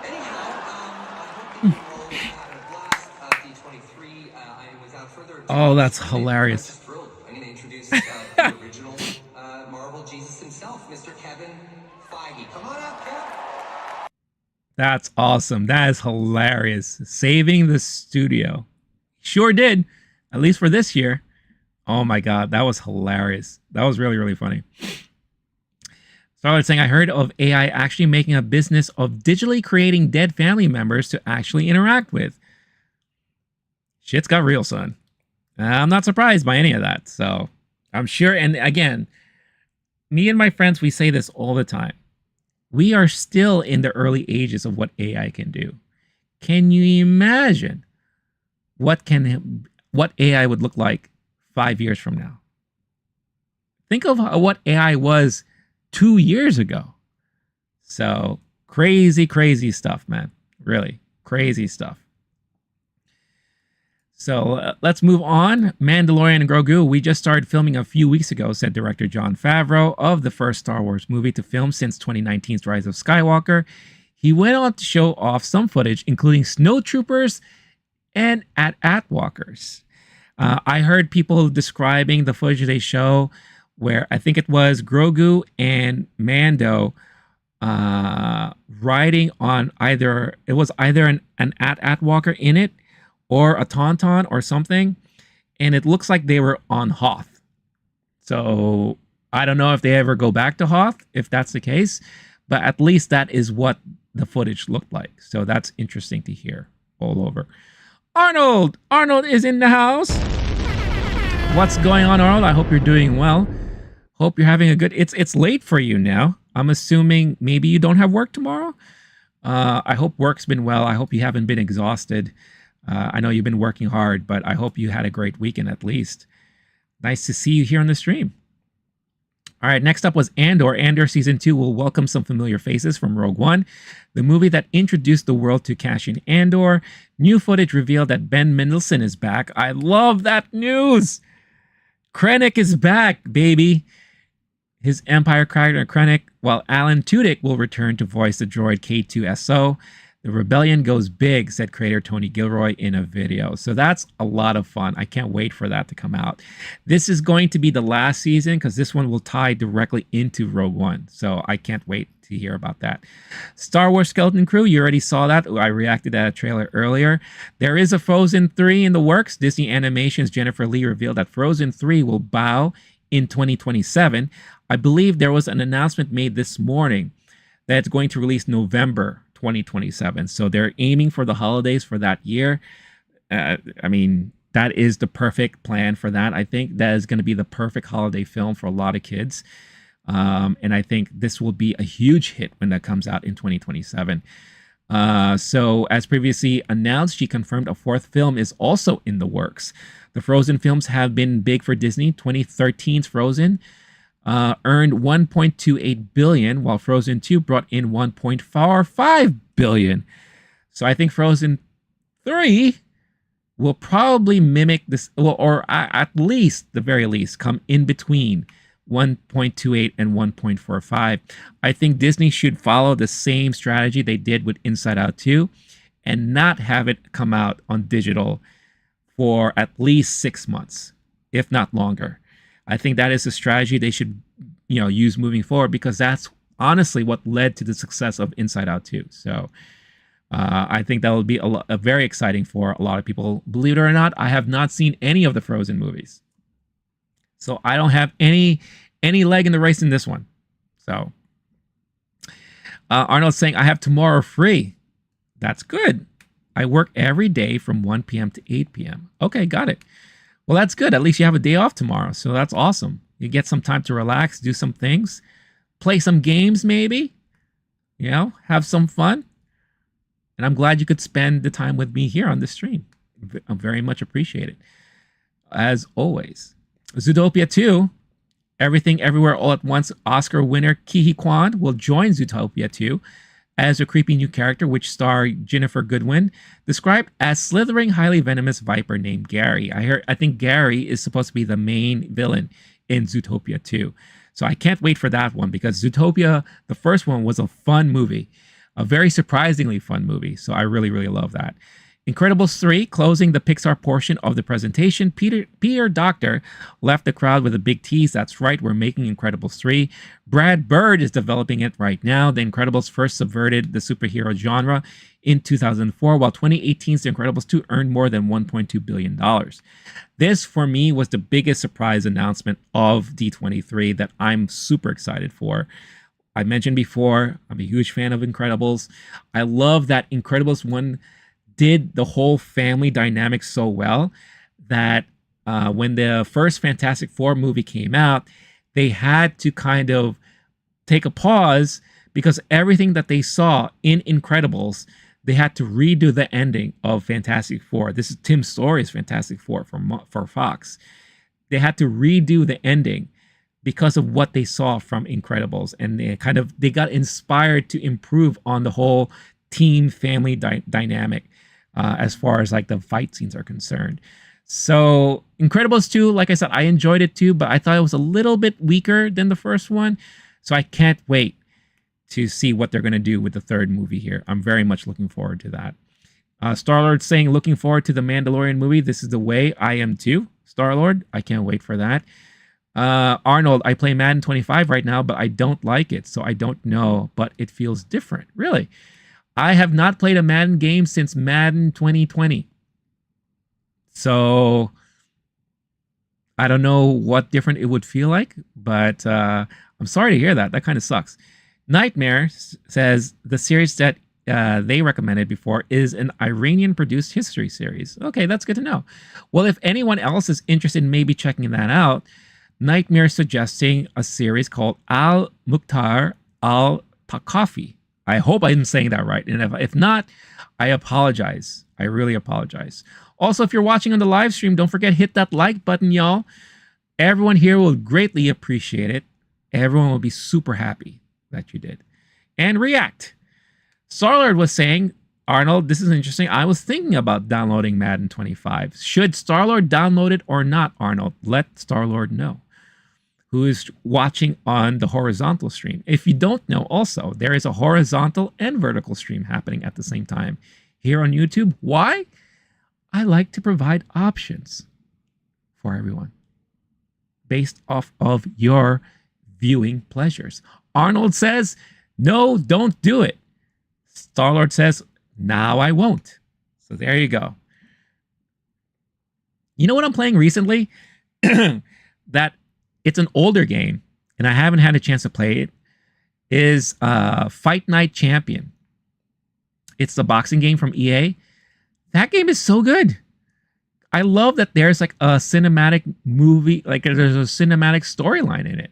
Anyhow, I hope that you all had a blast. D23, and without further ado, Oh, that's hilarious. I'm just thrilled. I'm going to introduce the original Marvel Jesus himself, Mr. Kevin Feige. Come on up, Kev. That's awesome. That is hilarious. Saving the studio. Sure did. At least for this year. Oh my God. That was hilarious. That was really, really funny. Starlight saying, I heard of AI actually making a business of digitally creating dead family members to actually interact with. Shit's got real, son. I'm not surprised by any of that. So I'm sure. And again, me and my friends, we say this all the time. We are still in the early ages of what AI can do. Can you imagine what AI would look like 5 years from now? Think of what AI was 2 years ago. So crazy, crazy stuff, man. Really crazy stuff. So let's move on. Mandalorian and Grogu, we just started filming a few weeks ago, said director Jon Favreau of the first Star Wars movie to film since 2019's Rise of Skywalker. He went on to show off some footage, including snowtroopers and at-walkers. I heard people describing the footage they show where I think it was Grogu and Mando riding on either an at-walker in it or a tauntaun or something, and it looks like they were on Hoth. So I don't know if they ever go back to Hoth, if that's the case, but at least that is what the footage looked like. So that's interesting to hear all over. Arnold is in the house. What's going on, Arnold? I hope you're doing well. Hope you're having a good... It's late for you now. I'm assuming maybe you don't have work tomorrow. I hope work's been well. I hope you haven't been exhausted. I know you've been working hard, but I hope you had a great weekend at least. Nice to see you here on the stream. All right, next up was Andor. Andor Season 2 will welcome some familiar faces from Rogue One, the movie that introduced the world to Cassian Andor. New footage revealed that Ben Mendelsohn is back. I love that news. Krennic is back, baby. His Empire character Krennic, while Alan Tudyk will return to voice the droid K2SO. The rebellion goes big, said creator Tony Gilroy in a video. So that's a lot of fun. I can't wait for that to come out. This is going to be the last season because this one will tie directly into Rogue One. So I can't wait to hear about that. Star Wars Skeleton Crew, you already saw that. I reacted to that trailer earlier. There is a Frozen 3 in the works. Disney Animation's Jennifer Lee revealed that Frozen 3 will bow in 2027. I believe there was an announcement made this morning that it's going to release November 2027. So they're aiming for the holidays for that year. I mean, that is the perfect plan for that. I think that is going to be the perfect holiday film for a lot of kids. And I think this will be a huge hit when that comes out in 2027. So as previously announced, she confirmed a fourth film is also in the works. The Frozen films have been big for Disney. 2013's Frozen earned $1.28 billion, while Frozen 2 brought in $1.45 billion. So I think Frozen 3 will probably mimic this, or at least, the very least, come in between 1.28 and 1.45. I think Disney should follow the same strategy they did with Inside Out 2 and not have it come out on digital for at least 6 months, if not longer. I think that is a strategy they should, use moving forward, because that's honestly what led to the success of Inside Out 2. So I think that will be a very exciting for a lot of people. Believe it or not, I have not seen any of the Frozen movies, so I don't have any leg in the race in this one. So, Arnold's saying, I have tomorrow free. That's good. I work every day from 1 p.m. to 8 p.m. Okay, got it. Well, that's good. At least you have a day off tomorrow. So that's awesome. You get some time to relax, do some things, play some games maybe, you know, have some fun. And I'm glad you could spend the time with me here on the stream. I very much appreciate it. As always. Zootopia 2, Everything Everywhere All at Once Oscar winner Ke Huy Quan will join Zootopia 2 as a creepy new character, which star Jennifer Goodwin, described as slithering, highly venomous viper named Gary. I think Gary is supposed to be the main villain in Zootopia 2. So I can't wait for that one, because Zootopia, the first one, was a fun movie, a very surprisingly fun movie. So I really, really love that. Incredibles 3, closing the Pixar portion of the presentation. Peter Docter left the crowd with a big tease. That's right, we're making Incredibles 3. Brad Bird is developing it right now. The Incredibles first subverted the superhero genre in 2004, while 2018's The Incredibles 2 earned more than $1.2 billion. This, for me, was the biggest surprise announcement of D23 that I'm super excited for. I mentioned before, I'm a huge fan of Incredibles. I love that Incredibles 1 did the whole family dynamic so well that when the first Fantastic Four movie came out, they had to kind of take a pause, because everything that they saw in Incredibles, they had to redo the ending of Fantastic Four. This is Tim Story's Fantastic Four for Fox. They had to redo the ending because of what they saw from Incredibles, and they got inspired to improve on the whole team family dynamic. As far as like the fight scenes are concerned. So Incredibles 2, like I said, I enjoyed it too, but I thought it was a little bit weaker than the first one. So I can't wait to see what they're going to do with the third movie here. I'm very much looking forward to that. Star-Lord saying, looking forward to the Mandalorian movie. This is the way. I am too, Star-Lord. I can't wait for that. Arnold, I play Madden 25 right now, but I don't like it. So I don't know, but it feels different. Really? I have not played a Madden game since Madden 2020. So I don't know what different it would feel like, but I'm sorry to hear that. That kind of sucks. Nightmare says the series that they recommended before is an Iranian-produced history series. Okay, that's good to know. Well, if anyone else is interested in maybe checking that out, Nightmare is suggesting a series called Al-Mukhtar Al-Thaqafi. I hope I'm saying that right. And if not, I apologize. I really apologize. Also, if you're watching on the live stream, don't forget, hit that like button, y'all. Everyone here will greatly appreciate it. Everyone will be super happy that you did. And react. Star-Lord was saying, Arnold, this is interesting. I was thinking about downloading Madden 25. Should Star-Lord download it or not, Arnold? Let Star-Lord know, who is watching on the horizontal stream. If you don't know, also, there is a horizontal and vertical stream happening at the same time here on YouTube. Why? I like to provide options for everyone based off of your viewing pleasures. Arnold says, no, don't do it. Star-Lord says, now I won't. So there you go. You know what I'm playing recently? That it's an older game, and I haven't had a chance to play it, is Fight Night Champion. It's the boxing game from EA. That game is so good. I love that there's like a cinematic movie, like there's a cinematic storyline in it.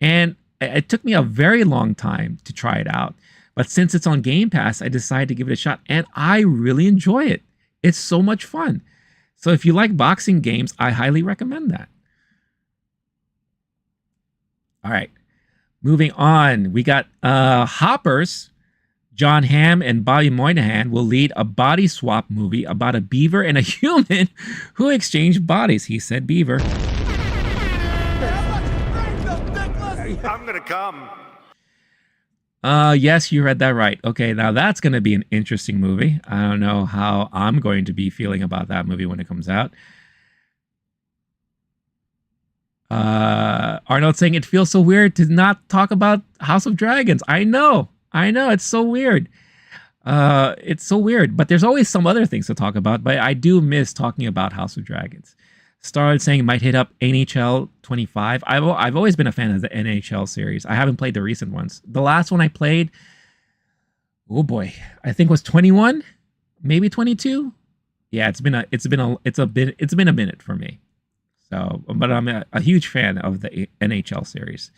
And it took me a very long time to try it out. But since it's on Game Pass, I decided to give it a shot, and I really enjoy it. It's so much fun. So if you like boxing games, I highly recommend that. All right, moving on. We got Hoppers. John Hamm and Bobby Moynihan will lead a body swap movie about a beaver and a human who exchange bodies. He said beaver. I'm gonna come. Yes, you read that right. Okay, now that's going to be an interesting movie. I don't know how I'm going to be feeling about that movie when it comes out. Arnold saying it feels so weird to not talk about House of Dragons. I know, it's so weird. It's so weird, but there's always some other things to talk about. But I do miss talking about House of Dragons. Starred saying might hit up NHL 25. I've always been a fan of the NHL series. I haven't played the recent ones. The last one I played Oh boy, I think it was 21, maybe 22. Yeah, it's been a minute for me. So, but I'm a huge fan of the NHL series.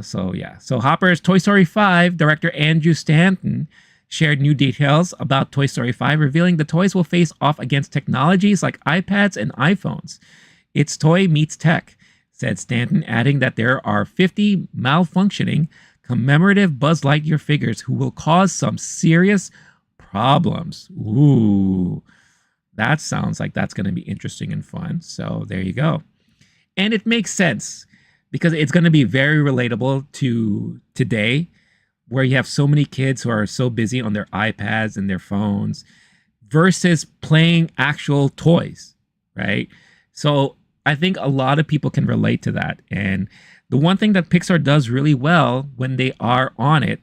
So yeah. So Hopper's Toy Story 5 director Andrew Stanton shared new details about Toy Story 5, revealing the toys will face off against technologies like iPads and iPhones. It's toy meets tech, said Stanton, adding that there are 50 malfunctioning commemorative Buzz Lightyear figures who will cause some serious problems. Ooh, that sounds like that's going to be interesting and fun. So there you go. And it makes sense because it's going to be very relatable to today, where you have so many kids who are so busy on their iPads and their phones versus playing actual toys, right? So I think a lot of people can relate to that. And the one thing that Pixar does really well when they are on it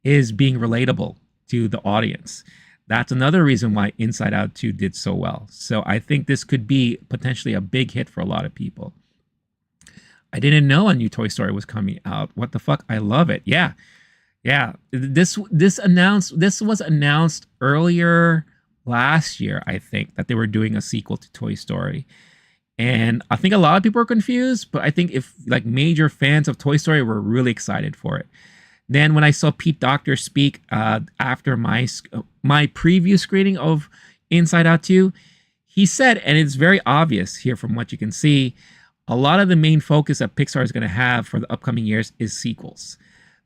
is being relatable to the audience. That's another reason why Inside Out 2 did so well. So I think this could be potentially a big hit for a lot of people. I didn't know a new Toy Story was coming out. What the fuck? I love it. Yeah. Yeah. This was announced earlier last year, I think, that they were doing a sequel to Toy Story. And I think a lot of people are confused, but I think if like major fans of Toy Story were really excited for it. Then when I saw Pete Docter speak after my preview screening of Inside Out 2, he said, and it's very obvious here from what you can see, a lot of the main focus that Pixar is going to have for the upcoming years is sequels.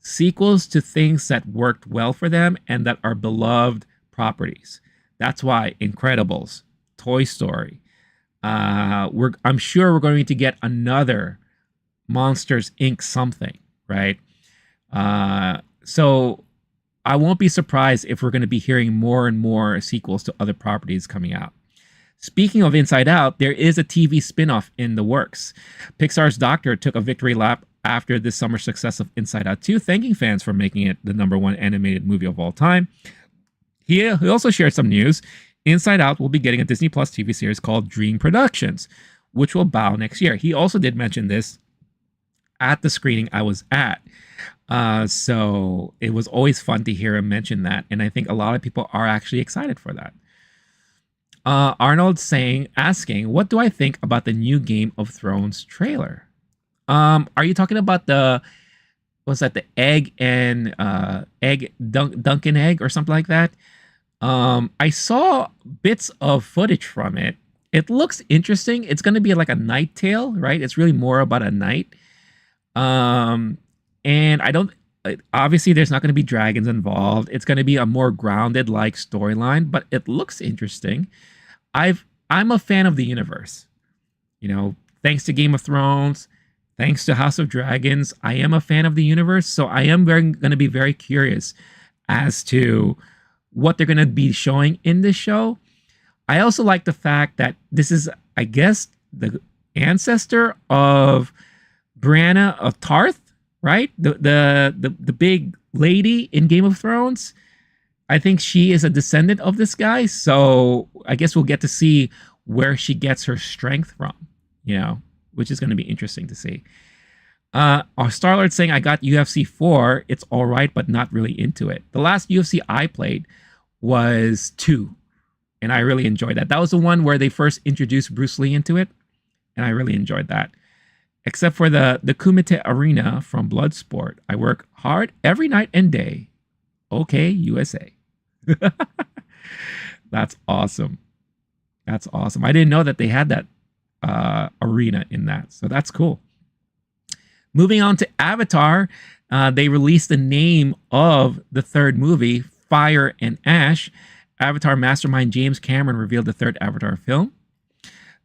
Sequels to things that worked well for them and that are beloved properties. That's why Incredibles, Toy Story, I'm sure we're going to get another Monsters Inc. something, right? So I won't be surprised if we're going to be hearing more and more sequels to other properties coming out. Speaking of Inside Out, there is a TV spin-off in the works. Pixar's Doctor took a victory lap after this summer's success of Inside Out 2, thanking fans for making it the #1 animated movie of all time. He also shared some news. Inside Out will be getting a Disney Plus TV series called Dream Productions, which will bow next year. He also did mention this at the screening I was at. So it was always fun to hear him mention that. And I think a lot of people are actually excited for that. Arnold asking, what do I think about the new Game of Thrones trailer? Are you talking about the egg and Dunkin' egg or something like that? I saw bits of footage from it. It looks interesting. It's going to be like a night tale, right? It's really more about a night. And obviously there's not going to be dragons involved. It's going to be a more grounded like storyline, but it looks interesting. I'm a fan of the universe, thanks to Game of Thrones, thanks to House of Dragons. I am a fan of the universe. So I am going to be very curious as to what they're going to be showing in this show. I also like the fact that this is, I guess, the ancestor of Brianna of Tarth, right? The big lady in Game of Thrones. I think she is a descendant of this guy. So I guess we'll get to see where she gets her strength from, which is going to be interesting to see. Our Star-Lord saying, I got UFC 4. It's all right, but not really into it. The last UFC I played was 2. And I really enjoyed that. That was the one where they first introduced Bruce Lee into it. And I really enjoyed that. Except for the Kumite Arena from Bloodsport. I work hard every night and day. Okay, USA. That's awesome. That's awesome. I didn't know that they had that arena in that. So that's cool. Moving on to Avatar. They released the name of the third movie, Fire and Ash. Avatar mastermind James Cameron revealed the third Avatar film.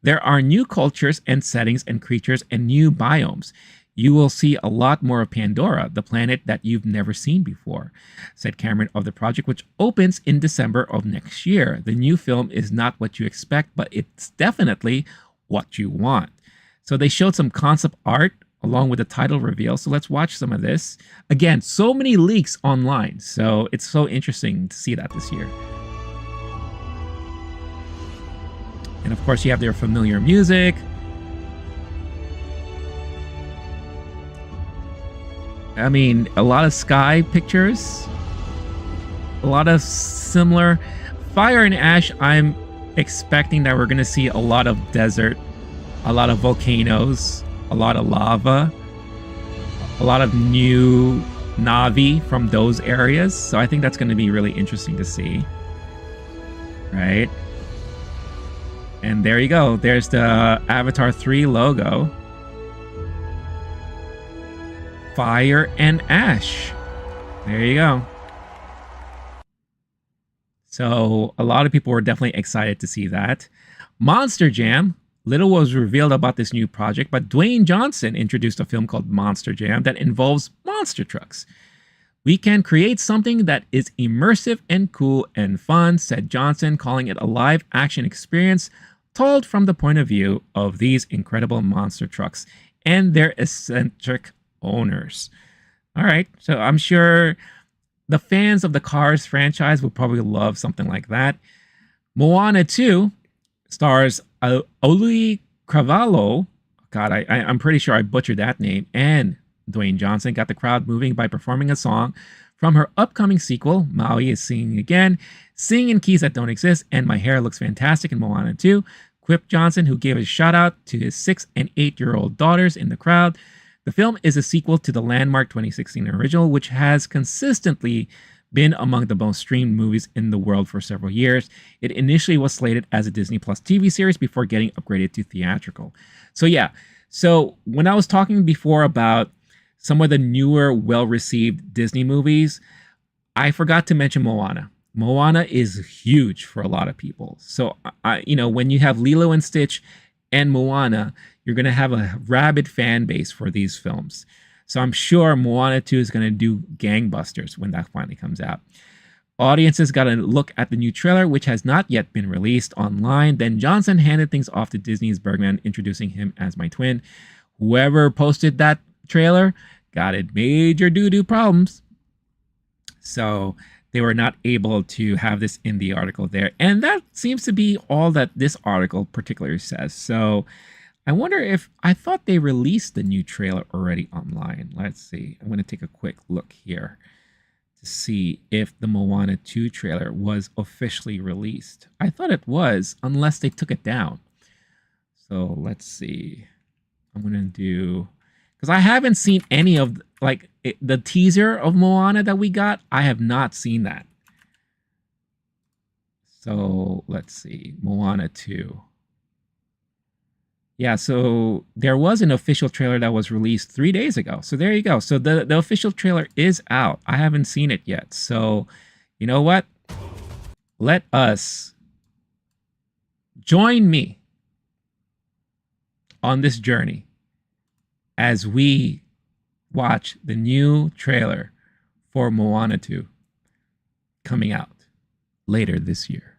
There are new cultures and settings and creatures and new biomes. You will see a lot more of Pandora, the planet that you've never seen before, said Cameron of the project, which opens in December of next year. The new film is not what you expect, but it's definitely what you want. So they showed some concept art along with the title reveal. So let's watch some of this. Again, so many leaks online. So it's so interesting to see that this year. And of course, you have their familiar music. I mean, a lot of sky pictures. a lot of similar. Fire and Ash, I'm expecting that we're going to see a lot of desert, a lot of volcanoes, a lot of lava, a lot of new Na'vi from those areas. So I think that's going to be really interesting to see. Right? And there you go. There's the Avatar 3 logo. Fire and Ash. There you go. So a lot of people were definitely excited to see that. Monster Jam. Little was revealed about this new project, but Dwayne Johnson introduced a film called Monster Jam that involves monster trucks. We can create something that is immersive and cool and fun, said Johnson, calling it a live action experience told from the point of view of these incredible monster trucks and their eccentric owners. All right, so I'm sure the fans of the Cars franchise will probably love something like that. Moana 2 stars Oli Cravalho. God, I'm pretty sure I butchered that name. And Dwayne Johnson got the crowd moving by performing a song from her upcoming sequel. Maui is singing again, singing in keys that don't exist, and my hair looks fantastic in Moana 2. Quipped Johnson, who gave a shout out to his 6- and 8-year-old daughters in the crowd. The film is a sequel to the landmark 2016 original, which has consistently been among the most streamed movies in the world for several years. It initially was slated as a Disney Plus TV series before getting upgraded to theatrical. So yeah, so when I was talking before about some of the newer, well-received Disney movies, I forgot to mention Moana. Moana is huge for a lot of people. So, when you have Lilo and Stitch and Moana, you're going to have a rabid fan base for these films. So I'm sure Moana 2 is going to do gangbusters when that finally comes out. Audiences got a look at the new trailer, which has not yet been released online. Then Johnson handed things off to Disney's Bergman, introducing him as my twin. Whoever posted that trailer got it major doo-doo problems. So they were not able to have this in the article there. And that seems to be all that this article particularly says. So I wonder if, I thought they released the new trailer already online. Let's see. I'm going to take a quick look here to see if the Moana 2 trailer was officially released. I thought it was, unless they took it down. So let's see. I'm going to do, because I haven't seen any of, the teaser of Moana that we got. I have not seen that. So let's see. Moana 2. Yeah, so there was an official trailer that was released 3 days ago. So there you go. So the official trailer is out. I haven't seen it yet. So you know what? Let us join me on this journey as we watch the new trailer for Moana 2 coming out later this year.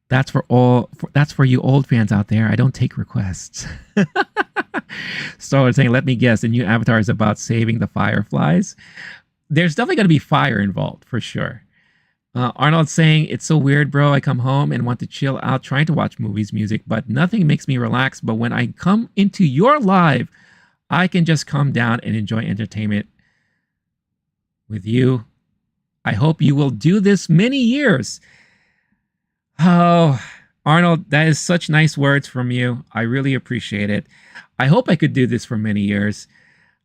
That's for you old fans out there. I don't take requests. So saying, let me guess, the new Avatar is about saving the fireflies. There's definitely going to be fire involved for sure. Arnold saying, it's so weird, bro. I come home and want to chill out trying to watch movies, music, but nothing makes me relax. But when I come into your live, I can just calm down and enjoy entertainment with you. I hope you will do this many years. Oh, Arnold, that is such nice words from you. I really appreciate it. I hope I could do this for many years.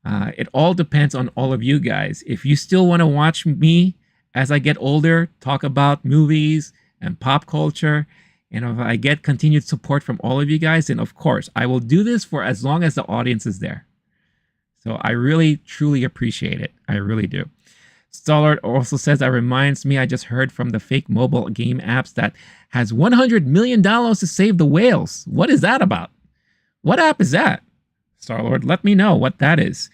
It all depends on all of you guys. If you still want to watch me as I get older, talk about movies and pop culture, and if I get continued support from all of you guys, then of course, I will do this for as long as the audience is there. So I really, truly appreciate it. I really do. Stallard also says, that reminds me, I just heard from the fake mobile game apps that has $100 million to save the whales. What is that about? What app is that? Starlord, let me know what that is.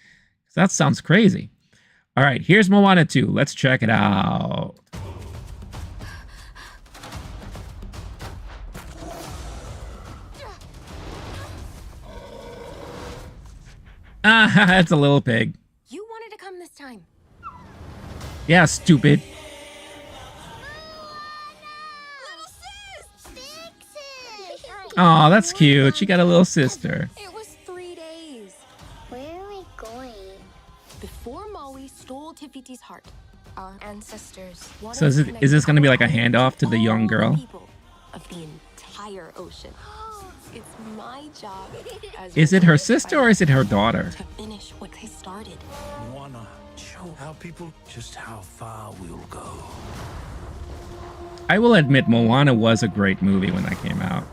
That sounds crazy. All right, here's Moana 2. Let's check it out. Ah, it's a little pig. You wanted to come this time. Yeah, stupid. Oh, that's cute. She got a little sister. It was 3 days. Where are we going? Before Maui stole Tifiti's heart, our ancestors. So is this going to be like a handoff to the young girl? Of the entire ocean. It's my job. Is it her sister or is it her daughter? To finish what they started. Moana, show our people just how far we'll go. I will admit Moana was a great movie when that came out.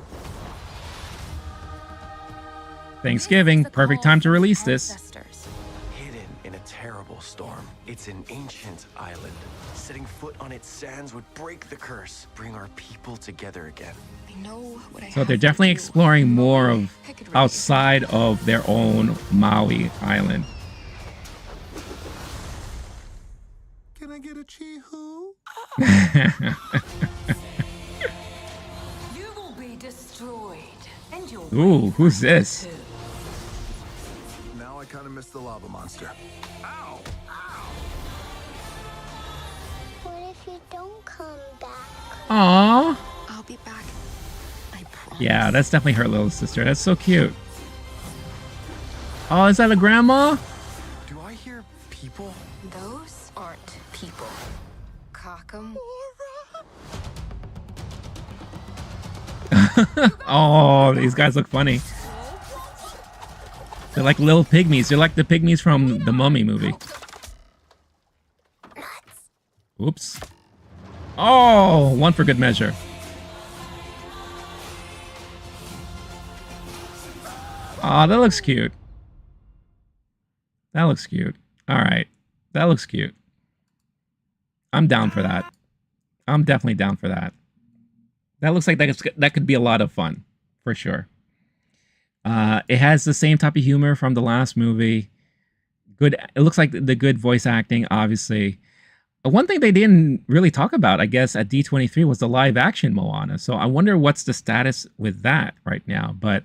Thanksgiving, perfect time to release this. Hidden in a terrible storm, it's an ancient island. Setting foot on its sands would break the curse, bring our people together again. I know what I So they're definitely exploring more of outside of their own Maui island. Can I get a chee-hoo? You will be destroyed. And you'll Ooh, who's this? Now I kind of miss the lava monster. Ow! What if you don't come back? Aww. I'll be back. I promise. Yeah, that's definitely her little sister. That's so cute. Oh, is that a grandma? Do I hear people? Those aren't people. Cock 'em. Oh, these guys look funny. They're like little pygmies. They're like the pygmies from the Mummy movie. Oops. Oh, one for good measure. Oh, that looks cute. That looks cute. All right. That looks cute. I'm down for that. I'm definitely down for that. That looks like that could be a lot of fun, for sure. It has the same type of humor from the last movie. Good. It looks like the good voice acting, obviously. One thing they didn't really talk about, I guess, at D23 was the live action Moana. So I wonder what's the status with that right now. But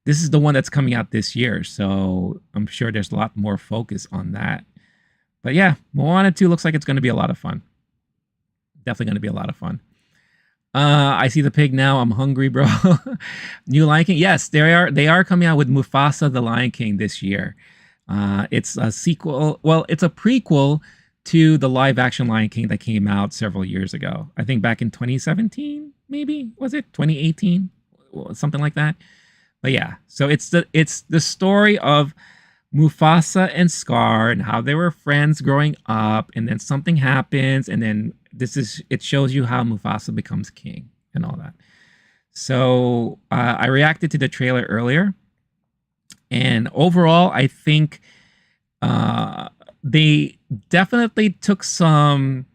this is the one that's coming out this year. So I'm sure there's a lot more focus on that. But yeah, Moana 2 looks like it's going to be a lot of fun. Definitely going to be a lot of fun. I see the pig now. I'm hungry, bro. New Lion King. Yes, they are coming out with Mufasa the Lion King this year. It's a sequel. Well, it's a prequel to the live action Lion King that came out several years ago. I think back in 2017, maybe. Was it 2018? Something like that. But yeah, so it's the story of Mufasa and Scar and how they were friends growing up, and then something happens, and then it shows you how Mufasa becomes king and all that. So I reacted to the trailer earlier, and overall, I think they definitely took some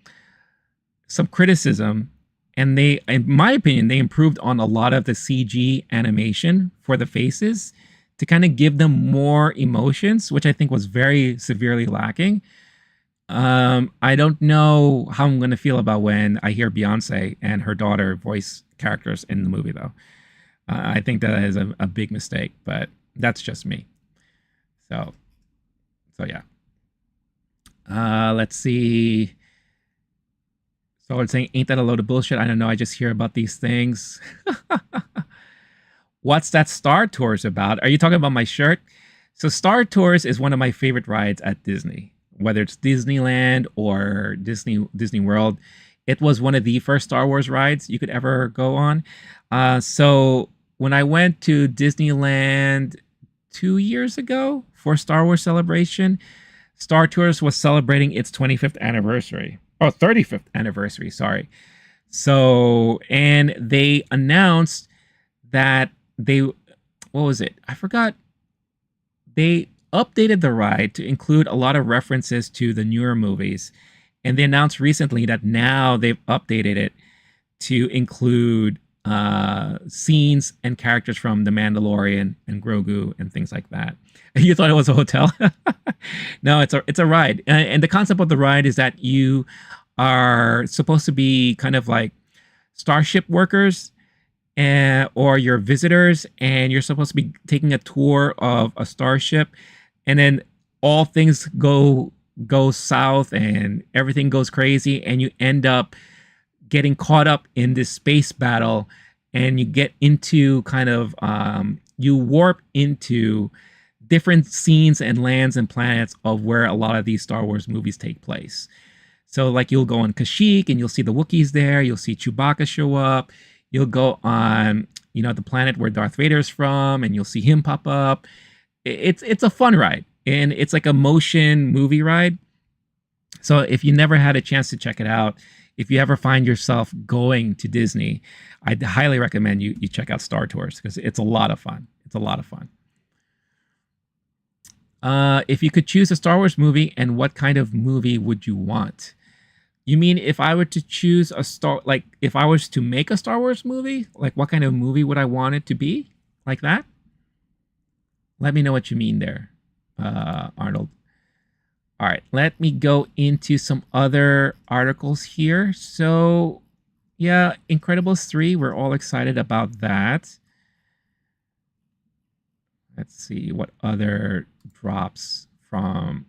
criticism, and they, in my opinion, they improved on a lot of the CG animation for the faces to kind of give them more emotions, which I think was very severely lacking. I don't know how I'm going to feel about when I hear Beyonce and her daughter voice characters in the movie, though. I think that is a big mistake, but that's just me. So yeah. Let's see. So it's saying, ain't that a load of bullshit? I don't know. I just hear about these things. What's that Star Tours about? Are you talking about my shirt? So Star Tours is one of my favorite rides at Disney, whether it's Disneyland or Disney World. It was one of the first Star Wars rides you could ever go on. So when I went to Disneyland 2 years ago for Star Wars Celebration, Star Tours was celebrating its 25th anniversary. Oh, 35th anniversary, sorry. So, and they announced that what was it? I forgot. They updated the ride to include a lot of references to the newer movies. And they announced recently that now they've updated it to include scenes and characters from The Mandalorian and Grogu and things like that. You thought it was a hotel? No, it's a ride. And the concept of the ride is that you are supposed to be kind of like starship workers or your visitors, and you're supposed to be taking a tour of a starship, and then all things go south and everything goes crazy, and you end up getting caught up in this space battle, and you get into kind of you warp into different scenes and lands and planets of where a lot of these Star Wars movies take place. So like you'll go on Kashyyyk and you'll see the Wookiees there. You'll see Chewbacca show up. You'll go on, the planet where Darth Vader's from, and you'll see him pop up. It's a fun ride, and it's like a motion movie ride. So if you never had a chance to check it out, if you ever find yourself going to Disney, I'd highly recommend you check out Star Tours because it's a lot of fun. It's a lot of fun. If you could choose a Star Wars movie, and what kind of movie would you want? You mean if I were to choose if I was to make a Star Wars movie, like what kind of movie would I want it to be? Like that? Let me know what you mean there, Arnold. All right, let me go into some other articles here. So, yeah, Incredibles 3, we're all excited about that. Let's see what other drops from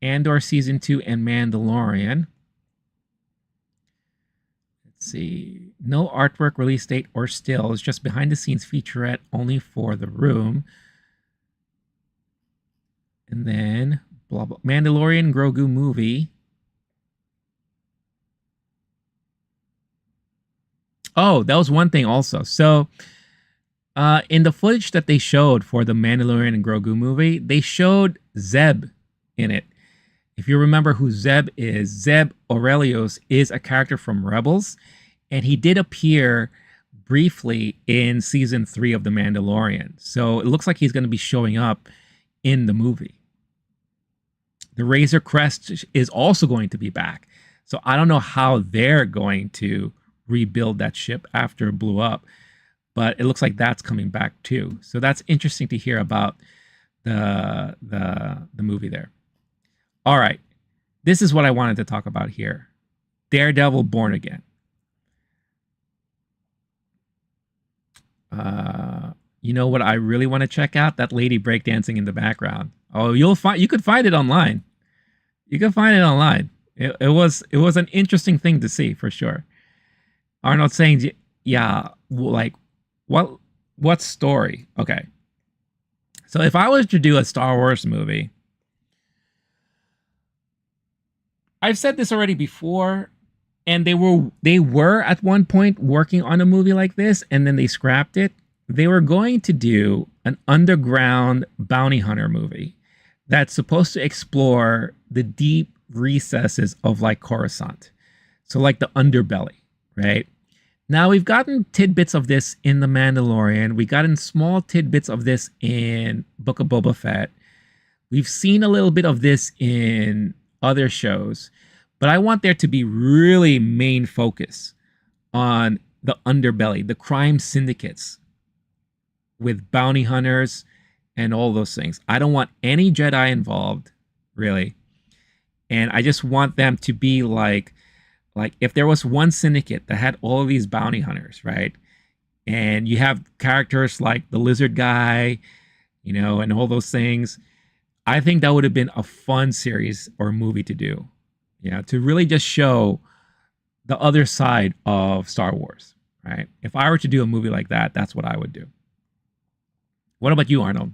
Andor Season 2 and Mandalorian. Let's see. No artwork, release date, or stills, just behind-the-scenes featurette only for the room. And then, blah, blah. Mandalorian Grogu movie. Oh, that was one thing also. So, in the footage that they showed for the Mandalorian and Grogu movie, they showed Zeb in it. If you remember who Zeb is, Zeb Aurelios is a character from Rebels, and he did appear briefly in season 3 of The Mandalorian. So it looks like he's going to be showing up in the movie. The Razor Crest is also going to be back. So I don't know how they're going to rebuild that ship after it blew up, but it looks like that's coming back too. So that's interesting to hear about the movie there. All right, this is what I wanted to talk about here. Daredevil Born Again. You know what I really want to check out? That lady breakdancing in the background. Oh, you could find it online. You can find it online. It was an interesting thing to see for sure. Arnold saying, yeah, like what story? Okay. So if I was to do a Star Wars movie, I've said this already before, and they were at one point working on a movie like this, and then they scrapped it. They were going to do an underground bounty hunter movie that's supposed to explore the deep recesses of like Coruscant. So like the underbelly, right? Now we've gotten tidbits of this in The Mandalorian. We've gotten small tidbits of this in Book of Boba Fett. We've seen a little bit of this in other shows, but I want there to be really main focus on the underbelly, the crime syndicates with bounty hunters and all those things. I don't want any Jedi involved, really. And I just want them to be like if there was one syndicate that had all of these bounty hunters, right? And you have characters like the lizard guy, and all those things. I think that would have been a fun series or movie to do. To really just show the other side of Star Wars, right? If I were to do a movie like that, that's what I would do. What about you, Arnold?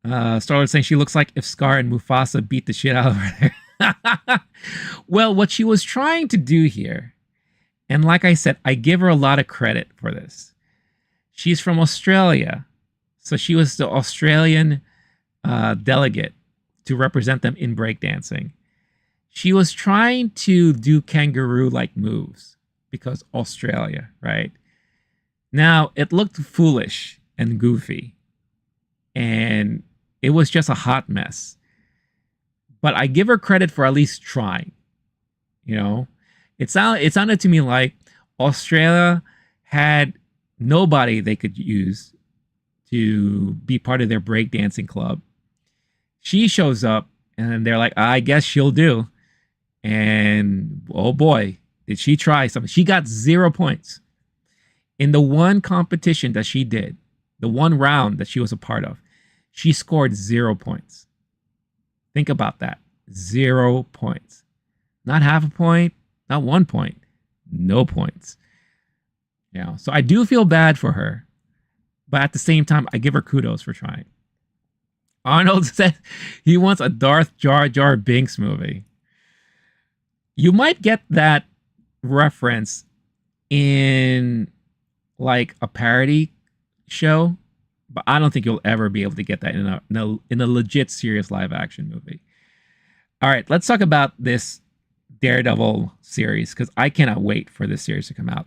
Star-Lord saying she looks like if Scar and Mufasa beat the shit out of her. Well, what she was trying to do here, and like I said, I give her a lot of credit for this. She's from Australia. So she was the Australian delegate to represent them in breakdancing. She was trying to do kangaroo-like moves because Australia, right? Now, it looked foolish and goofy, and it was just a hot mess. But I give her credit for at least trying. It sounded to me like Australia had nobody they could use to be part of their breakdancing club. She shows up and they're like, I guess she'll do. And oh boy, did she try something. She got 0 points. In the one competition that she did, the one round that she was a part of, she scored 0 points. Think about that. 0 points. Not half a point, not 1 point, no points. So I do feel bad for her, but at the same time, I give her kudos for trying. Arnold said he wants a Darth Jar Jar Binks movie. You might get that reference in like a parody show, but I don't think you'll ever be able to get that in a legit serious live action movie. All right, let's talk about this Daredevil series because I cannot wait for this series to come out.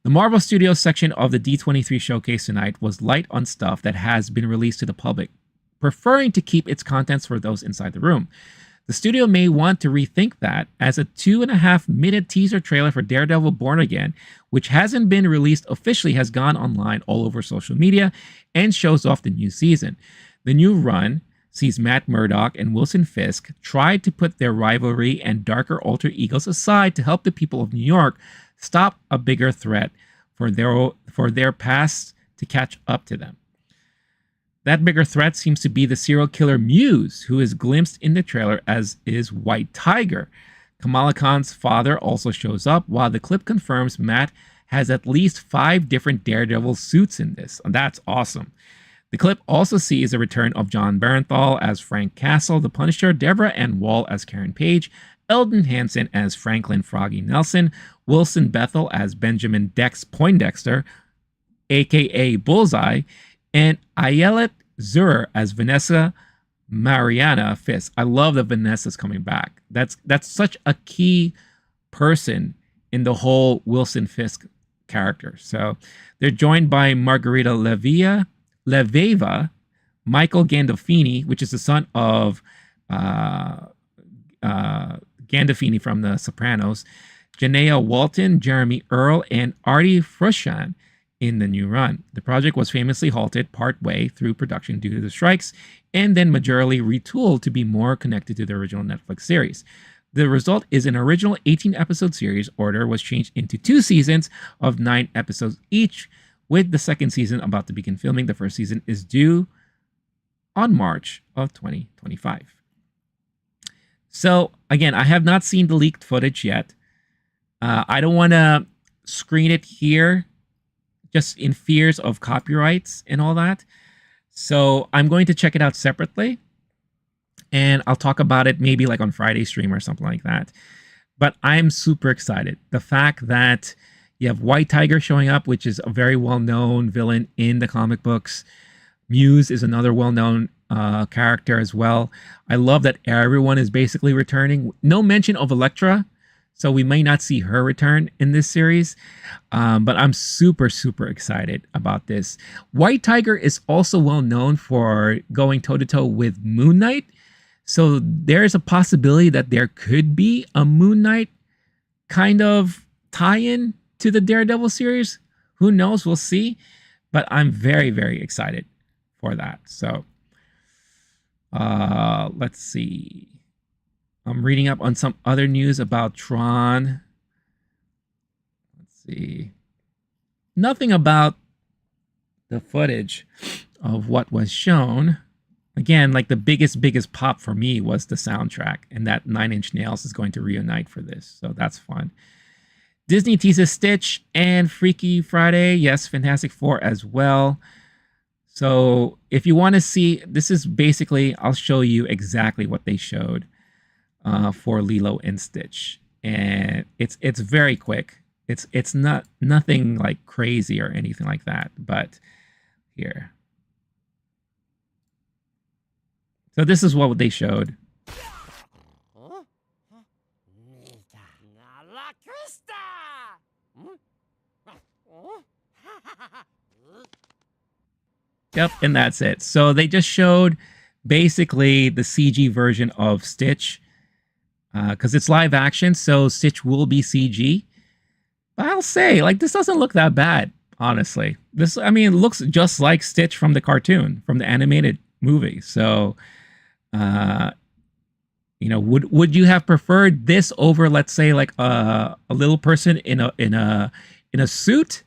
The Marvel Studios section of the D23 showcase tonight was light on stuff that has been released to the public, preferring to keep its contents for those inside the room. The studio may want to rethink that, as a 2.5-minute teaser trailer for Daredevil Born Again, which hasn't been released officially, has gone online all over social media and shows off the new season. The new run sees Matt Murdock and Wilson Fisk try to put their rivalry and darker alter egos aside to help the people of New York stop a bigger threat for their past to catch up to them. That bigger threat seems to be the serial killer Muse, who is glimpsed in the trailer, as is White Tiger. Kamala Khan's father also shows up, while the clip confirms Matt has at least 5 different Daredevil suits in this. And that's awesome. The clip also sees the return of John Barenthal as Frank Castle, the Punisher, Deborah Ann Wall as Karen Page, Eldon Hansen as Franklin Froggy Nelson, Wilson Bethel as Benjamin Dex Poindexter, aka Bullseye, and Ayelet Zur as Vanessa Mariana Fisk. I love that Vanessa's coming back. That's such a key person in the whole Wilson Fisk character. So they're joined by Margarita Leveva, Michael Gandolfini, which is the son of Gandolfini from The Sopranos, Janaea Walton, Jeremy Earl, and Artie Frushan in the new run. The project was famously halted partway through production due to the strikes, and then majorly retooled to be more connected to the original Netflix series. The result is an original 18-episode series. Order was changed into 2 seasons of 9 episodes each, with the second season about to begin filming. The first season is due on March of 2025. So, again, I have not seen the leaked footage yet. I don't want to screen it here, just in fears of copyrights and all that. So I'm going to check it out separately, and I'll talk about it maybe like on Friday stream or something like that. But I'm super excited. The fact that you have White Tiger showing up, which is a very well-known villain in the comic books. Muse is another well-known character as well. I love that everyone is basically returning. No mention of Elektra, so we may not see her return in this series, but I'm super, super excited about this. White Tiger is also well known for going toe-to-toe with Moon Knight, so there's a possibility that there could be a Moon Knight kind of tie-in to the Daredevil series. Who knows? We'll see. But I'm very, very excited for that. So let's see. I'm reading up on some other news about Tron. Let's see. Nothing about the footage of what was shown. Again, like the biggest pop for me was the soundtrack, and that 9 Inch Nails is going to reunite for this. So that's fun. Disney teases Stitch and Freaky Friday. Yes, Fantastic Four as well. So if you want to see, this is basically, I'll show you exactly what they showed for Lilo and Stitch. And it's very quick. It's not nothing like crazy or anything like that. But here. So this is what they showed. Yep, and that's it. So they just showed basically the CG version of Stitch because it's live action, so Stitch will be CG. But I'll say, like, this doesn't look that bad, honestly. This, I mean, it looks just like Stitch from the cartoon, from the animated movie. So, you know, would you have preferred this over, let's say, like a little person in a suit?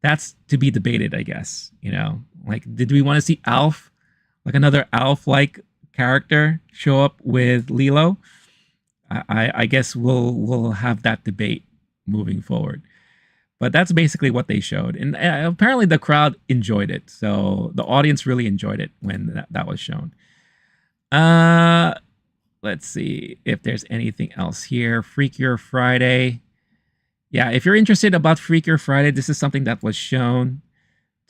That's to be debated, I guess. You know, like, did we want to see Alf, like another Alf-like character, show up with Lilo? I guess we'll have that debate moving forward. But that's basically what they showed, and apparently the crowd enjoyed it. So the audience really enjoyed it when that was shown. Let's see if there's anything else here. Freakier Friday. Yeah, if you're interested about Freakier Friday, this is something that was shown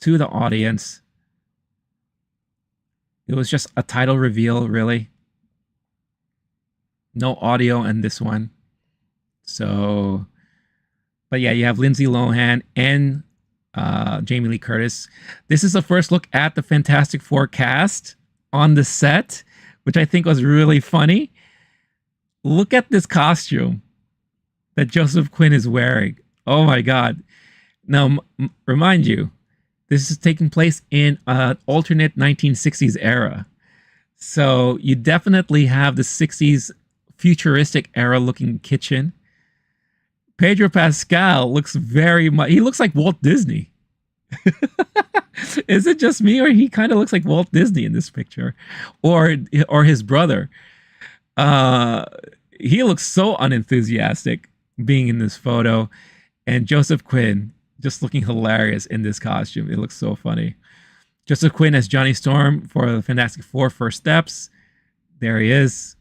to the audience. It was just a title reveal, really. No audio in this one. So, but yeah, you have Lindsay Lohan and Jamie Lee Curtis. This is the first look at the Fantastic Four cast on the set, which I think was really funny. Look at this costume that Joseph Quinn is wearing. Oh my God. Now, remind you, this is taking place in an alternate 1960s era. So you definitely have the 60s futuristic era looking kitchen. Pedro Pascal looks very much, he looks like Walt Disney. Is it just me, or he kind of looks like Walt Disney in this picture, or his brother? He looks so unenthusiastic being in this photo, and Joseph Quinn just looking hilarious in this costume. It looks so funny. Joseph Quinn as Johnny Storm for the Fantastic Four First Steps. There he is.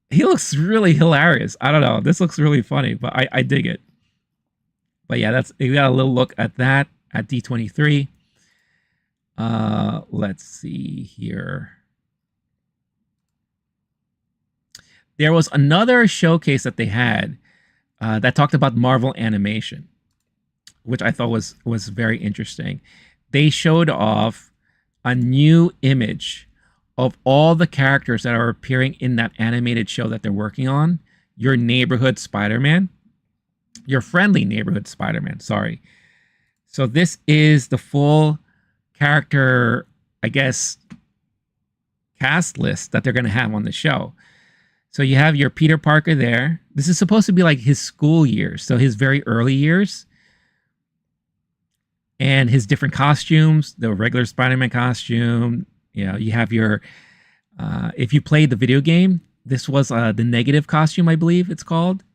He looks really hilarious. I don't know. This looks really funny, but I dig it. But yeah, you got a little look at that at D23. Let's see here. There was another showcase that they had that talked about Marvel Animation, which I thought was very interesting. They showed off a new image of all the characters that are appearing in that animated show that they're working on. Your neighborhood Spider-Man. Your friendly neighborhood Spider-Man, sorry. So this is the full character, I guess, cast list that they're going to have on the show. So you have your Peter Parker there. This is supposed to be like his school years, so his very early years. And his different costumes, the regular Spider-Man costume. You know, you have your, if you played the video game, this was the negative costume, I believe it's called,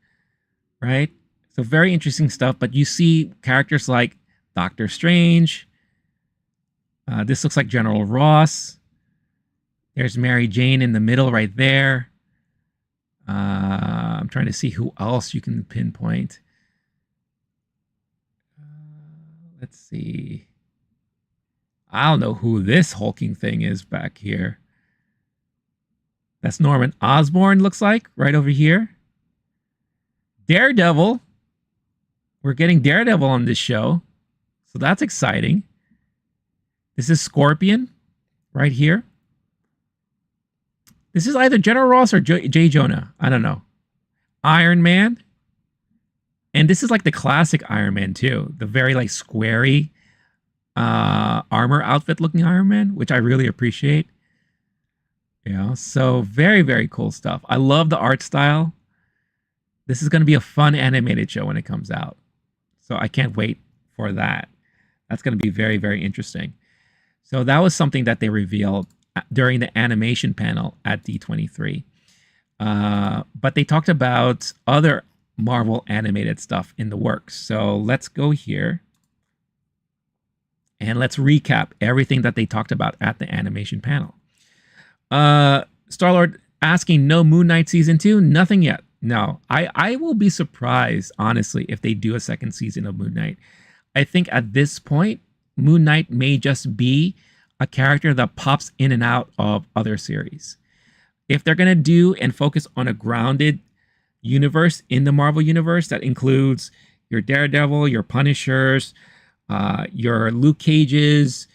right? So very interesting stuff, but you see characters like Doctor Strange. This looks like General Ross. There's Mary Jane in the middle right there. I'm trying to see who else you can pinpoint. Let's see. I don't know who this hulking thing is back here. That's Norman Osborn, looks like, right over here. Daredevil. We're getting Daredevil on this show. So that's exciting. This is Scorpion, right here. This is either General Ross or Jay Jonah. I don't know. Iron Man. And this is like the classic Iron Man too. The very like squarey armor outfit looking Iron Man, which I really appreciate. You know, so very, very cool stuff. I love the art style. This is going to be a fun animated show when it comes out. So I can't wait for that. That's going to be very, very interesting. So that was something that they revealed during the animation panel at D23. But they talked about other Marvel animated stuff in the works. So let's go here. And let's recap everything that they talked about at the animation panel. Star-Lord asking, no Moon Knight season 2? Nothing yet. No, I will be surprised, honestly, if they do a second season of Moon Knight. I think at this point, Moon Knight may just be a character that pops in and out of other series. If they're going to do and focus on a grounded universe in the Marvel universe that includes your Daredevil, your Punishers, your Luke Cages,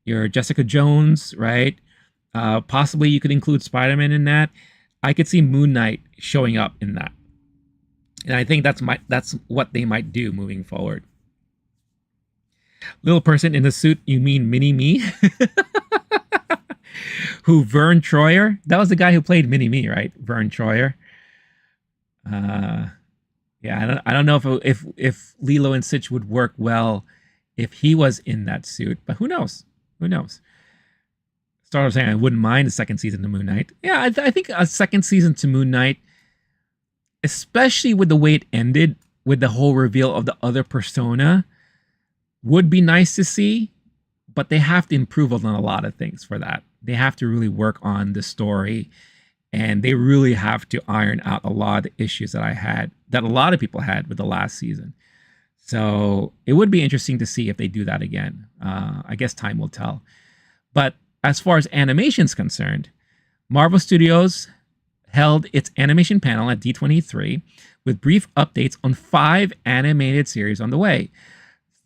your Jessica Jones, right? Possibly you could include Spider-Man in that. I could see Moon Knight showing up in that. And I think that's what they might do moving forward. Little person in the suit, you mean Mini-Me? Who, Vern Troyer? That was the guy who played Mini-Me, right? Vern Troyer. Yeah, I don't know if Lilo and Stitch would work well if he was in that suit, but who knows? Who knows? Star saying I wouldn't mind a second season to Moon Knight. Yeah, I think a second season to Moon Knight, especially with the way it ended, with the whole reveal of the other persona, would be nice to see, but they have to improve on a lot of things for that. They have to really work on the story and they really have to iron out a lot of the issues that a lot of people had with the last season. So it would be interesting to see if they do that again. I guess time will tell. But as far as animation is concerned, Marvel Studios held its animation panel at D23 with brief updates on 5 animated series on the way.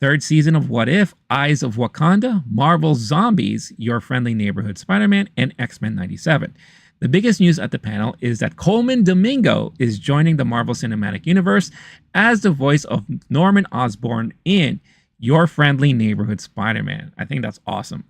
3rd season of What If, Eyes of Wakanda, Marvel Zombies, Your Friendly Neighborhood Spider-Man, and X-Men 97. The biggest news at the panel is that Coleman Domingo is joining the Marvel Cinematic Universe as the voice of Norman Osborn in Your Friendly Neighborhood Spider-Man. I think that's awesome.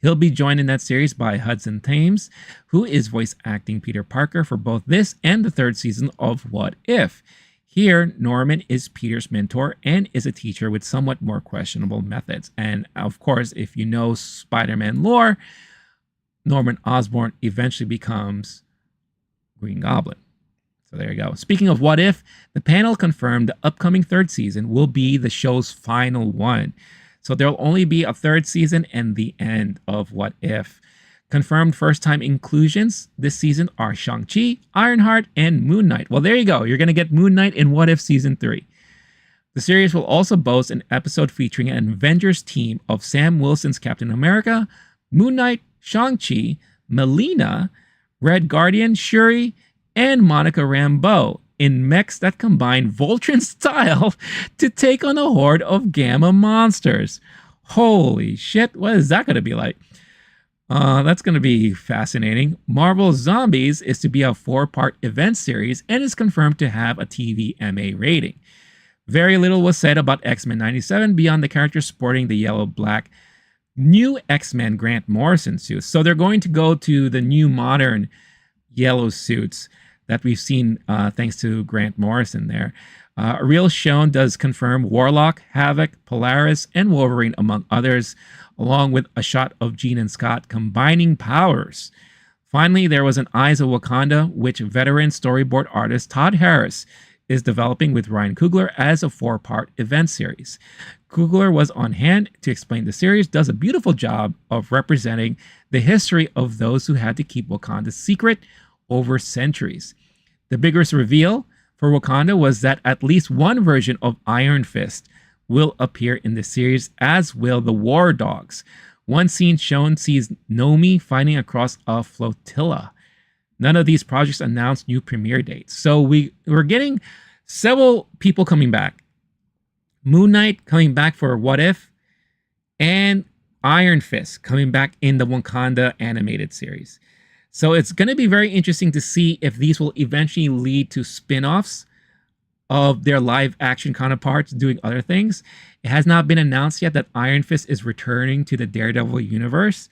He'll be joined in that series by Hudson Thames, who is voice acting Peter Parker for both this and the 3rd season of What If. Here, Norman is Peter's mentor and is a teacher with somewhat more questionable methods. And of course, if you know Spider-Man lore, Norman Osborn eventually becomes Green Goblin. So there you go. Speaking of What If, the panel confirmed the upcoming 3rd season will be the show's final one. So there'll only be a 3rd season and the end of What If. Confirmed first-time inclusions this season are Shang-Chi, Ironheart, and Moon Knight. Well, there you go. You're going to get Moon Knight in What If Season 3. The series will also boast an episode featuring an Avengers team of Sam Wilson's Captain America, Moon Knight, Shang-Chi, Melina, Red Guardian, Shuri, and Monica Rambeau in mechs that combine Voltron style to take on a horde of gamma monsters. Holy shit, what is that going to be like? That's going to be fascinating. Marvel Zombies is to be a 4-part event series and is confirmed to have a TVMA rating. Very little was said about X-Men 97 beyond the characters sporting the yellow-black new X-Men Grant Morrison suits. So they're going to go to the new modern yellow suits that we've seen thanks to Grant Morrison there. A reel shown does confirm Warlock, Havoc, Polaris, and Wolverine, among others, along with a shot of Jean and Scott combining powers. Finally, there was an Eyes of Wakanda, which veteran storyboard artist Todd Harris is developing with Ryan Coogler as a 4-part event series. Coogler was on hand to explain the series, does a beautiful job of representing the history of those who had to keep Wakanda secret over centuries. The biggest reveal for Wakanda was that at least one version of Iron Fist will appear in the series, as will the War Dogs. One scene shown sees Nomi fighting across a flotilla. None of these projects announced new premiere dates. So we're getting several people coming back. Moon Knight coming back for What If, and Iron Fist coming back in the Wakanda animated series. So it's going to be very interesting to see if these will eventually lead to spin-offs of their live action counterparts doing other things. It has not been announced yet that Iron Fist is returning to the Daredevil universe,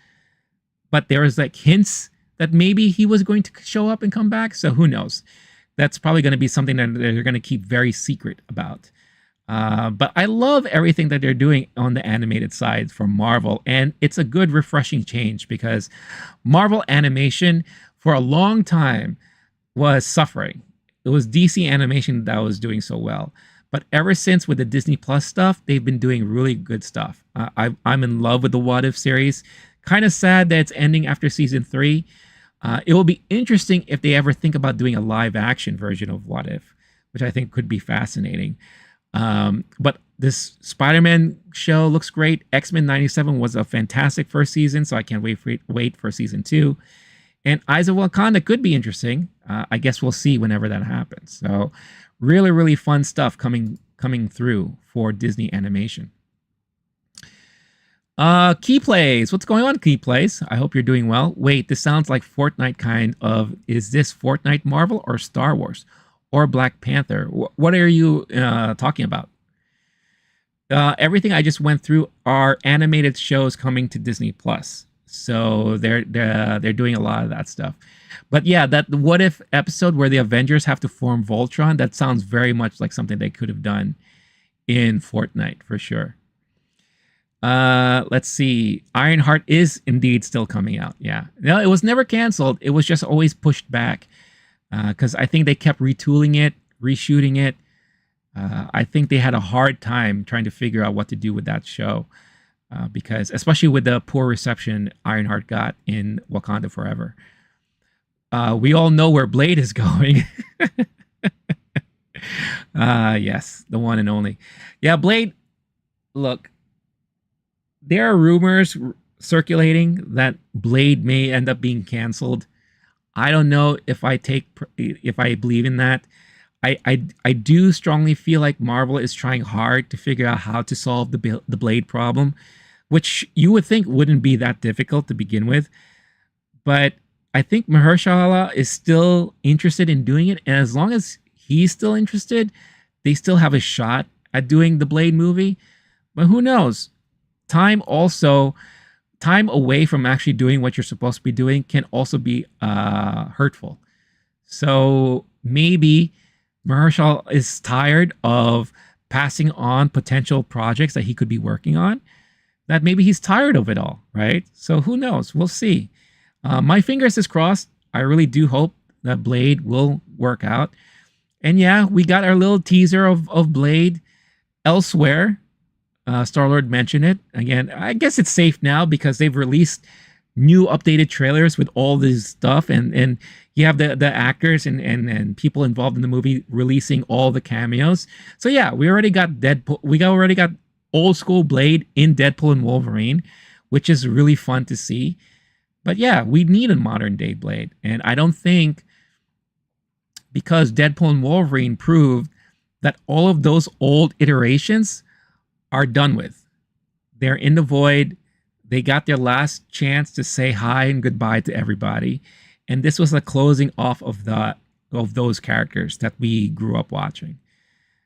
but there was like hints that maybe he was going to show up and come back. So who knows? That's probably going to be something that they're going to keep very secret about. But I love everything that they're doing on the animated side for Marvel. And it's a good, refreshing change because Marvel animation for a long time was suffering. It was DC animation that was doing so well. But ever since with the Disney Plus stuff, they've been doing really good stuff. I'm in love with the What If series. Kind of sad that it's ending after season 3. It will be interesting if they ever think about doing a live action version of What If, which I think could be fascinating. But this Spider-Man show looks great. X-Men 97 was a fantastic first season, so I can't wait for season 2. And Eyes of Wakanda could be interesting. I guess we'll see whenever that happens. So really, really fun stuff coming through for Disney Animation. Key Plays. What's going on, Key Plays? I hope you're doing well. Wait, this sounds like Fortnite kind of. Is this Fortnite Marvel or Star Wars? Or Black Panther? What are you talking about? Everything I just went through are animated shows coming to Disney Plus. So they're doing a lot of that stuff. But yeah, that What If episode where the Avengers have to form Voltron, that sounds very much like something they could have done in Fortnite for sure. Let's see. Ironheart is indeed still coming out. Yeah. No, it was never canceled. It was just always pushed back. Because I think they kept retooling it, reshooting it. I think they had a hard time trying to figure out what to do with that show. Because especially with the poor reception Ironheart got in Wakanda Forever. we all know where Blade is going. Yes, the one and only. Yeah, Blade. Look, there are rumors circulating that Blade may end up being canceled. I don't know if I believe in that. I do strongly feel like Marvel is trying hard to figure out how to solve the Blade problem, which you would think wouldn't be that difficult to begin with. But I think Mahershala is still interested in doing it, and as long as he's still interested, they still have a shot at doing the Blade movie. But who knows? Time away from actually doing what you're supposed to be doing can also be hurtful. So maybe Mahershala is tired of passing on potential projects that he could be working on. That maybe he's tired of it all, right? So who knows? We'll see. My fingers is crossed. I really do hope that Blade will work out. And yeah, we got our little teaser of Blade elsewhere. Star-Lord mentioned it. Again, I guess it's safe now because they've released new updated trailers with all this stuff. And you have the actors and people involved in the movie releasing all the cameos. So yeah, we already got Deadpool. Already got old school Blade in Deadpool and Wolverine, which is really fun to see. But yeah, we need a modern day Blade. And I don't think, because Deadpool and Wolverine proved that all of those old iterations are done with. They're in the void. They got their last chance to say hi and goodbye to everybody. And this was a closing off of those characters that we grew up watching.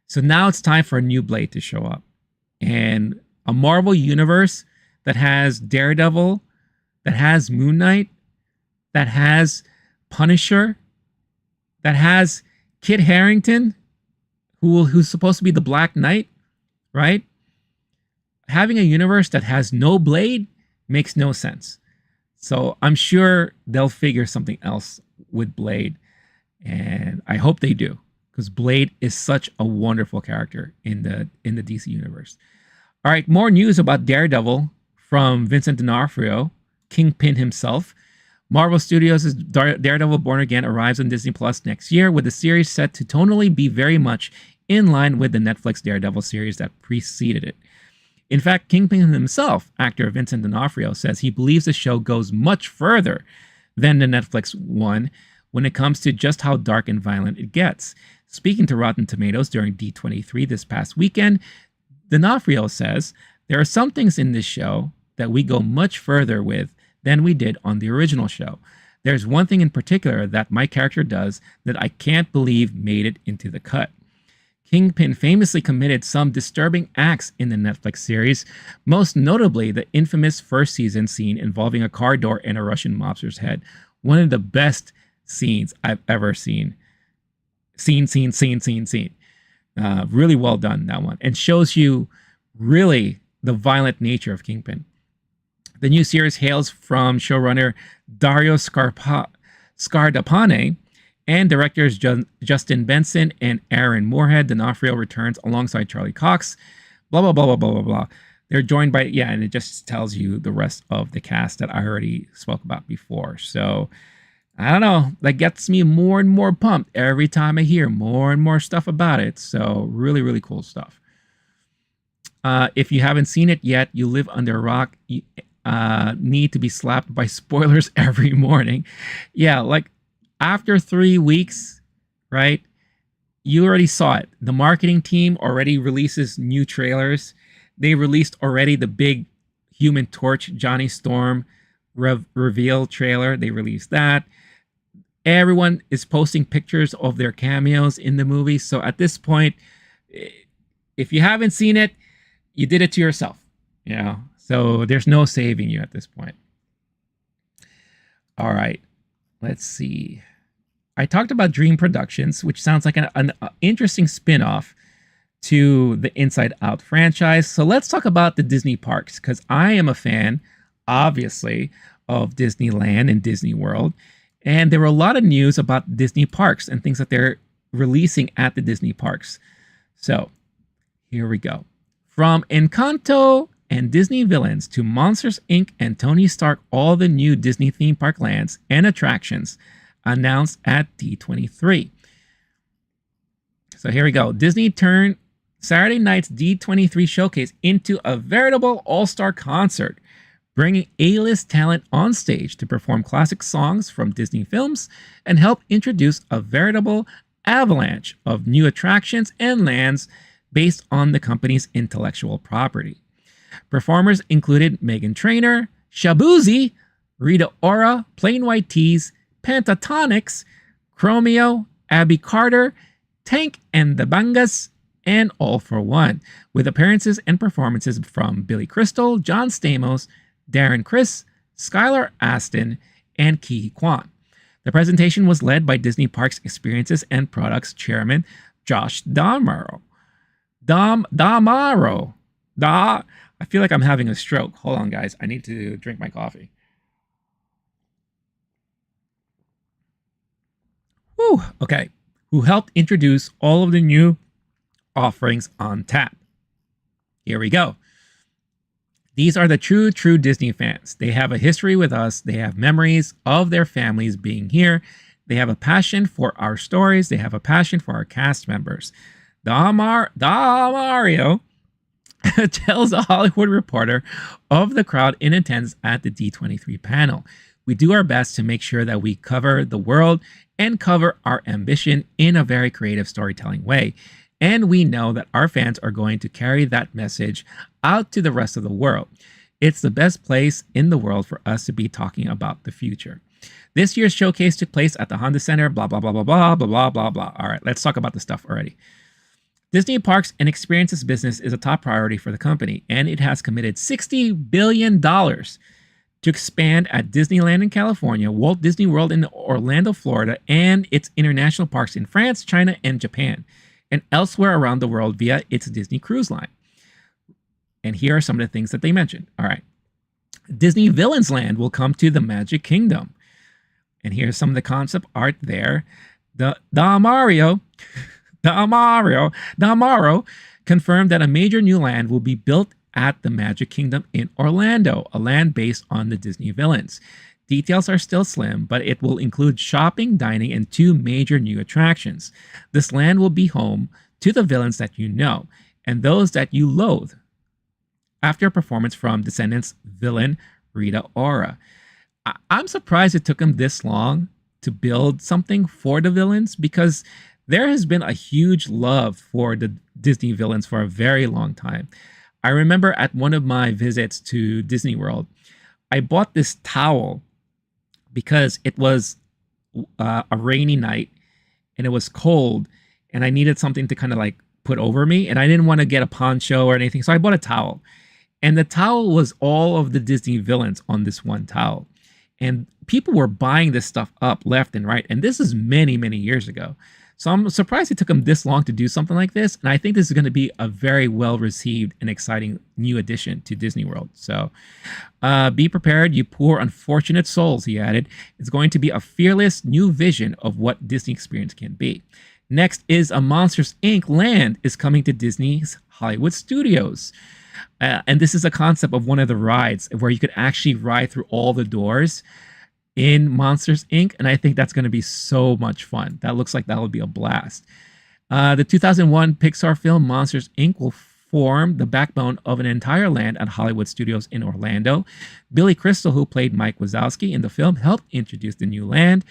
So now it's time for a new Blade to show up. And a Marvel universe that has Daredevil, that has Moon Knight, that has Punisher, that has Kit Harington, who's supposed to be the Black Knight, right? Having a universe that has no Blade makes no sense. So I'm sure they'll figure something else with Blade. And I hope they do, because Blade is such a wonderful character in the DC universe. All right, more news about Daredevil from Vincent D'Onofrio, Kingpin himself. Marvel Studios' Daredevil Born Again arrives on Disney Plus next year, with the series set to tonally be very much in line with the Netflix Daredevil series that preceded it. In fact, Kingpin himself, actor Vincent D'Onofrio, says he believes the show goes much further than the Netflix one when it comes to just how dark and violent it gets. Speaking to Rotten Tomatoes during D23 this past weekend, D'Onofrio says, "There are some things in this show that we go much further with than we did on the original show. There's one thing in particular that my character does that I can't believe made it into the cut." Kingpin famously committed some disturbing acts in the Netflix series, most notably the infamous first season scene involving a car door and a Russian mobster's head. One of the best scenes I've ever seen. Scene. Really well done, that one. And shows you really the violent nature of Kingpin. The new series hails from showrunner Dario Scardapane and directors Justin Benson and Aaron Moorhead. D'Onofrio returns alongside Charlie Cox. Blah, blah, blah, blah, blah, blah, blah. They're joined by, yeah, and it just tells you the rest of the cast that I already spoke about before. So, I don't know. That gets me more and more pumped every time I hear more and more stuff about it. So, really, really cool stuff. If you haven't seen it yet, you live under a rock. You need to be slapped by spoilers every morning. Yeah, like after 3 weeks, right? You already saw it. The marketing team already releases new trailers. They released already the big Human Torch Johnny Storm reveal trailer. They released that. Everyone is posting pictures of their cameos in the movie. So at this point, if you haven't seen it, you did it to yourself. You know? So there's no saving you at this point. All right. Let's see. I talked about Dream Productions, which sounds like an interesting spin-off to the Inside Out franchise. So let's talk about the Disney parks, because I am a fan, obviously, of Disneyland and Disney World. And there were a lot of news about Disney parks and things that they're releasing at the Disney parks. So here we go. From Encanto and Disney Villains to Monsters, Inc. and Tony Stark, all the new Disney theme park lands and attractions announced at D23. So here we go. Disney turned Saturday night's D23 showcase into a veritable all-star concert, bringing A-list talent on stage to perform classic songs from Disney films and help introduce a veritable avalanche of new attractions and lands based on the company's intellectual property. Performers included Meghan Trainor, Shabuzi, Rita Ora, Plain White Tees, Pentatonics, Chromeo, Abby Carter, Tank and the Bangas, and All for One, with appearances and performances from Billy Crystal, John Stamos, Darren Criss, Skylar Astin, and Ki Kwan. The presentation was led by Disney Parks Experiences and Products Chairman Josh Damaro. I feel like I'm having a stroke. Hold on, guys. I need to drink my coffee. Whew, okay. Who helped introduce all of the new offerings on tap. Here we go. These are the true Disney fans. They have a history with us. They have memories of their families being here. They have a passion for our stories. They have a passion for our cast members. Mario tells a Hollywood Reporter of the crowd in attendance at the D23 panel. We do our best to make sure that we cover the world and cover our ambition in a very creative storytelling way. And we know that our fans are going to carry that message out to the rest of the world. It's the best place in the world for us to be talking about the future. This year's showcase took place at the Honda Center, blah, blah, blah, blah, blah, blah, blah, blah, blah. All right, let's talk about the stuff already. Disney Parks and Experiences business is a top priority for the company, and it has committed $60 billion to expand at Disneyland in California, Walt Disney World in Orlando, Florida, and its international parks in France, China, and Japan, and elsewhere around the world via its Disney Cruise Line. And here are some of the things that they mentioned. All right. Disney Villains Land will come to the Magic Kingdom. And here's some of the concept art there. Damaro confirmed that a major new land will be built at the Magic Kingdom in Orlando, a land based on the Disney villains. Details are still slim, but it will include shopping, dining, and 2 major new attractions. This land will be home to the villains that you know and those that you loathe. After a performance from Descendants villain Rita Ora. I'm surprised it took him this long to build something for the villains, because there has been a huge love for the Disney villains for a very long time. I remember at one of my visits to Disney World, I bought this towel because it was a rainy night and it was cold and I needed something to kind of like put over me, and I didn't want to get a poncho or anything. So I bought a towel, and the towel was all of the Disney villains on this one towel. And people were buying this stuff up left and right. And this is many, many years ago. So I'm surprised it took them this long to do something like this. And I think this is going to be a very well-received and exciting new addition to Disney World. So be prepared, you poor unfortunate souls, he added. It's going to be a fearless new vision of what Disney experience can be. Next is a Monsters, Inc. land is coming to Disney's Hollywood Studios. And this is a concept of one of the rides where you could actually ride through all the doors in Monsters, Inc. And I think that's going to be so much fun. That looks like that will be a blast. The 2001 Pixar film Monsters, Inc. will form the backbone of an entire land at Hollywood Studios in Orlando. Billy Crystal, who played Mike Wazowski in the film, helped introduce the new land.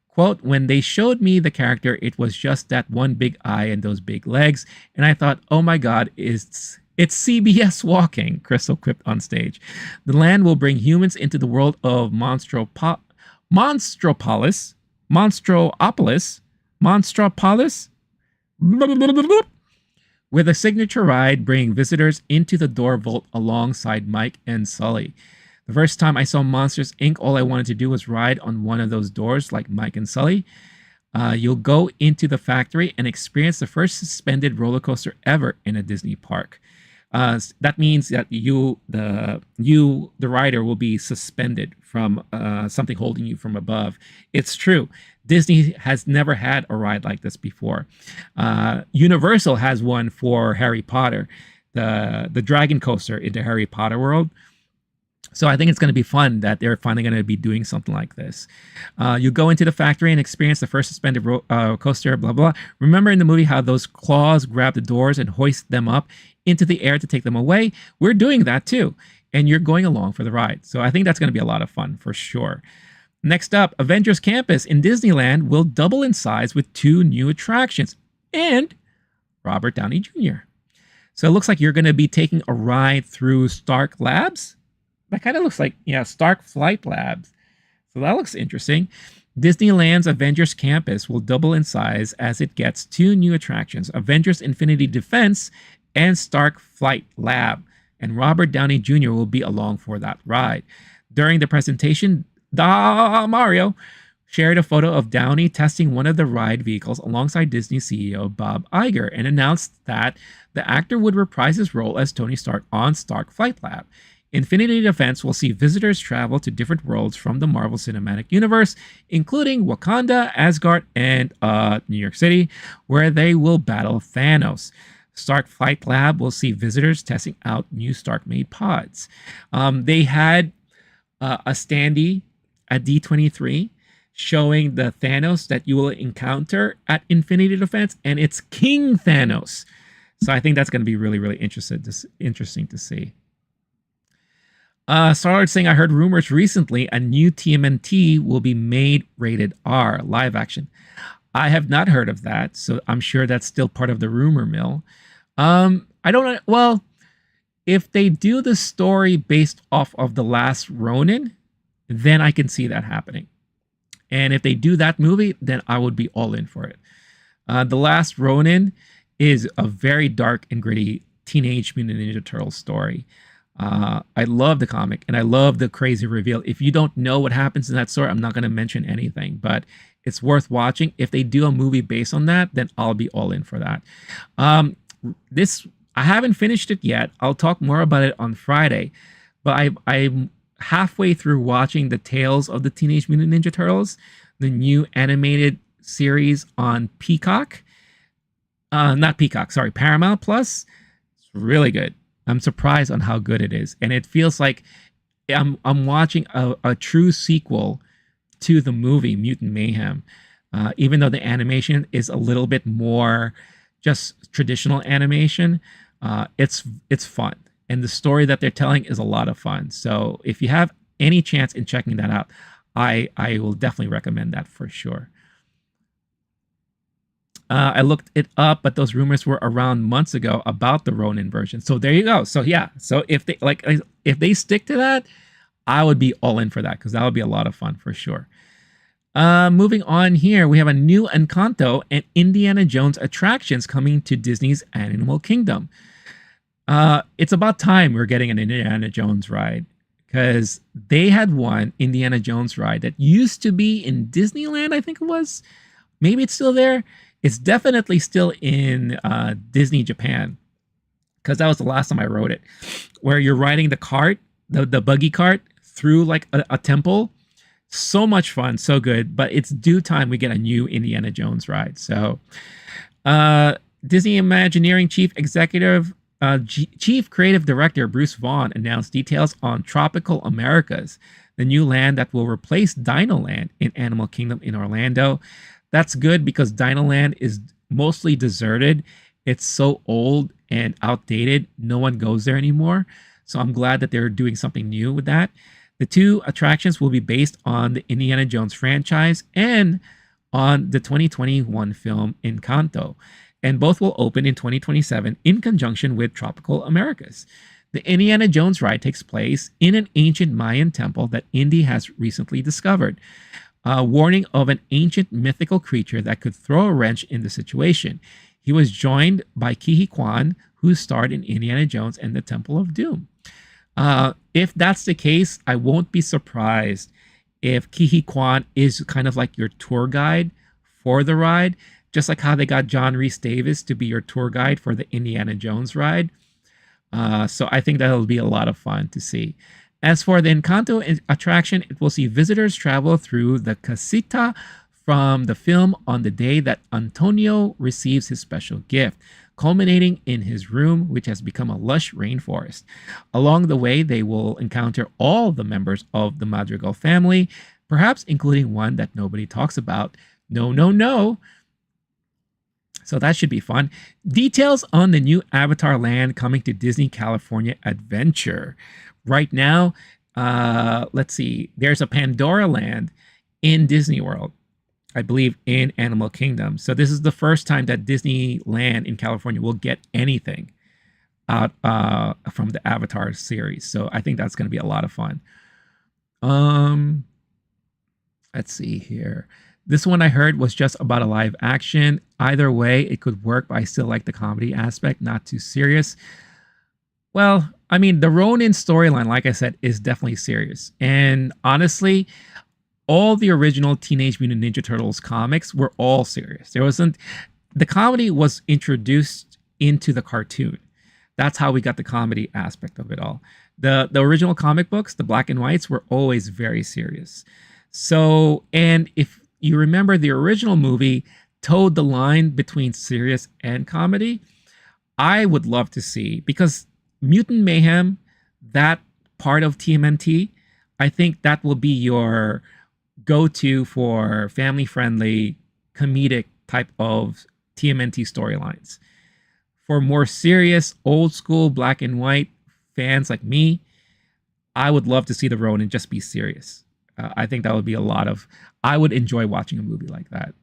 Quote, when they showed me the character, it was just that one big eye and those big legs. And I thought, oh my God, it's CBS walking, Crystal quipped on stage. The land will bring humans into the world of Monstropolis, with a signature ride bringing visitors into the door vault alongside Mike and Sully. The first time I saw Monsters, Inc., all I wanted to do was ride on one of those doors like Mike and Sully. You'll go into the factory and experience the first suspended roller coaster ever in a Disney park. That means that the rider will be suspended from something holding you from above. It's true. Disney has never had a ride like this before. Universal has one for Harry Potter, the Dragon Coaster in the Harry Potter world. So I think it's going to be fun that they're finally going to be doing something like this. You go into the factory and experience the first suspended coaster, blah, blah. Remember in the movie how those claws grab the doors and hoist them up into the air to take them away? We're doing that too. And you're going along for the ride. So I think that's going to be a lot of fun for sure. Next up, Avengers Campus in Disneyland will double in size with 2 new attractions and Robert Downey Jr. So it looks like you're going to be taking a ride through Stark Labs. That kind of looks like, yeah, Stark Flight Labs. So that looks interesting. Disneyland's Avengers Campus will double in size as it gets 2 new attractions, Avengers Infinity Defense and Stark Flight Lab. And Robert Downey Jr. will be along for that ride. During the presentation, Mario shared a photo of Downey testing one of the ride vehicles alongside Disney CEO Bob Iger and announced that the actor would reprise his role as Tony Stark on Stark Flight Lab. Infinity Defense will see visitors travel to different worlds from the Marvel Cinematic Universe, including Wakanda, Asgard, and New York City, where they will battle Thanos. Stark Flight Lab will see visitors testing out new Stark-made pods. They had a standee at D23 showing the Thanos that you will encounter at Infinity Defense, and it's King Thanos. So I think that's going to be really, really interesting to see. Star-Lord saying, I heard rumors recently a new TMNT will be made rated R, live action. I have not heard of that, so I'm sure that's still part of the rumor mill. I don't know. Well, if they do the story based off of The Last Ronin, then I can see that happening. And if they do that movie, then I would be all in for it. The Last Ronin is a very dark and gritty Teenage Mutant Ninja Turtles story. I love the comic and I love the crazy reveal. If you don't know what happens in that story, I'm not going to mention anything, but it's worth watching. If they do a movie based on that, then I'll be all in for that. I haven't finished it yet. I'll talk more about it on Friday, but I'm halfway through watching the Tales of the Teenage Mutant Ninja Turtles, the new animated series on Peacock. Not Peacock, sorry, Paramount Plus. It's really good. I'm surprised on how good it is. And it feels like I'm watching a true sequel to the movie Mutant Mayhem. Even though the animation is a little bit more just traditional animation, it's fun. And the story that they're telling is a lot of fun. So if you have any chance in checking that out, I will definitely recommend that for sure. I looked it up, but those rumors were around months ago about the Ronin version. So there you go. So yeah. So if they stick to that, I would be all in for that because that would be a lot of fun for sure. Moving on here, we have a new Encanto and Indiana Jones attractions coming to Disney's Animal Kingdom. It's about time we're getting an Indiana Jones ride because they had one Indiana Jones ride that used to be in Disneyland, I think it was. Maybe it's still there. It's definitely still in Disney Japan because that was the last time I rode it, where you're riding the cart, the buggy cart through like a temple. So much fun, so good, but it's due time we get a new Indiana Jones ride. So Disney Imagineering Chief Creative Director Bruce Vaughn announced details on Tropical Americas, the new land that will replace Dino Land in Animal Kingdom in Orlando. That's good because Dino Land is mostly deserted. It's so old and outdated. No one goes there anymore. So I'm glad that they're doing something new with that. The 2 attractions will be based on the Indiana Jones franchise and on the 2021 film Encanto. And both will open in 2027 in conjunction with Tropical Americas. The Indiana Jones ride takes place in an ancient Mayan temple that Indy has recently discovered. Warning of an ancient mythical creature that could throw a wrench in the situation. He was joined by Ke Huy Quan, who starred in Indiana Jones and the Temple of Doom. If that's the case, I won't be surprised if Ke Huy Quan is kind of like your tour guide for the ride, just like how they got John Rhys Davis to be your tour guide for the Indiana Jones ride. So I think that'll be a lot of fun to see. As for the Encanto attraction, it will see visitors travel through the Casita from the film on the day that Antonio receives his special gift, culminating in his room, which has become a lush rainforest. Along the way, they will encounter all the members of the Madrigal family, perhaps including one that nobody talks about. No, no, no. So that should be fun. Details on the new Avatar land coming to Disney California Adventure. Right now, let's see. There's a Pandora land in Disney World, I believe in Animal Kingdom. So this is the first time that Disneyland in California will get anything out from the Avatar series. So I think that's going to be a lot of fun. Let's see here. This one I heard was just about a live action. Either way, it could work, but I still like the comedy aspect, not too serious. Well, I mean, the Ronin storyline, like I said, is definitely serious. And honestly, all the original Teenage Mutant Ninja Turtles comics were all serious. The comedy was introduced into the cartoon. That's how we got the comedy aspect of it all. The original comic books, the black and whites, were always very serious. So, and if you remember, the original movie towed the line between serious and comedy. I would love to see, because Mutant Mayhem, that part of TMNT, I think that will be your go-to for family-friendly, comedic type of TMNT storylines. For more serious, old-school, black and white fans like me, I would love to see the Ronin just be serious. I think that would be I would enjoy watching a movie like that.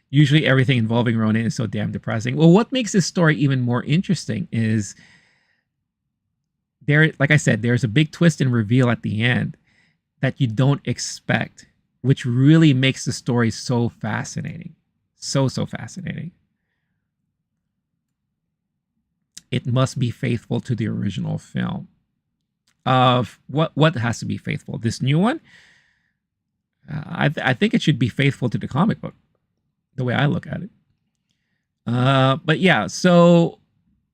Usually everything involving Ronin is so damn depressing. Well, what makes this story even more interesting is like I said, there's a big twist and reveal at the end that you don't expect, which really makes the story so fascinating. So fascinating. It must be faithful to the original film. Of what has to be faithful? This new one? I think it should be faithful to the comic book, the way I look at it. But yeah, so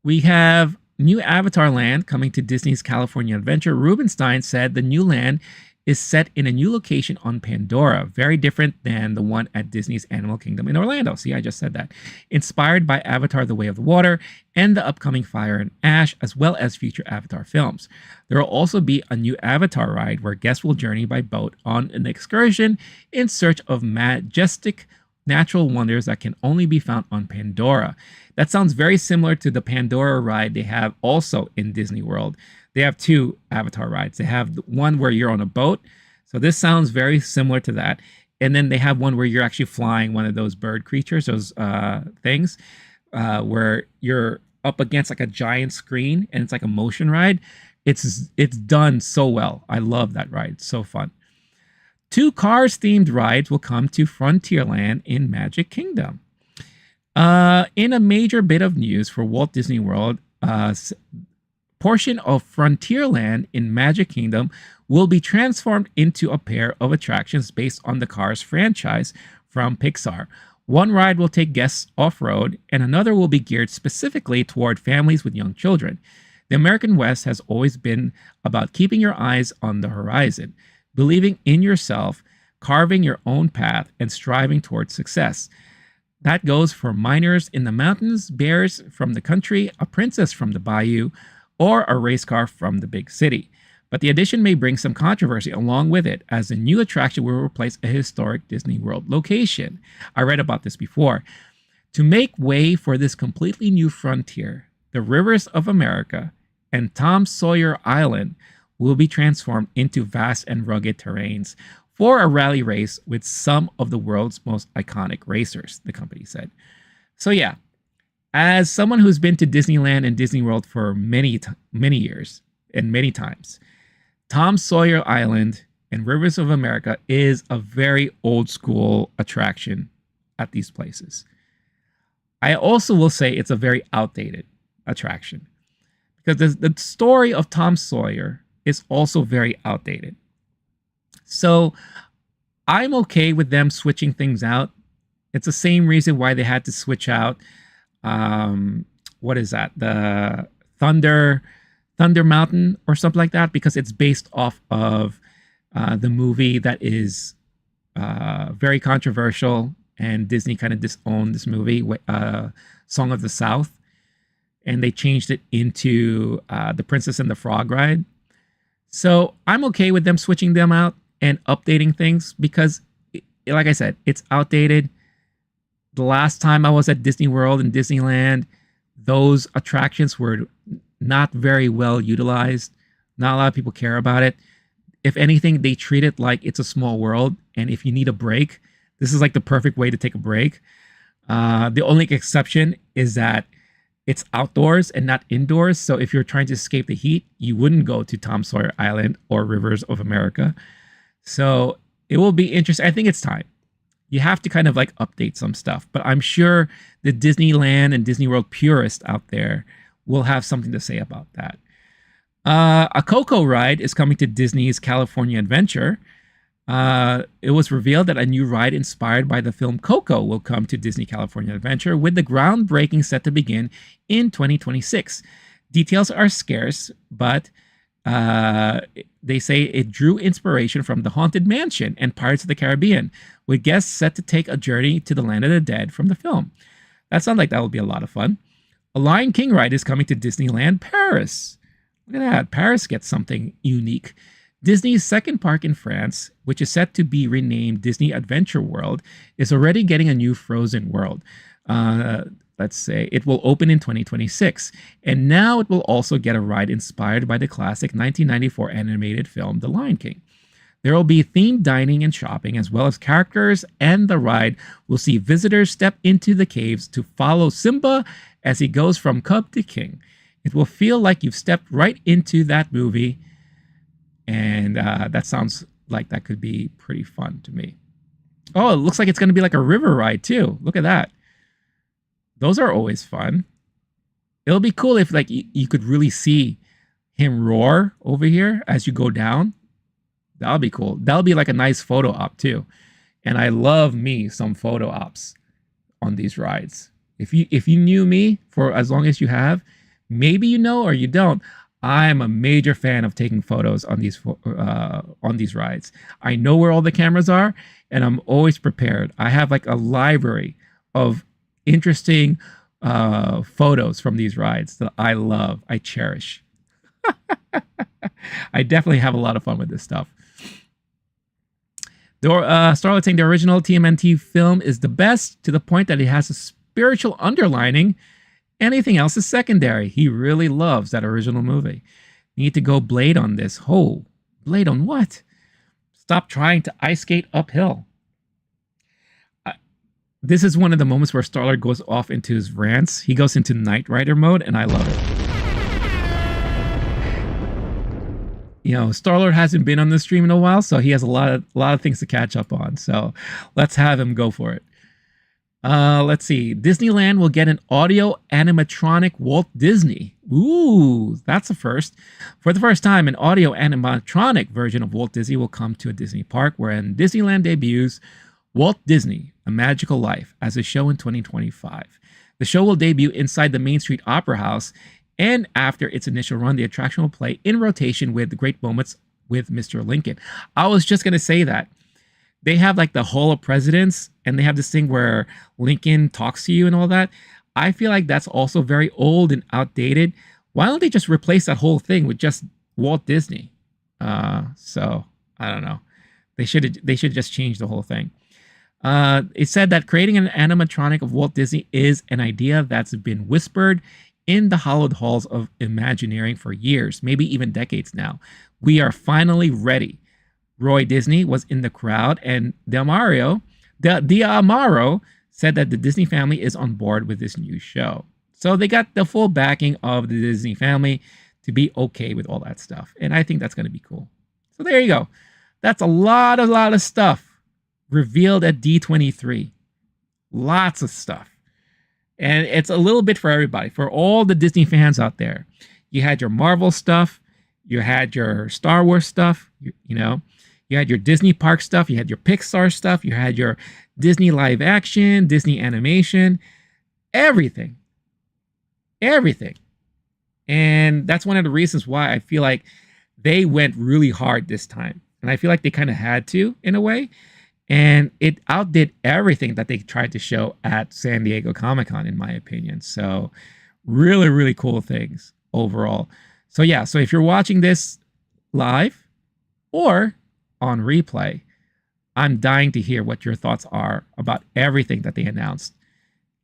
we have new Avatar land coming to Disney's California Adventure. Rubenstein said the new land is set in a new location on Pandora, very different than the one at Disney's Animal Kingdom in Orlando. See, I just said that. Inspired by Avatar: The Way of the Water and the upcoming Fire and Ash, as well as future Avatar films. There will also be a new Avatar ride where guests will journey by boat on an excursion in search of majestic natural wonders that can only be found on Pandora. That sounds very similar to the Pandora ride they have also in Disney World. They have two Avatar rides. They have one where you're on a boat. So this sounds very similar to that. And then they have one where you're actually flying one of those bird creatures, those things, where you're up against like a giant screen and it's like a motion ride. It's done so well. I love that ride. It's so fun. 2 Cars-themed rides will come to Frontierland in Magic Kingdom. In a major bit of news for Walt Disney World, portion of Frontierland in Magic Kingdom will be transformed into a pair of attractions based on the Cars franchise from Pixar. One ride will take guests off-road, and another will be geared specifically toward families with young children. The American West has always been about keeping your eyes on the horizon, believing in yourself, carving your own path, and striving towards success. That goes for miners in the mountains, bears from the country, a princess from the bayou, or a race car from the big city. But the addition may bring some controversy along with it, as the new attraction will replace a historic Disney World location. I read about this before. To make way for this completely new frontier, the rivers of America and Tom Sawyer Island will be transformed into vast and rugged terrains for a rally race with some of the world's most iconic racers, the company said. So yeah, as someone who's been to Disneyland and Disney World for many years and many times, Tom Sawyer Island and Rivers of America is a very old school attraction at these places. I also will say it's a very outdated attraction because the story of Tom Sawyer is also very outdated. So I'm okay with them switching things out. It's the same reason why they had to switch out what is that? The Thunder Mountain or something like that, because it's based off of the movie that is very controversial, and Disney kind of disowned this movie, Song of the South, and they changed it into The Princess and the Frog ride. So I'm okay with them switching them out and updating things because, like I said, it's outdated. The last time I was at Disney World and Disneyland, those attractions were not very well utilized. Not a lot of people care about it. If anything, they treat it like it's a small world. And if you need a break, this is like the perfect way to take a break. The only exception is that it's outdoors and not indoors. So if you're trying to escape the heat, you wouldn't go to Tom Sawyer Island or Rivers of America. So it will be interesting. I think it's time. You have to kind of like update some stuff. But I'm sure the Disneyland and Disney World purists out there will have something to say about that. A Coco ride is coming to Disney's California Adventure. It was revealed that a new ride inspired by the film Coco will come to Disney California Adventure, with the groundbreaking set to begin in 2026. Details are scarce, but they say it drew inspiration from The Haunted Mansion and Pirates of the Caribbean, with guests set to take a journey to the land of the dead from the film. That sounds like that will be a lot of fun. A Lion King ride is coming to Disneyland Paris. Look at that. Paris gets something unique. Disney's second park in France, which is set to be renamed Disney Adventure World, is already getting a new Frozen world. Let's say it will open in 2026. And now it will also get a ride inspired by the classic 1994 animated film, The Lion King. There will be themed dining and shopping, as well as characters, and the ride will see visitors step into the caves to follow Simba as he goes from cub to king. It will feel like you've stepped right into that movie. And that sounds like that could be pretty fun to me. Oh, it looks like it's going to be like a river ride too. Look at that. Those are always fun. It'll be cool if like you could really see him roar over here as you go down. That'll be cool. That'll be like a nice photo op too. And I love me some photo ops on these rides. If you knew me for as long as you have, maybe you know or you don't, I'm a major fan of taking photos on these rides. I know where all the cameras are, and I'm always prepared. I have like a library of interesting photos from these rides that I love, I cherish. I definitely have a lot of fun with this stuff. Starlet saying the original TMNT film is the best, to the point that it has a spiritual underlining. Anything else is secondary. He really loves that original movie. Need to go Blade on this. Oh, Blade on what? Stop trying to ice skate uphill. This is one of the moments where Starlord goes off into his rants. He goes into Knight Rider mode, and I love it. You know, Starlord hasn't been on the stream in a while, so he has a lot of things to catch up on. So let's have him go for it. Let's see. Disneyland will get an audio animatronic Walt Disney. Ooh, that's a first. For the first time, an audio animatronic version of Walt Disney will come to a Disney park, wherein Disneyland debuts Walt Disney: A Magical Life as a show in 2025. The show will debut inside the Main Street Opera House, and after its initial run, the attraction will play in rotation with Great Moments with Mr. Lincoln. I was just going to say that. They have like the Hall of Presidents, and they have this thing where Lincoln talks to you and all that. I feel like that's also very old and outdated. Why don't they just replace that whole thing with just Walt Disney? So I don't know. They should just change the whole thing. It said that creating an animatronic of Walt Disney is an idea that's been whispered in the hallowed halls of Imagineering for years, maybe even decades now. We are finally ready. Roy Disney was in the crowd, and D'Amaro said that the Disney family is on board with this new show. So they got the full backing of the Disney family to be okay with all that stuff. And I think that's going to be cool. So there you go. That's a lot of stuff revealed at D23. Lots of stuff. And it's a little bit for everybody, for all the Disney fans out there. You had your Marvel stuff. You had your Star Wars stuff, you know. You had your Disney park stuff. You had your Pixar stuff. You had your Disney live action, Disney animation, everything. Everything. And that's one of the reasons why I feel like they went really hard this time. And I feel like they kind of had to, in a way. And it outdid everything that they tried to show at San Diego Comic-Con, in my opinion. So really, really cool things overall. So yeah, so if you're watching this live or on replay, I'm dying to hear what your thoughts are about everything that they announced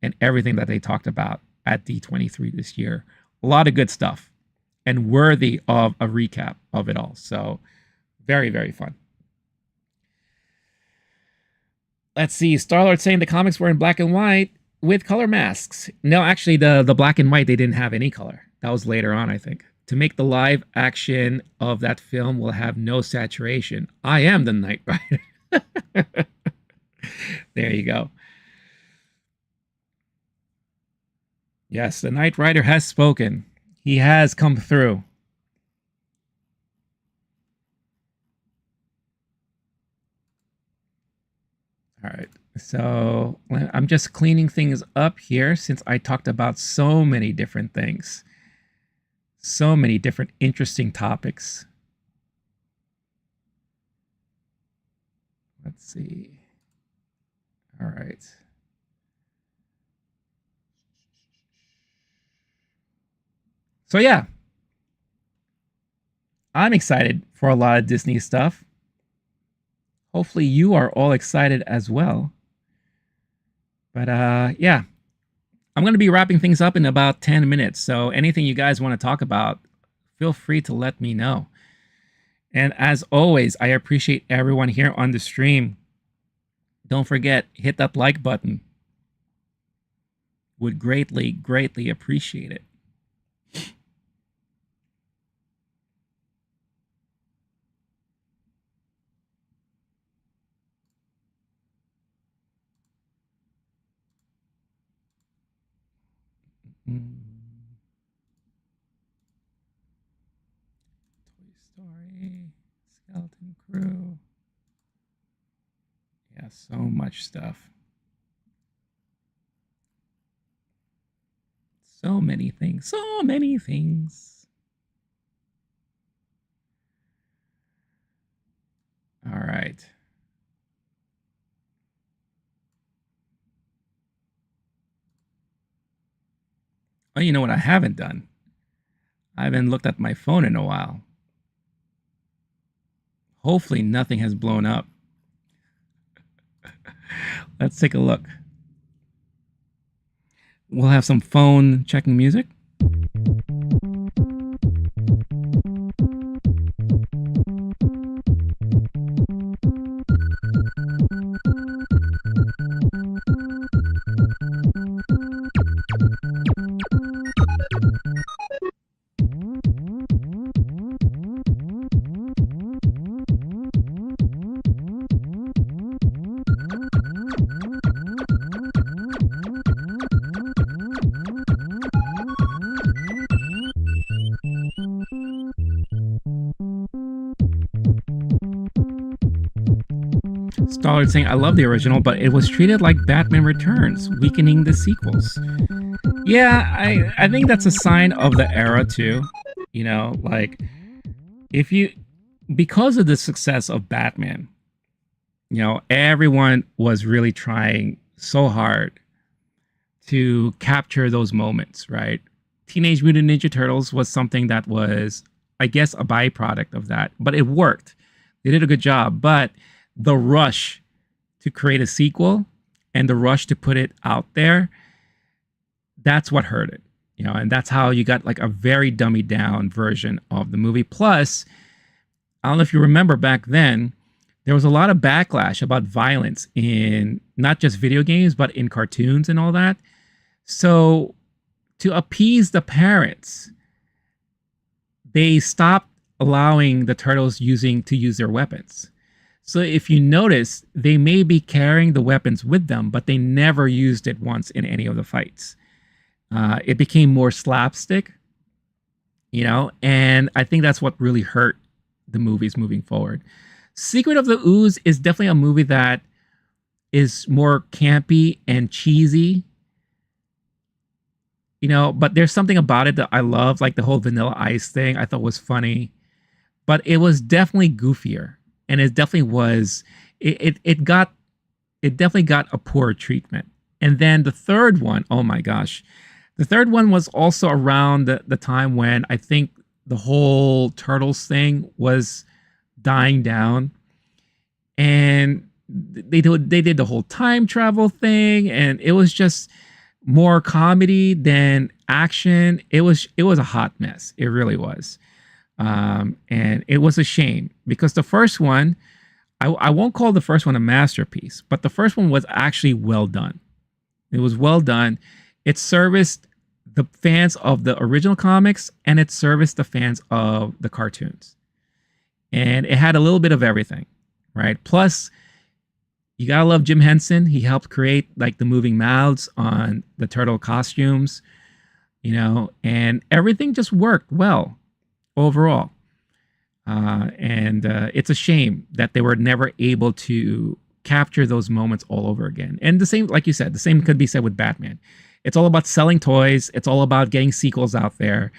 and everything that they talked about at D23 this year. A lot of good stuff and worthy of a recap of it all. So very, very fun. Let's see. Star-Lord saying the comics were in black and white with color masks. No, actually, the black and white, they didn't have any color. That was later on, I think. To make the live action of that film will have no saturation. I am the Knight Rider. There you go. Yes, the Knight Rider has spoken. He has come through. All right, so I'm just cleaning things up here since I talked about so many different things. So many different interesting topics. Let's see. All right. So yeah, I'm excited for a lot of Disney stuff. Hopefully you are all excited as well. But yeah, I'm going to be wrapping things up in about 10 minutes. So anything you guys want to talk about, feel free to let me know. And as always, I appreciate everyone here on the stream. Don't forget, hit that like button. Would greatly, greatly appreciate it. Toy Story, Skeleton Crew. Yeah, so much stuff. So many things. So many things. All right. Oh, you know what I haven't done? I haven't looked at my phone in a while. Hopefully nothing has blown up. Let's take a look. We'll have some phone checking music. Star-Lord saying, I love the original, but it was treated like Batman Returns, weakening the sequels. Yeah, I think that's a sign of the era too. You know, like, because of the success of Batman, you know, everyone was really trying so hard to capture those moments, right? Teenage Mutant Ninja Turtles was something that was, I guess, a byproduct of that, but it worked. They did a good job, but the rush to create a sequel and the rush to put it out there, that's what hurt it, you know, and that's how you got like a very dummied down version of the movie. Plus, I don't know if you remember back then, there was a lot of backlash about violence in not just video games, but in cartoons and all that. So to appease the parents, they stopped allowing the turtles to use their weapons. So if you notice, they may be carrying the weapons with them, but they never used it once in any of the fights. It became more slapstick, you know, and I think that's what really hurt the movies moving forward. Secret of the Ooze is definitely a movie that is more campy and cheesy, you know, but there's something about it that I love, like the whole Vanilla Ice thing I thought was funny, but it was definitely goofier. And it definitely was, it got it definitely got a poor treatment. And then the third one, oh my gosh. The third one was also around the time when I think the whole Turtles thing was dying down. And they did the whole time travel thing, and it was just more comedy than action. It was a hot mess. It really was. And it was a shame because the first one, I won't call the first one a masterpiece, but the first one was actually well done. It was well done. It serviced the fans of the original comics and it serviced the fans of the cartoons. And it had a little bit of everything, right? Plus, you gotta love Jim Henson. He helped create like the moving mouths on the turtle costumes, you know, and everything just worked well overall. And it's a shame that they were never able to capture those moments all over again. And the same, like you said, the same could be said with Batman. It's all about selling toys. It's all about getting sequels out there.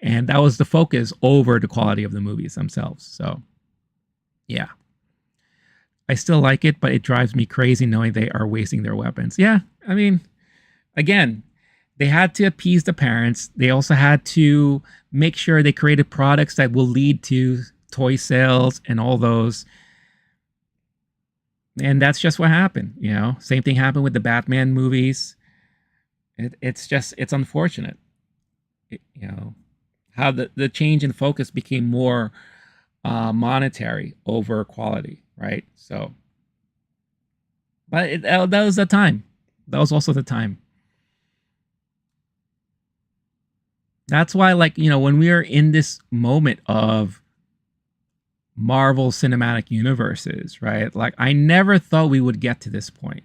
And that was the focus over the quality of the movies themselves. So, yeah. I still like it, but it drives me crazy knowing they are wasting their weapons. Yeah, I mean, again, they had to appease the parents. They also had to make sure they created products that will lead to toy sales and all those. And that's just what happened, you know. Same thing happened with the Batman movies. It's unfortunate, you know, how the change in focus became more monetary over quality, right? So, but that was the time. That was also the time. That's why, like, you know, when we are in this moment of Marvel Cinematic Universes, right? Like, I never thought we would get to this point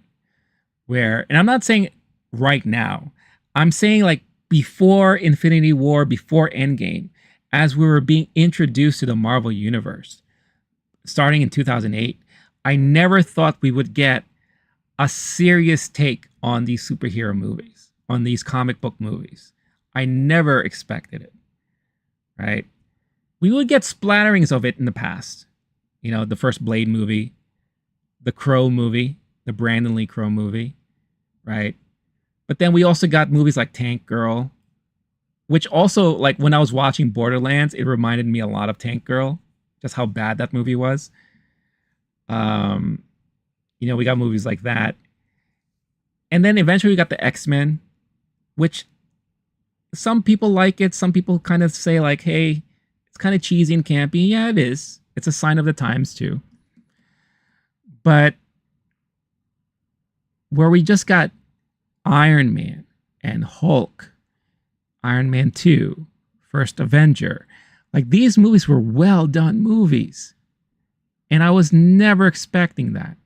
where, and I'm not saying right now, I'm saying like before Infinity War, before Endgame, as we were being introduced to the Marvel Universe, starting in 2008, I never thought we would get a serious take on these superhero movies, on these comic book movies. I never expected it, right? We would get splatterings of it in the past. You know, the first Blade movie, the Crow movie, the Brandon Lee Crow movie, right? But then we also got movies like Tank Girl, which also, like, when I was watching Borderlands, it reminded me a lot of Tank Girl, just how bad that movie was. You know, we got movies like that. And then eventually we got the X-Men, which some people like it. Some people kind of say like, hey, it's kind of cheesy and campy. Yeah, it is. It's a sign of the times too. But where we just got Iron Man and Hulk, Iron Man 2, First Avenger, like these movies were well done movies. And I was never expecting that.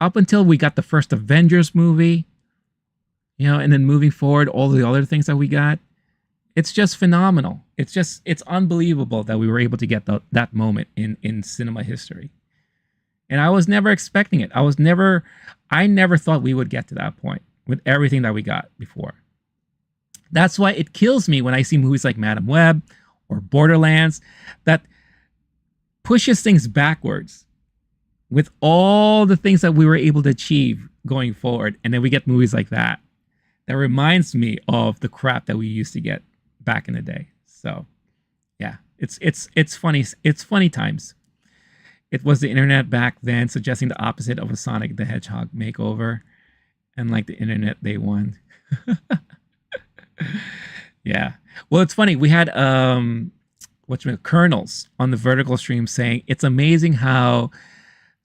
Up until we got the first Avengers movie, you know, and then moving forward, all the other things that we got, it's just phenomenal. It's unbelievable that we were able to get that moment in cinema history. And I was never expecting it. I never thought we would get to that point with everything that we got before. That's why it kills me when I see movies like Madam Web or Borderlands that pushes things backwards with all the things that we were able to achieve going forward. And then we get movies like that. That reminds me of the crap that we used to get back in the day. So, yeah, it's funny. It's funny times. It was the internet back then suggesting the opposite of a Sonic the Hedgehog makeover. And like the internet, they won. Yeah. Well, it's funny. We had Colonels on the Vertical stream saying it's amazing how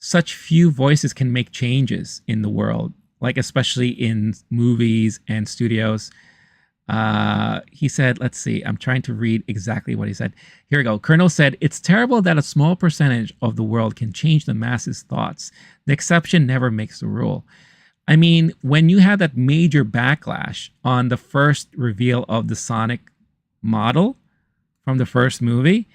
such few voices can make changes in the world, like especially in movies and studios. He said, let's see, I'm trying to read exactly what he said. Here we go. Colonel said, it's terrible that a small percentage of the world can change the masses' thoughts. The exception never makes the rule. I mean, when you had that major backlash on the first reveal of the Sonic model from the first movie,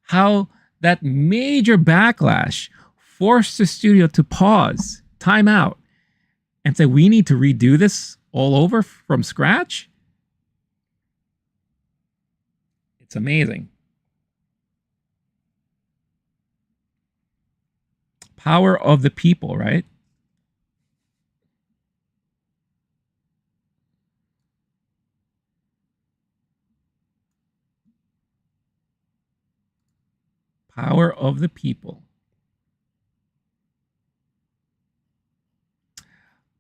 how that major backlash forced the studio to pause, time out, and say, we need to redo this all over from scratch. It's amazing. Power of the people, right? Power of the people.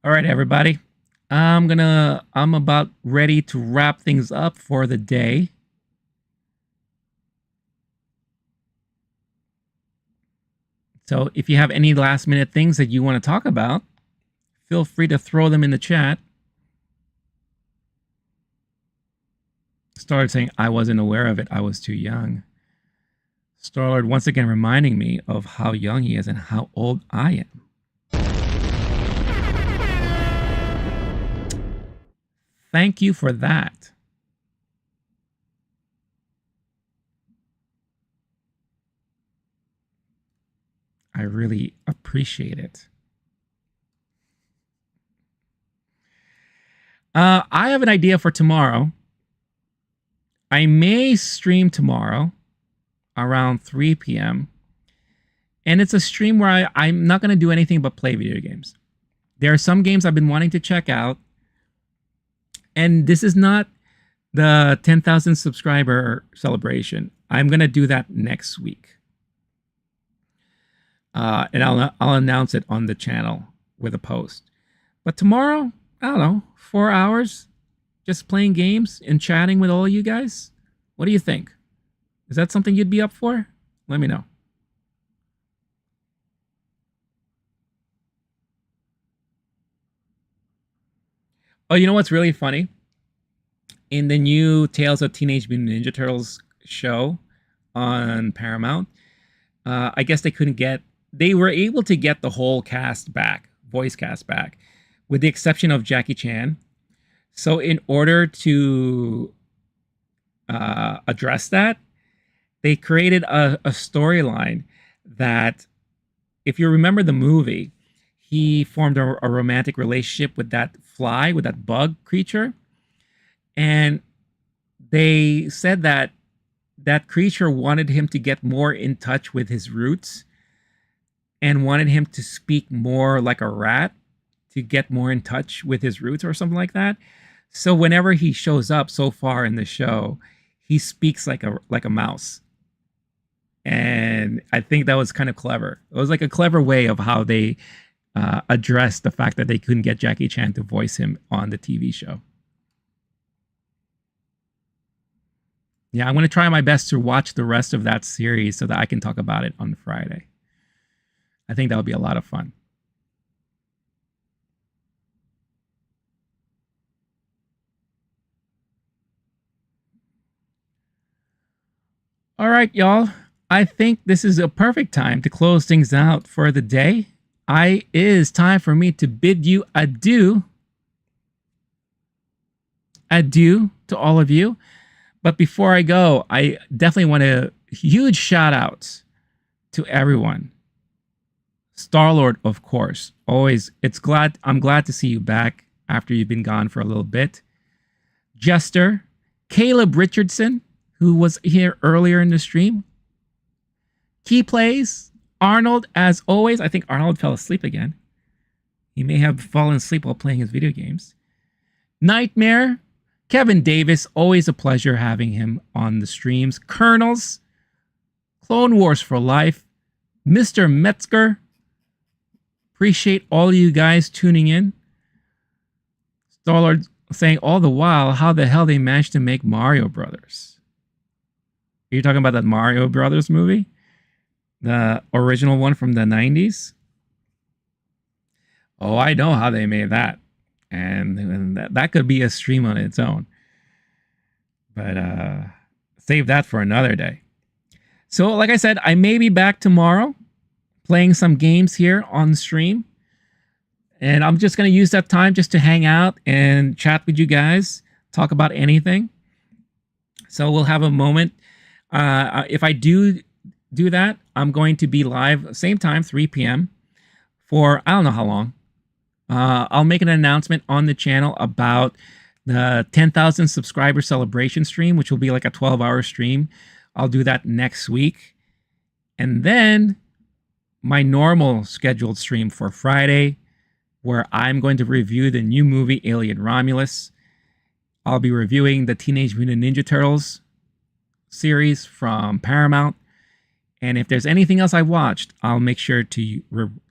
All right, everybody. I'm about ready to wrap things up for the day. So if you have any last minute things that you want to talk about, feel free to throw them in the chat. Starlord saying, I wasn't aware of it. I was too young. Starlord once again reminding me of how young he is and how old I am. Thank you for that. I really appreciate it. I have an idea for tomorrow. I may stream tomorrow around 3 p.m. And it's a stream where I'm not going to do anything but play video games. There are some games I've been wanting to check out. And this is not the 10,000 subscriber celebration. I'm going to do that next week. And I'll announce it on the channel with a post. But tomorrow, I don't know, 4 hours just playing games and chatting with all of you guys. What do you think? Is that something you'd be up for? Let me know. Oh, you know what's really funny? In the new Tales of Teenage Mutant Ninja Turtles show on Paramount, I guess they were able to get the whole cast back, voice cast back, with the exception of Jackie Chan. So in order to address that, they created a storyline that, if you remember the movie, he formed a romantic relationship with that fly, with that bug creature. And they said that that creature wanted him to get more in touch with his roots and wanted him to speak more like a rat to get more in touch with his roots or something like that. So whenever he shows up so far in the show, he speaks like a mouse. And I think that was kind of clever. It was like a clever way of how they addressed the fact that they couldn't get Jackie Chan to voice him on the TV show. Yeah, I'm going to try my best to watch the rest of that series so that I can talk about it on Friday. I think that would be a lot of fun. All right, y'all. I think this is a perfect time to close things out for the day. It is time for me to bid you adieu. Adieu to all of you. But before I go, I definitely want a huge shout out to everyone. Starlord, of course. Always, I'm glad to see you back after you've been gone for a little bit. Jester, Caleb Richardson, who was here earlier in the stream. Key Plays, Arnold, as always. I think Arnold fell asleep again. He may have fallen asleep while playing his video games. Nightmare, Kevin Davis, always a pleasure having him on the streams. Colonels, Clone Wars for Life, Mr. Metzger. Appreciate all of you guys tuning in. Starlord saying all the while how the hell they managed to make Mario Brothers. Are you talking about that Mario Brothers movie? The original one from the 90s? Oh, I know how they made that. And that could be a stream on its own. But save that for another day. So, like I said, I may be back tomorrow playing some games here on stream. And I'm just going to use that time just to hang out and chat with you guys, talk about anything. So we'll have a moment. If I do that, I'm going to be live same time, 3 p.m. for I don't know how long. I'll make an announcement on the channel about the 10,000 subscriber celebration stream, which will be like a 12-hour stream. I'll do that next week. And then my normal scheduled stream for Friday, where I'm going to review the new movie Alien Romulus. I'll be reviewing the Teenage Mutant Ninja Turtles series from Paramount. And if there's anything else I watched, I'll make sure to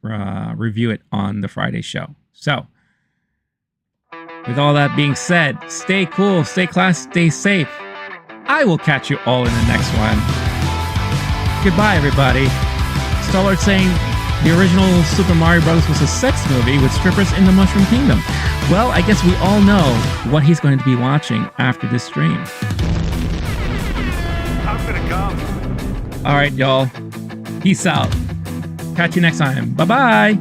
review it on the Friday show. So, with all that being said, stay cool, stay classy, stay safe. I will catch you all in the next one. Goodbye, everybody. Star-Lord saying the original Super Mario Bros. Was a sex movie with strippers in the Mushroom Kingdom. Well, I guess we all know what he's going to be watching after this stream. I'm gonna go. All right, y'all. Peace out. Catch you next time. Bye-bye.